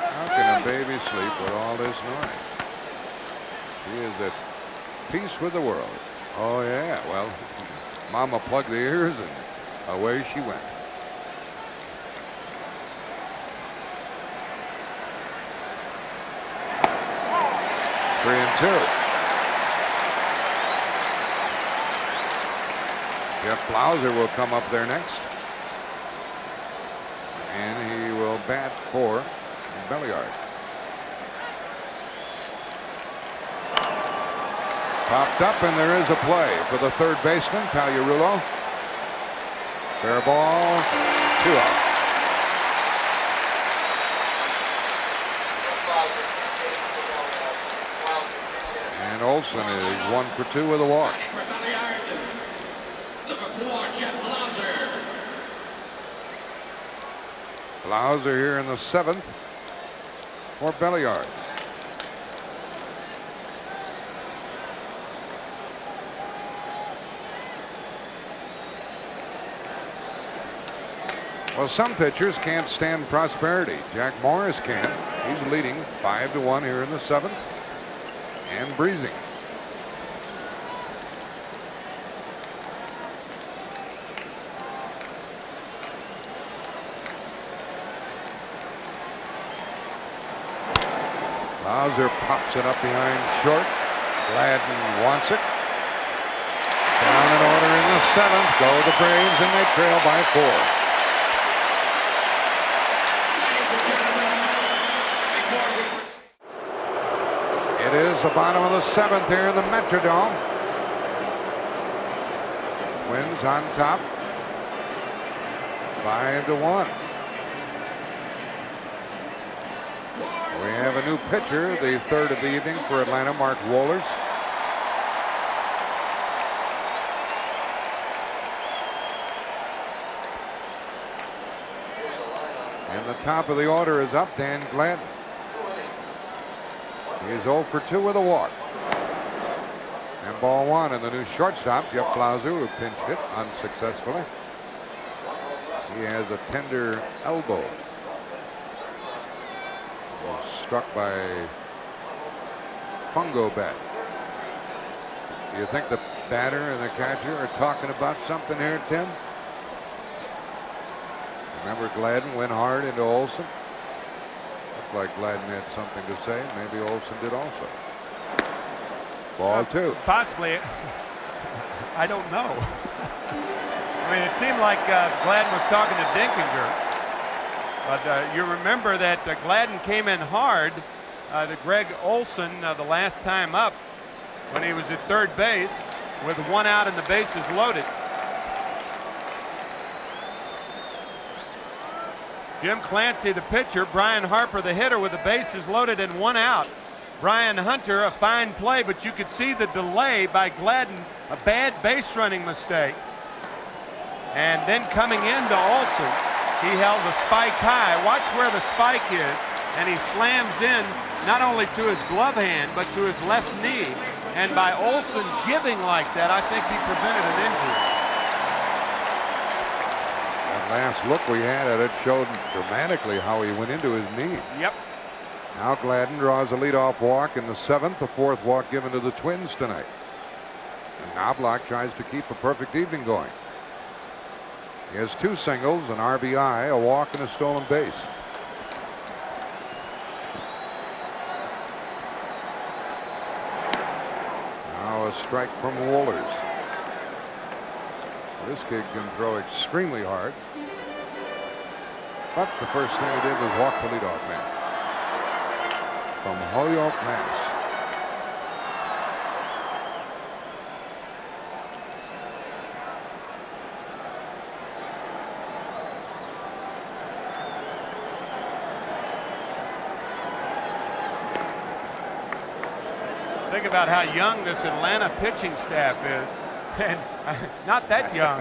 How can a baby sleep with all this noise? She is at peace with the world. Oh yeah, well, Mama plugged the ears and away she went. Three and 2. Jeff Blauser will come up there next. And he will bat for Belliard. Popped up, and there is a play for the third baseman, Pagliarulo. Fair ball, 2 out. And Olson is 1 for 2 with a walk. Blauser here in the 7th for Belliard. Well, some pitchers can't stand prosperity. Jack Morris can. He's leading 5-1 here in the 7th and breezing. Blauser pops it up behind short. Gladden wants it. Down in order in the 7th. Go the Braves, and they trail by 4. It is the bottom of the 7th here in the Metrodome. Twins on top. 5-1. We have a new pitcher, the 3rd of the evening for Atlanta, Mark Wohlers. And the top of the order is up, Dan Gladden. He's 0 for 2 with a walk. And ball 1, and the new shortstop, Jeff Blauser, who pinch hit unsuccessfully. He has a tender elbow. Was struck by fungo bat. Do you think the batter and the catcher are talking about something here, Tim? Remember, Gladden went hard into Olson. Looked like Gladden had something to say. Maybe Olson did also. Ball 2. Possibly. I don't know. I mean, it seemed like Gladden was talking to Dinkinger. But you remember that Gladden came in hard to Greg Olson the last time up when he was at third base with 1 out and the bases loaded. Jim Clancy, the pitcher, Brian Harper, the hitter, with the bases loaded and 1 out. Brian Hunter, a fine play, but you could see the delay by Gladden, a bad base running mistake. And then coming into Olson, he held the spike high. Watch where the spike is, and he slams in not only to his glove hand, but to his left knee. And by Olson giving like that, I think he prevented an injury. That last look we had at it showed dramatically how he went into his knee. Yep. Now Gladden draws a leadoff walk in the 7th, the 4th walk given to the Twins tonight. And Knobloch tries to keep a perfect evening going. He has 2 singles, an RBI, a walk, and a stolen base. strike from Wohlers. This kid can throw extremely hard. But the first thing he did was walk the leadoff man from Holyoke, Mass. Think about how young this Atlanta pitching staff is. And not that young.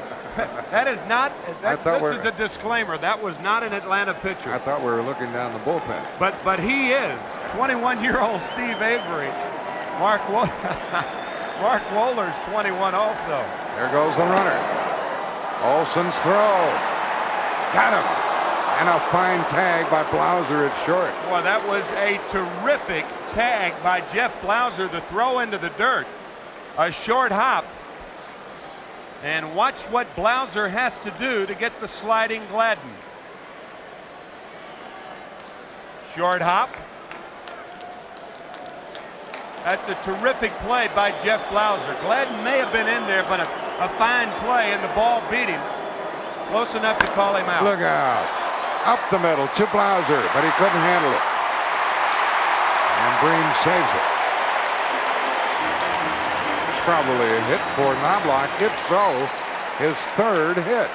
That is not, this is a disclaimer. That was not an Atlanta pitcher. I thought we were looking down the bullpen. But he is. 21-year-old Steve Avery. Mark Wohlers, 21 also. There goes the runner. Olson's throw. Got him. And a fine tag by Blauser at short. Boy, that was a terrific tag by Jeff Blauser. The throw into the dirt. A short hop. And watch what Blauser has to do to get the sliding Gladden. Short hop. That's a terrific play by Jeff Blauser. Gladden may have been in there, but a fine play, and the ball beat him. Close enough to call him out. Look out. Up the middle to Blauser, but he couldn't handle it. And Breen saves it. It's probably a hit for Knobloch. If so, his third hit.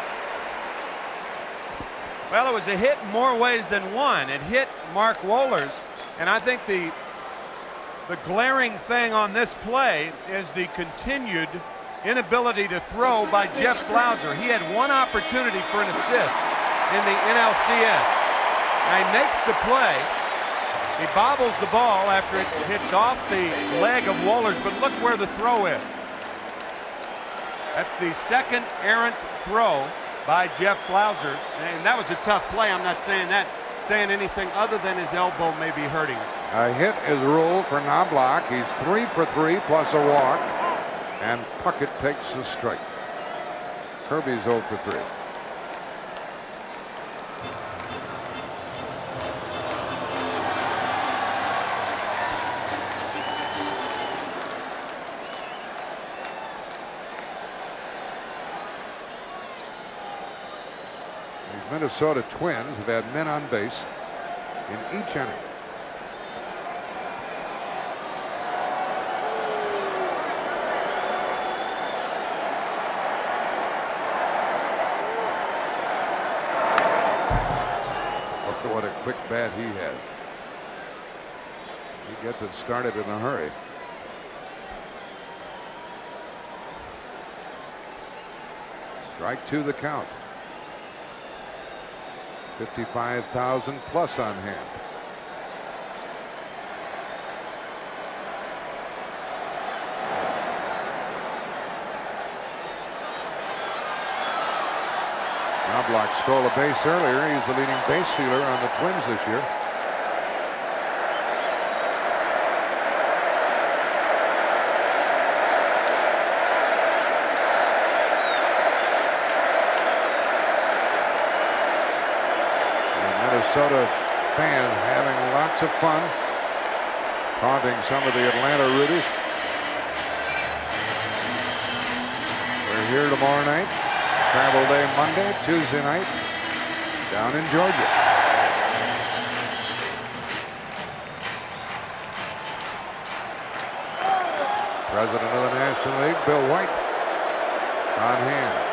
Well, it was a hit in more ways than one. It hit Mark Wohlers, and I think the glaring thing on this play is the continued inability to throw by Jeff Blauser. He had one opportunity for an assist in the NLCS. Now he makes the play. He bobbles the ball after it hits off the leg of Wohlers, but look where the throw is. That's the second errant throw by Jeff Blauser, and that was a tough play. I'm not saying anything other than his elbow may be hurting him. A hit is ruled for Knobloch. He's 3 for 3 plus a walk, and Puckett takes the strike. Kirby's 0 for 3. Minnesota Twins have had men on base in each inning. Oh, what a quick bat he has. He gets it started in a hurry. Strike 2 the count. 55,000 plus on hand. Knobloch stole a base earlier. He's the leading base stealer on the Twins this year. Minnesota fans having lots of fun, taunting some of the Atlanta Rudies. We're here tomorrow night, travel day Monday, Tuesday night, down in Georgia. President of the National League, Bill White, on hand.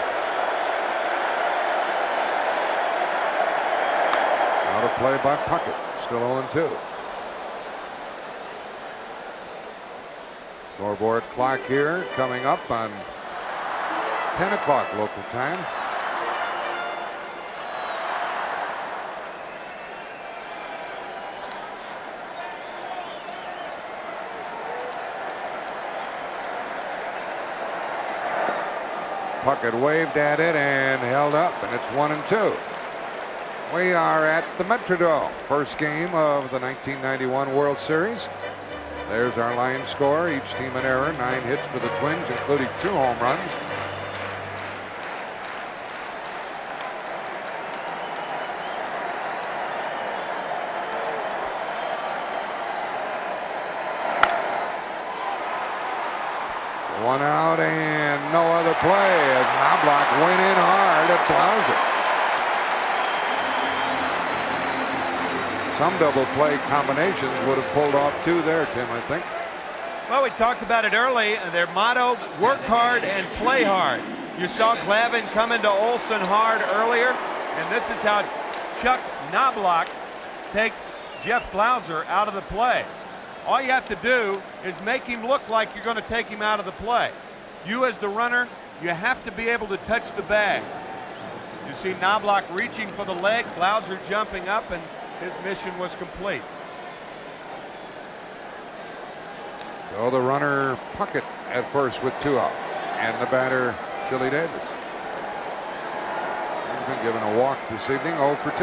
Out of play by Puckett, still 0-2. Scoreboard clock here coming up on 10 o'clock local time. Puckett waved at it and held up, and it's 1-2. We are at the Metrodome, first game of the 1991 World Series. There's our line score. Each team an error. 9 hits for the Twins, including 2 home runs. One out and no other play as Knobloch went in hard at Blauser. Some double play combinations would have pulled off two there, Tim, I think. Well, we talked about it early. Their motto, work hard and play hard. You saw Glavin come into Olsen hard earlier, and this is how Chuck Knobloch takes Jeff Blauser out of the play. All you have to do is make him look like you're going to take him out of the play. You as the runner, you have to be able to touch the bag. You see Knobloch reaching for the leg, Blauser jumping up, and his mission was complete. So the runner Puckett at first with two out, and the batter Chili Davis. He's been given a walk this evening, 0 for 2.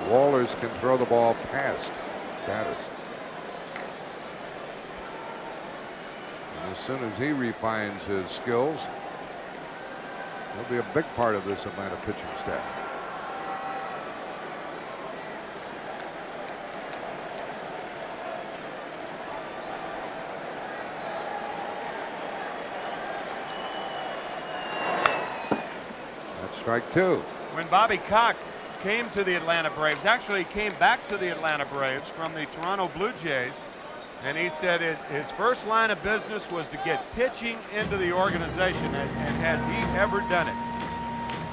Wohlers can throw the ball past batters. And as soon as he refines his skills, he'll be a big part of this Atlanta pitching staff. That's strike two. When Bobby Cox came to the Atlanta Braves, actually he came back to the Atlanta Braves from the Toronto Blue Jays, and he said his first line of business was to get pitching into the organization, and has he ever done it?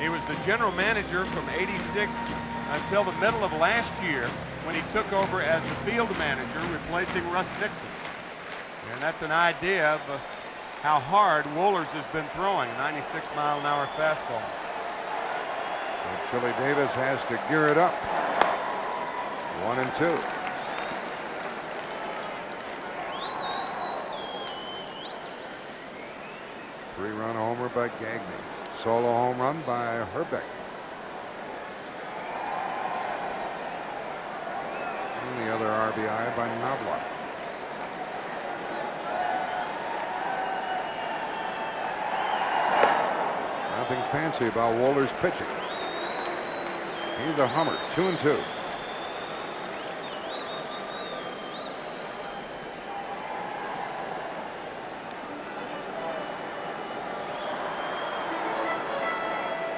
He was the general manager from '86 until the middle of last year when he took over as the field manager, replacing Russ Nixon. And that's an idea of how hard Wohlers has been throwing, a 96-mile-an-hour fastball. So Chili Davis has to gear it up. 1-2. Three-run homer by Gagne. Solo home run by Hrbek. And the other RBI by Knobloch. Nothing fancy about Wohlers' pitching. He's a hummer, 2-2.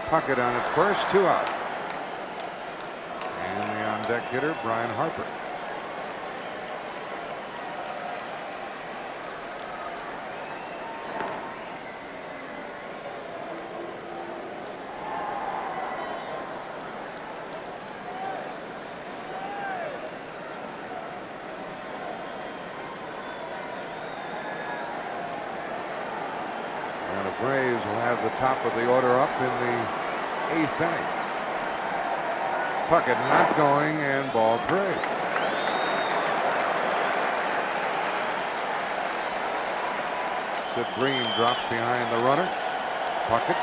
Puckett on at first, 2 out. And the on-deck hitter, Brian Harper. Braves will have the top of the order up in the 8th inning. Puckett not going, and ball 3. Sid Bream drops behind the runner. Puckett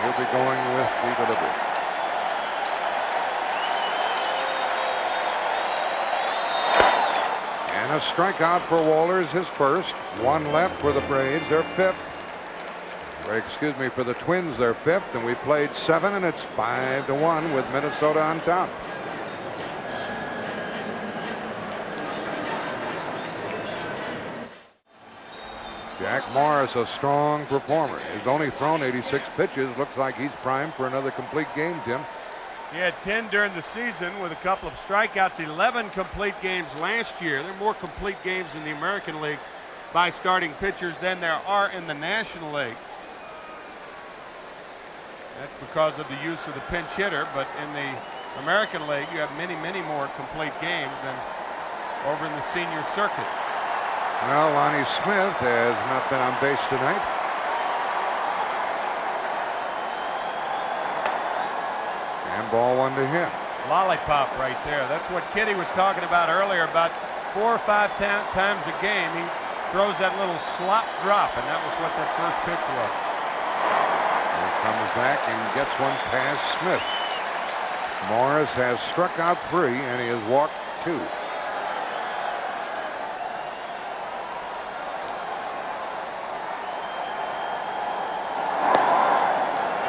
will be going with the delivery. And a strikeout for Wohlers, his first. 1 left for the Braves, their 5th. Excuse me, for the Twins, their 5th, and we played 7, and it's 5-1 with Minnesota on top. Jack Morris, a strong performer. He's only thrown 86 pitches. Looks like he's primed for another complete game, Tim. He had 10 during the season with a couple of strikeouts, 11 complete games last year. There are more complete games in the American League by starting pitchers than there are in the National League. That's because of the use of the pinch hitter, but in the American League, you have many, many more complete games than over in the senior circuit. Well, Lonnie Smith has not been on base tonight. And ball 1 to him. Lollipop right there. That's what Kitty was talking about earlier, about 4 or 5 times a game. He throws that little slop drop, and that was what that first pitch was. Comes back and gets one past Smith. Morris has struck out 3, and he has walked 2.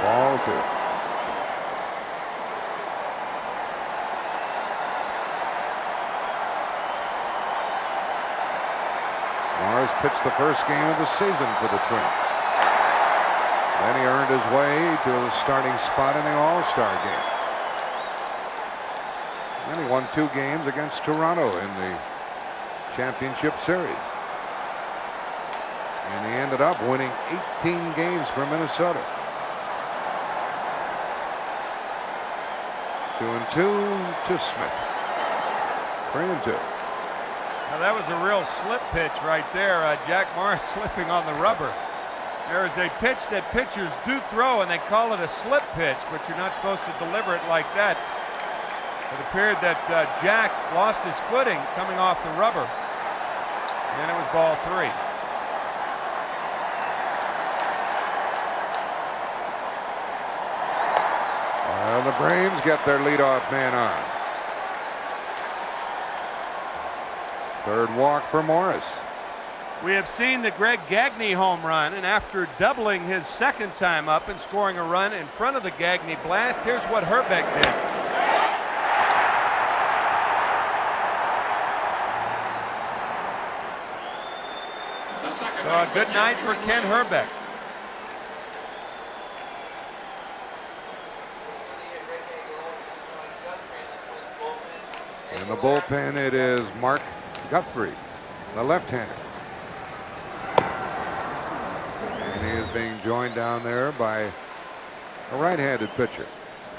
Ball 2. Morris pitched the first game of the season for the Twins. Then he earned his way to the starting spot in the All-Star game. And he won 2 games against Toronto in the championship series. And he ended up winning 18 games for Minnesota. 2-2 to Smith. 3-2. Now that was a real slip pitch right there. Jack Morris slipping on the rubber. There is a pitch that pitchers do throw, and they call it a slip pitch, but you're not supposed to deliver it like that. It appeared that Jack lost his footing coming off the rubber, and it was ball 3. Well, the Braves get their leadoff man on. Third walk for Morris. We have seen the Greg Gagne home run, and after doubling his second time up and scoring a run in front of the Gagne blast, here's what Hrbek did. So a good night for Kent Hrbek. In the bullpen, it is Mark Guthrie, the left-hander. And he is being joined down there by a right-handed pitcher.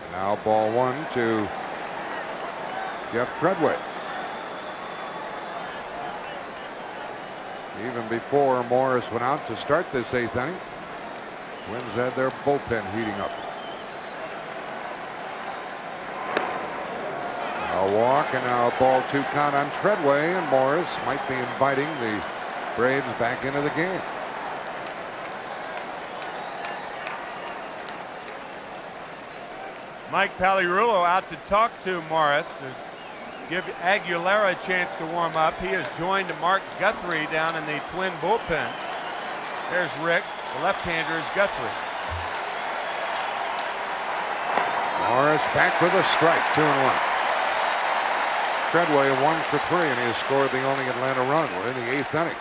And now ball 1 to Jeff Treadway. Even before Morris went out to start this 8th inning, Twins had their bullpen heating up. A walk and now a ball 2 count on Treadway, and Morris might be inviting the Braves back into the game. Mike Pagliarulo out to talk to Morris to give Aguilera a chance to warm up. He has joined Mark Guthrie down in the Twin bullpen. There's Rick. The left-hander is Guthrie. Morris back with a strike, 2-1. Treadway 1 for 3, and he has scored the only Atlanta run. We're in the 8th inning.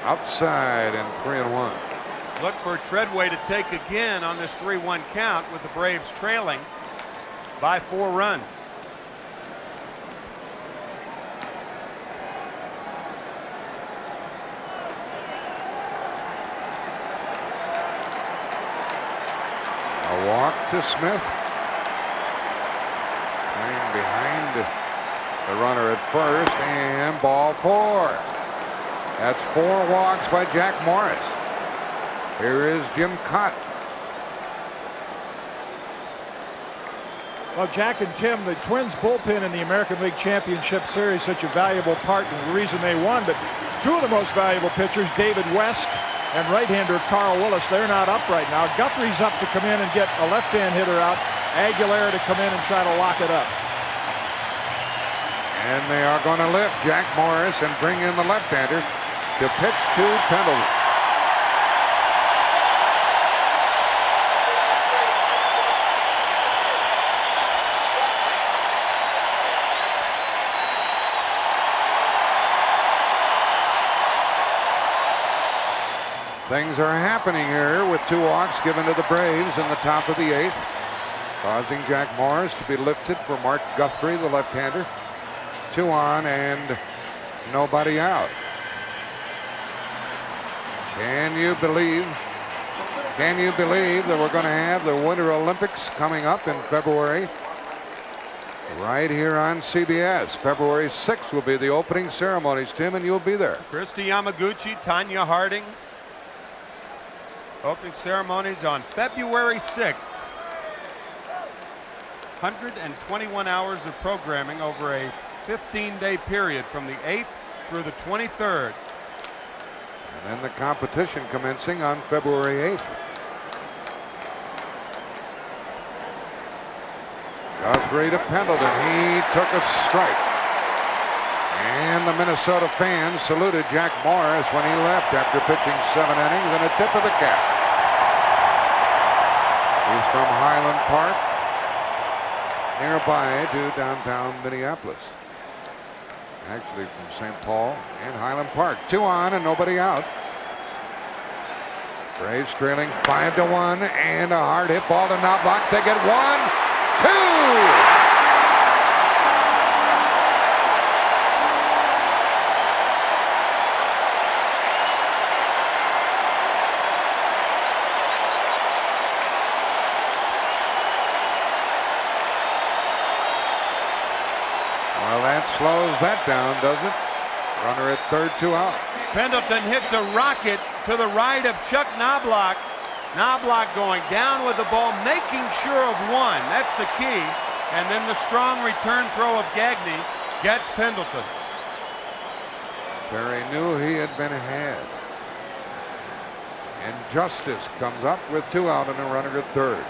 Outside and 3-1. Look for Treadway to take again on this 3-1 count with the Braves trailing by 4 runs. A walk to Smith. Playing behind the runner at first, and ball 4. That's 4 walks by Jack Morris. Here is Jim Cott. Well, Jack and Tim, the Twins bullpen in the American League Championship Series, such a valuable part and the reason they won. But 2 of the most valuable pitchers, David West and right-hander Carl Willis, they're not up right now. Guthrie's up to come in and get a left-hand hitter out. Aguilera to come in and try to lock it up. And they are going to lift Jack Morris and bring in the left-hander to pitch to Pendleton. Things are happening here with 2 walks given to the Braves in the top of the 8th, causing Jack Morris to be lifted for Mark Guthrie, the left-hander. 2 on and nobody out. Can you believe that we're going to have the Winter Olympics coming up in February right here on CBS? February 6th will be the opening ceremonies, Tim, and you'll be there. Christy Yamaguchi, Tanya Harding. Opening ceremonies on February 6th. 121 hours of programming over a 15-day period from the 8th through the 23rd. And then the competition commencing on February 8th. Guthrie to Pendleton. He took a strike. And the Minnesota fans saluted Jack Morris when he left after pitching 7 innings and a tip of the cap. He's from Highland Park, nearby to downtown Minneapolis. Actually from St. Paul and Highland Park. 2 on and nobody out. Braves trailing 5-1 and a hard hit ball to Knobloch. They get 1, 2. Well, that slows that down, doesn't it? Runner at third, 2 out. Pendleton hits a rocket to the right of Chuck Knobloch. Knobloch going down with the ball, making sure of 1. That's the key. And then the strong return throw of Gagne gets Pendleton. Terry knew he had been ahead. And Justice comes up with 2 out and a runner at third.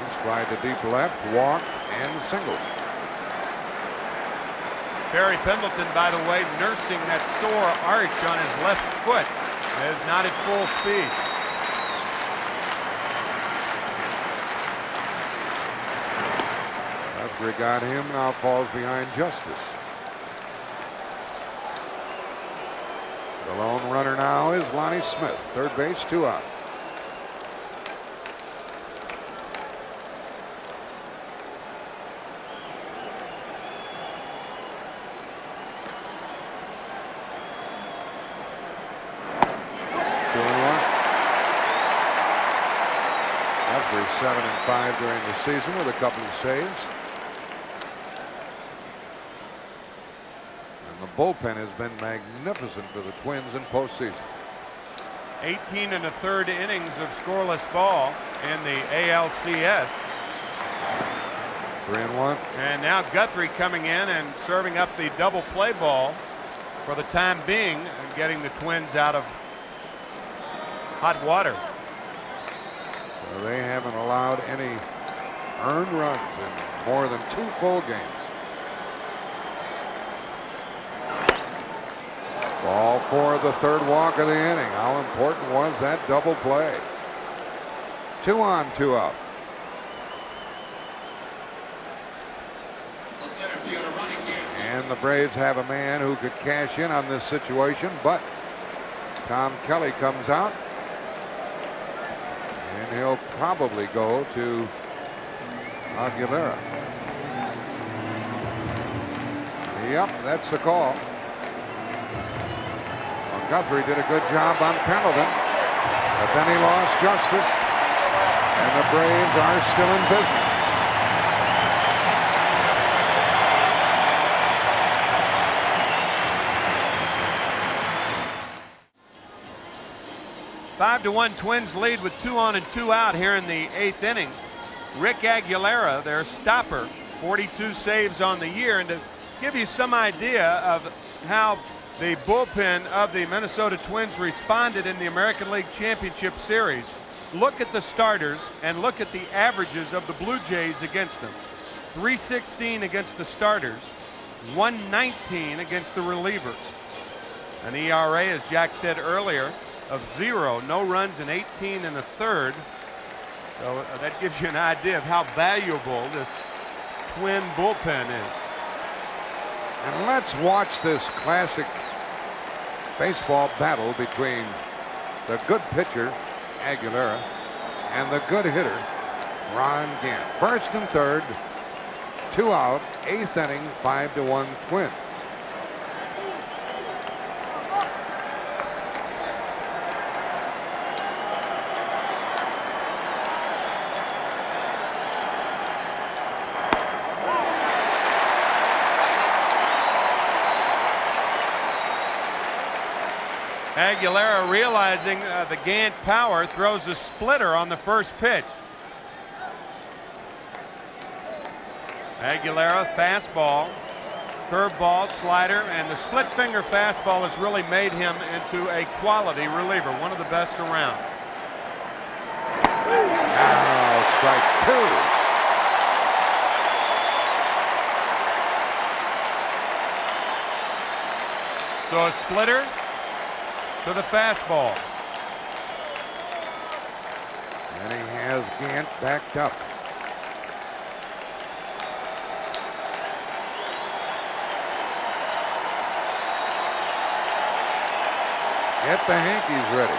He's flied to deep left, walked, and singled. Terry Pendleton, by the way, nursing that sore arch on his left foot, is not at full speed. Guthrie got him, now falls behind Justice. The lone runner now is Lonnie Smith, third base, 2 out. Guthrie 7-5 during the season with a couple of saves. The bullpen has been magnificent for the Twins in postseason. 18 1/3 innings of scoreless ball in the ALCS. 3-1. And now Guthrie coming in and serving up the double play ball for the time being and getting the Twins out of hot water. So they haven't allowed any earned runs in more than 2 full games. Ball for the third walk of the inning. How important was that double play? 2 on, 2 out. And the Braves have a man who could cash in on this situation, but Tom Kelly comes out. And he'll probably go to Aguilera. Yep, that's the call. Well, Guthrie did a good job on Pendleton, but then he lost Justice, and the Braves are still in business. Five to 1 Twins lead with 2 on and 2 out here in the 8th inning. Rick Aguilera, their stopper, 42 saves on the year. And to give you some idea of how the bullpen of the Minnesota Twins responded in the American League Championship Series, look at the starters and look at the averages of the Blue Jays against them. 316 against the starters, 119 against the relievers. An ERA, as Jack said earlier, of 0, no runs in 18 1/3. So that gives you an idea of how valuable this Twin bullpen is. And let's watch this classic baseball battle between the good pitcher, Aguilera, and the good hitter, Ron Gant. First and third, 2 out, 8th inning, 5 to 1 Twins. Aguilera, realizing the Gant power, throws a splitter on the first pitch. Aguilera, fastball, curveball, slider, and the split finger fastball has really made him into a quality reliever, one of the best around. Now strike 2. So a splitter to the fastball. And he has Gant backed up. Get the Yankees ready.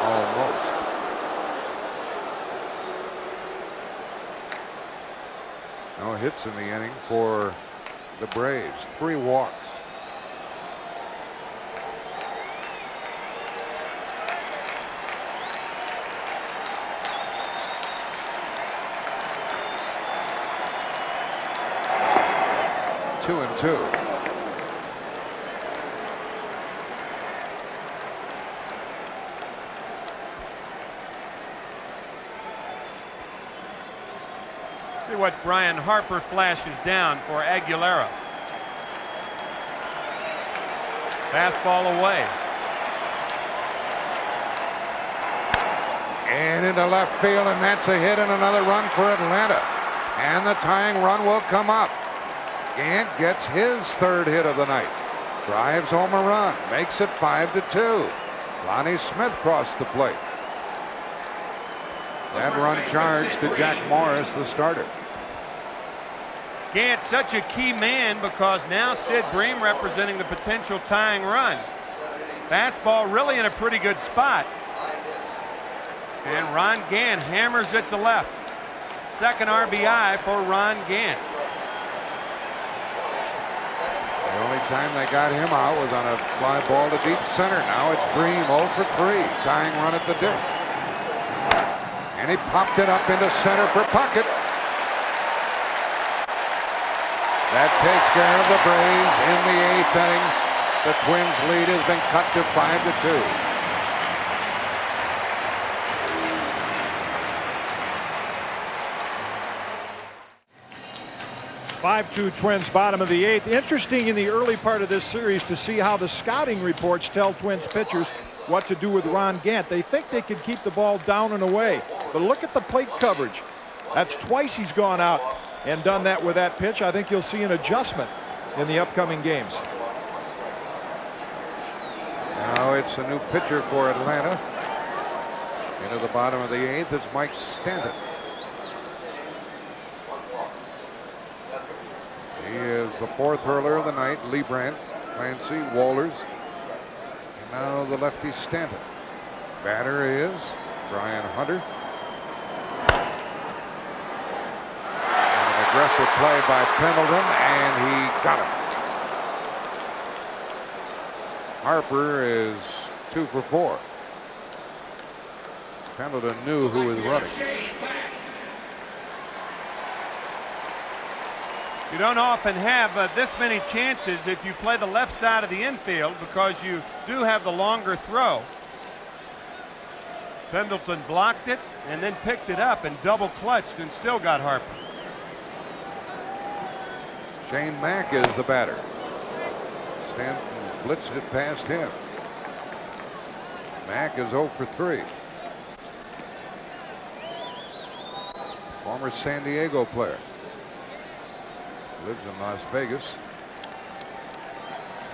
Almost. No hits in the inning for the Braves. 3 walks. Two and two. See what Brian Harper flashes down for Aguilera. Fastball away. And into left field, and that's a hit and another run for Atlanta. And the tying run will come up. Gant gets his 3rd hit of the night. Drives home a run. Makes it 5-2. Lonnie Smith crossed the plate. That run charged to Jack Morris, the starter. Gant such a key man because now Sid Bream representing the potential tying run. Fastball really in a pretty good spot. And Ron Gant hammers it to left. 2nd RBI for Ron Gant. The only time they got him out was on a fly ball to deep center. Now it's Bream 0 for 3. Tying run at the dish. And he popped it up into center for Puckett. That takes care of the Braves in the 8th inning. The Twins' lead has been cut to 5-2. 5-2 Twins, bottom of the 8th. Interesting in the early part of this series to see how the scouting reports tell Twins pitchers what to do with Ron Gant. They think they could keep the ball down and away, but look at the plate coverage. That's twice he's gone out and done that with that pitch. I think you'll see an adjustment in the upcoming games. Now it's a new pitcher for Atlanta. Into the bottom of the 8th, it's Mike Stanton. He is the 4th hurler of the night. Leibrandt, Clancy, Wohlers, and now the lefty Stanton. Batter is Brian Hunter. And an aggressive play by Pendleton, and he got him. Harper is 2 for 4. Pendleton knew who was running. You don't often have this many chances if you play the left side of the infield because you do have the longer throw. Pendleton blocked it and then picked it up and double clutched and still got Harper. Shane Mack is the batter. Stanton blitzed it past him. Mack is 0 for 3. Former San Diego player. Lives in Las Vegas,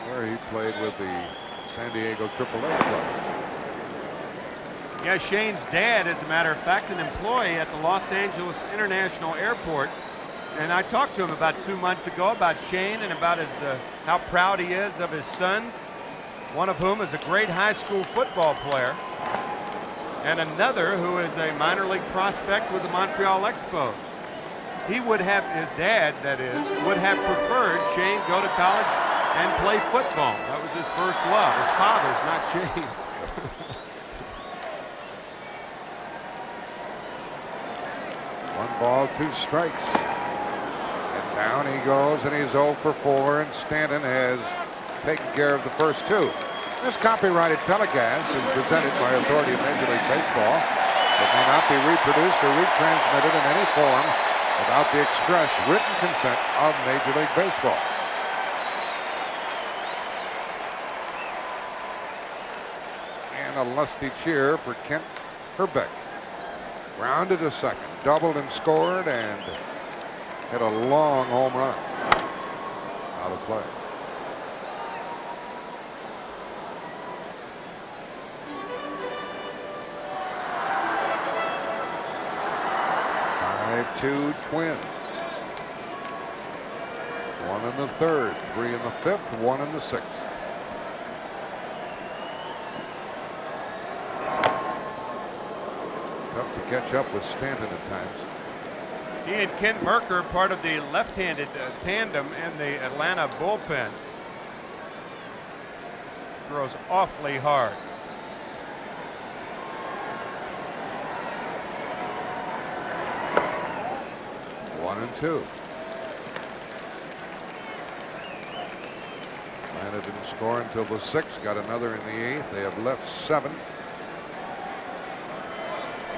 where he played with the San Diego AAA club. Yeah, Shane's dad, as a matter of fact, an employee at the Los Angeles International Airport. And I talked to him about 2 months ago about Shane and about his how proud he is of his sons, one of whom is a great high school football player, and another who is a minor league prospect with the Montreal Expos. He would have, his dad, that is, would have preferred Shane go to college and play football. That was his first love. His father's, not Shane's. 1 ball, 2 strikes. And down he goes, and he's 0 for 4, and Stanton has taken care of the first 2. This copyrighted telecast is presented by authority of Major League Baseball. It may not be reproduced or retransmitted in any form without the express written consent of Major League Baseball. And a lusty cheer for Kent Hrbek. Grounded to second, doubled and scored, and hit a long home run. Out of play. 5-2 Twins. 1 in the third, 3 in the fifth, 1 in the sixth. Tough to catch up with Stanton at times. He and Kent Hrbek, part of the left-handed tandem in the Atlanta bullpen. Throws awfully hard. One and two. Atlanta didn't score until the sixth, got another in the eighth. They have left 7.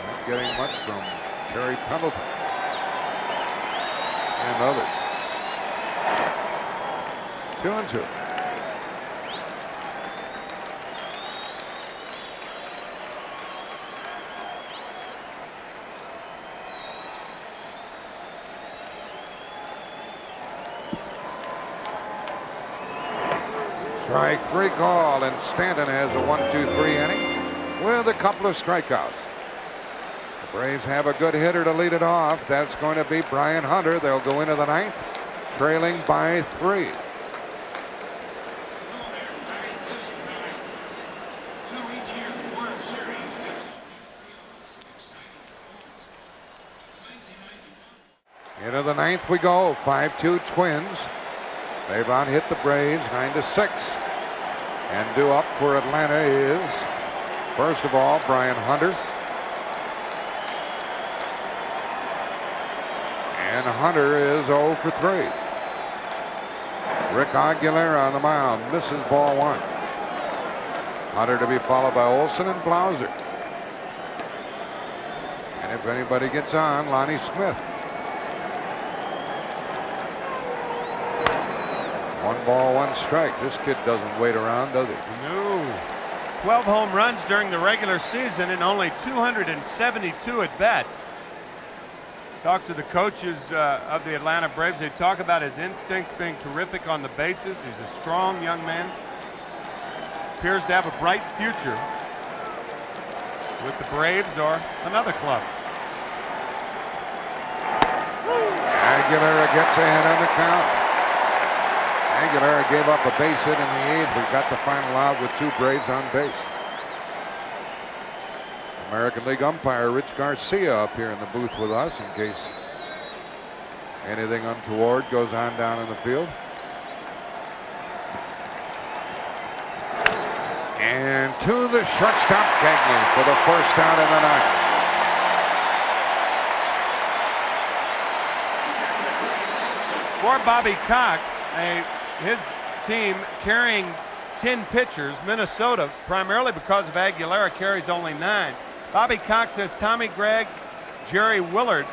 Not getting much from Terry Pendleton and others. 2 and 2. Strike 3 call, and Stanton has a 1-2-3 inning with a couple of strikeouts. The Braves have a good hitter to lead it off. That's going to be Brian Hunter. They'll go into the 9th, trailing by 3. Into the 9th we go. 5-2 Twins. They've on-hit the Braves 9-6. And due up for Atlanta is, first of all, Brian Hunter. And Hunter is 0 for 3. Rick Aguilera on the mound, misses ball 1. Hunter to be followed by Olson and Blauser. And if anybody gets on, Lonnie Smith. 1 ball, 1 strike. This kid doesn't wait around, does he? No. 12 home runs during the regular season and only 272 at bats. Talk to the coaches of the Atlanta Braves. They talk about his instincts being terrific on the bases. He's a strong young man. Appears to have a bright future with the Braves or another club. Aguilera gets ahead on the count. Aguilera gave up a base hit in the 8th, but got the final out with 2 Braves on base. American League umpire Rich Garcia up here in the booth with us in case anything untoward goes on down in the field. And to the shortstop, Gagne, for the first out in the 9th. For Bobby Cox, his team carrying 10 pitchers. Minnesota, primarily because of Aguilera, carries only 9. Bobby Cox has Tommy Gregg, Jerry Willard,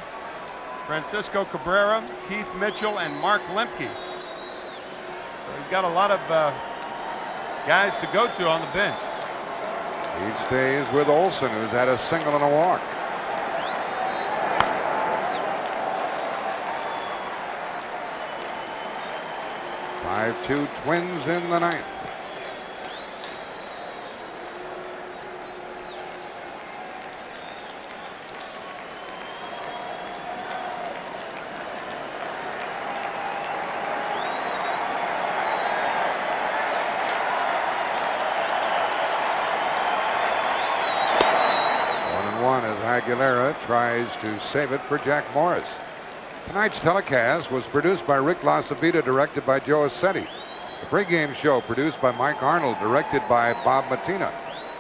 Francisco Cabrera, Keith Mitchell, and Mark Lemke. So he's got a lot of guys to go to on the bench. He stays with Olson, who's had a single and a walk. Two Twins in the 9th. One as Aguilera tries to save it for Jack Morris. Tonight's telecast was produced by Rick LaCivita, directed by Joe Assetti. The pregame show produced by Mike Arnold, directed by Bob Matina.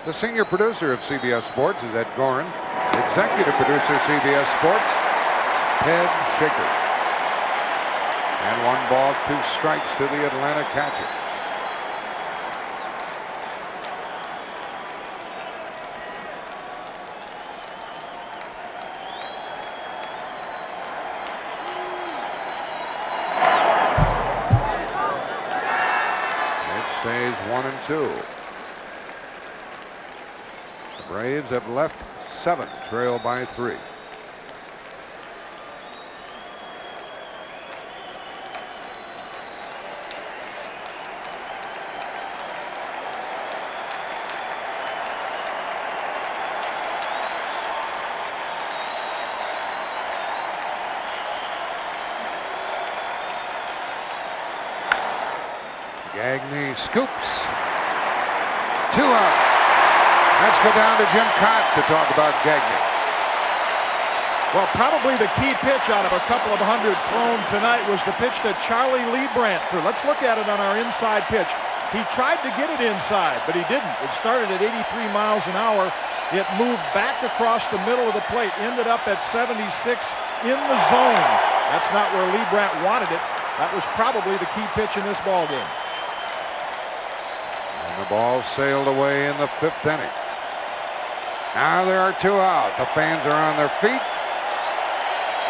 The senior producer of CBS Sports is Ed Gorin. The executive producer of CBS Sports, Ted Shaker. And 1 ball, 2 strikes to the Atlanta catcher. Stays 1 and 2. The Braves have left 7, trail by 3. Gagne scoops. 2 out. Let's go down to Jim Cott to talk about Gagne. Well, probably the key pitch out of a couple of hundred thrown tonight was the pitch that Charlie Leibrandt threw. Let's look at it on our inside pitch. He tried to get it inside, but he didn't. It started at 83 miles an hour. It moved back across the middle of the plate, ended up at 76 in the zone. That's not where Leibrandt wanted it. That was probably the key pitch in this ball game. And the ball sailed away in the 5th inning. Now there are 2 out. The fans are on their feet.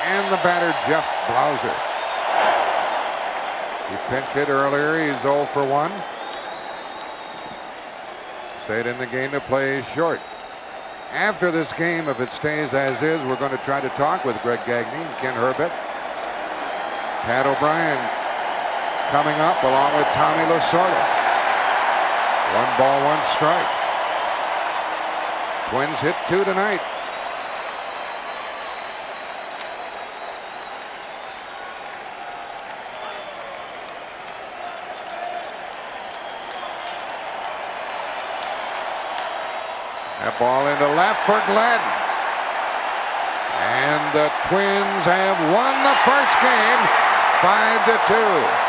And the batter, Jeff Blauser. He pinch hit earlier. He's 0 for 1. Stayed in the game to play short. After this game, if it stays as is, we're going to try to talk with Greg Gagne and Kent Hrbek. Pat O'Brien coming up along with Tommy Lasorda. 1 ball, 1 strike. Twins hit 2 tonight. That ball into left for Gladden. And the Twins have won the first game 5-2.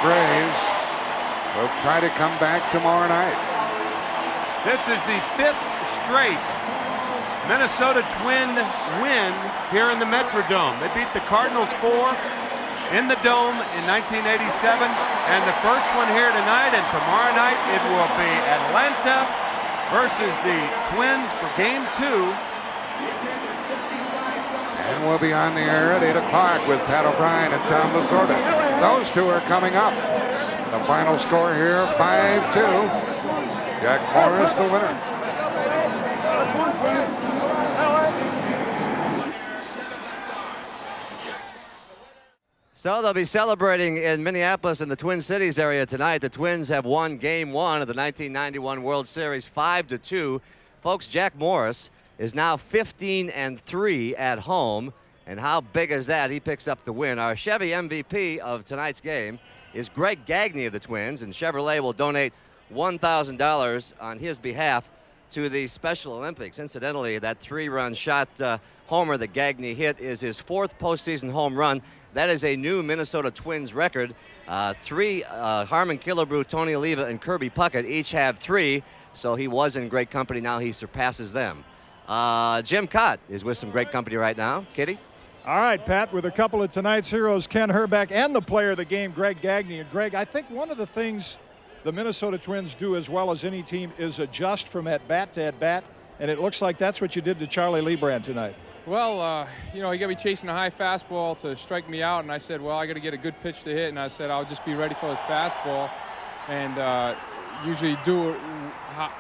Braves will try to come back tomorrow night. This is the 5th straight Minnesota Twin win here in the Metrodome. They beat the Cardinals 4 in the Dome in 1987, and the first one here tonight, and tomorrow night it will be Atlanta versus the Twins for Game 2. And we'll be on the air at 8 o'clock with Pat O'Brien and Tom Lasorda. Those 2 are coming up. The final score here, 5-2. Jack Morris, the winner. So they'll be celebrating in Minneapolis in the Twin Cities area tonight. The Twins have won Game 1 of the 1991 World Series 5-2. Folks, Jack Morris is now 15-3 at home. And how big is that? He picks up the win. Our Chevy MVP of tonight's game is Greg Gagne of the Twins, and Chevrolet will donate $1,000 on his behalf to the Special Olympics. Incidentally, that 3-run shot homer that Gagne hit is his 4th postseason home run. That is a new Minnesota Twins record. 3, Harmon Killebrew, Tony Oliva, and Kirby Puckett each have 3, so he was in great company. Now he surpasses them. Jim Cott is with some great company right now. Kitty? All right, Pat, with a couple of tonight's heroes, Kent Hrbek, and the player of the game, Greg Gagne. And Greg, I think one of the things the Minnesota Twins do as well as any team is adjust from at-bat to at-bat, and it looks like that's what you did to Charlie Leibrandt tonight. Well, you know, he got me chasing a high fastball to strike me out, and I said, well, I got to get a good pitch to hit, and I said I'll just be ready for his fastball, and usually do,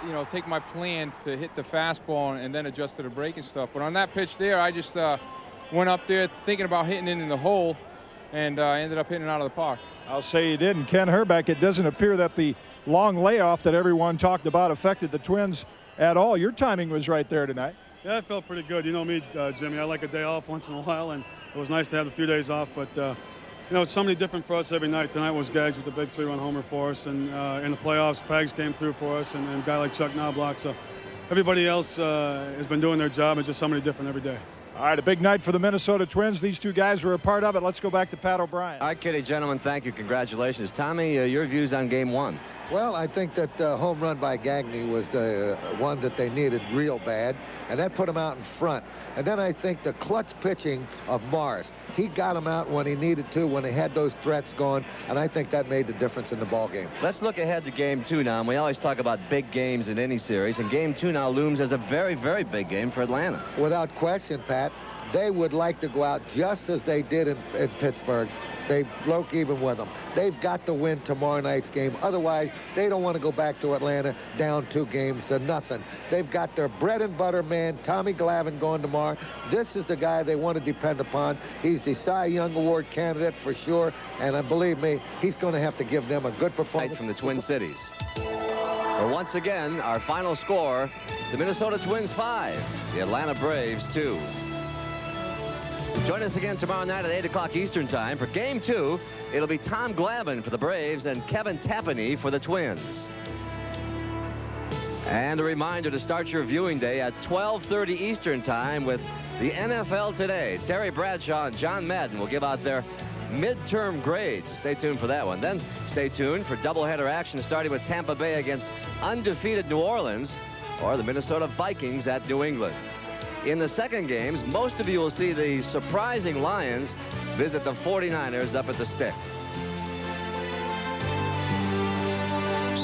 you know, take my plan to hit the fastball and then adjust to the break and stuff. But on that pitch there, I just went up there thinking about hitting it in the hole, and ended up hitting it out of the park. I'll say you did. And Kent Hrbek, it doesn't appear that the long layoff that everyone talked about affected the Twins at all. Your timing was right there tonight. Yeah, it felt pretty good. You know me, Jimmy, I like a day off once in a while, and it was nice to have a few days off. But, you know, it's something different for us every night. Tonight was Gags with the big 3-run homer for us, and in the playoffs, Pags came through for us, and a guy like Chuck Knobloch. So everybody else has been doing their job. It's just somebody different every day. All right, a big night for the Minnesota Twins. These 2 guys were a part of it. Let's go back to Pat O'Brien. All right, Kitty, gentlemen, thank you. Congratulations. Tommy, your views on Game 1? Well, I think that home run by Gagne was the one that they needed real bad, and that put him out in front. And then I think the clutch pitching of Morris, he got him out when he needed to, when they had those threats going, and I think that made the difference in the ball game. Let's look ahead to Game 2 now. And we always talk about big games in any series, and Game 2 now looms as a very, very big game for Atlanta. Without question, Pat. They would like to go out just as they did in Pittsburgh. They broke even with them. They've got to win tomorrow night's game. Otherwise, they don't want to go back to Atlanta down 2-0. They've got their bread and butter man, Tommy Glavine, going tomorrow. This is the guy they want to depend upon. He's the Cy Young Award candidate for sure, and believe me, he's going to have to give them a good performance. From the Twin Cities. Well, once again, our final score, the Minnesota Twins 5, the Atlanta Braves 2. Join us again tomorrow night at 8 o'clock Eastern Time for Game 2. It'll be Tom Glavine for the Braves and Kevin Tapani for the Twins. And a reminder to start your viewing day at 12:30 Eastern Time with the NFL Today. Terry Bradshaw and John Madden will give out their midterm grades. Stay tuned for that one. Then stay tuned for doubleheader action starting with Tampa Bay against undefeated New Orleans or the Minnesota Vikings at New England. In the second games, most of you will see the surprising Lions visit the 49ers up at the Stick.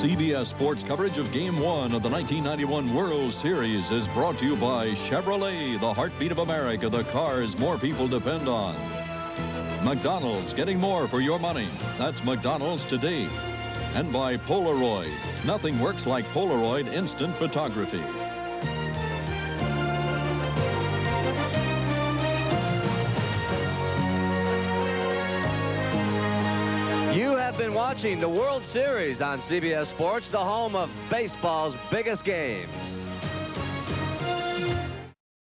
CBS Sports coverage of Game 1 of the 1991 World Series is brought to you by Chevrolet, the heartbeat of America, the cars more people depend on. McDonald's, getting more for your money. That's McDonald's today. And by Polaroid. Nothing works like Polaroid instant photography. You have been watching the World Series on CBS Sports, the home of baseball's biggest games.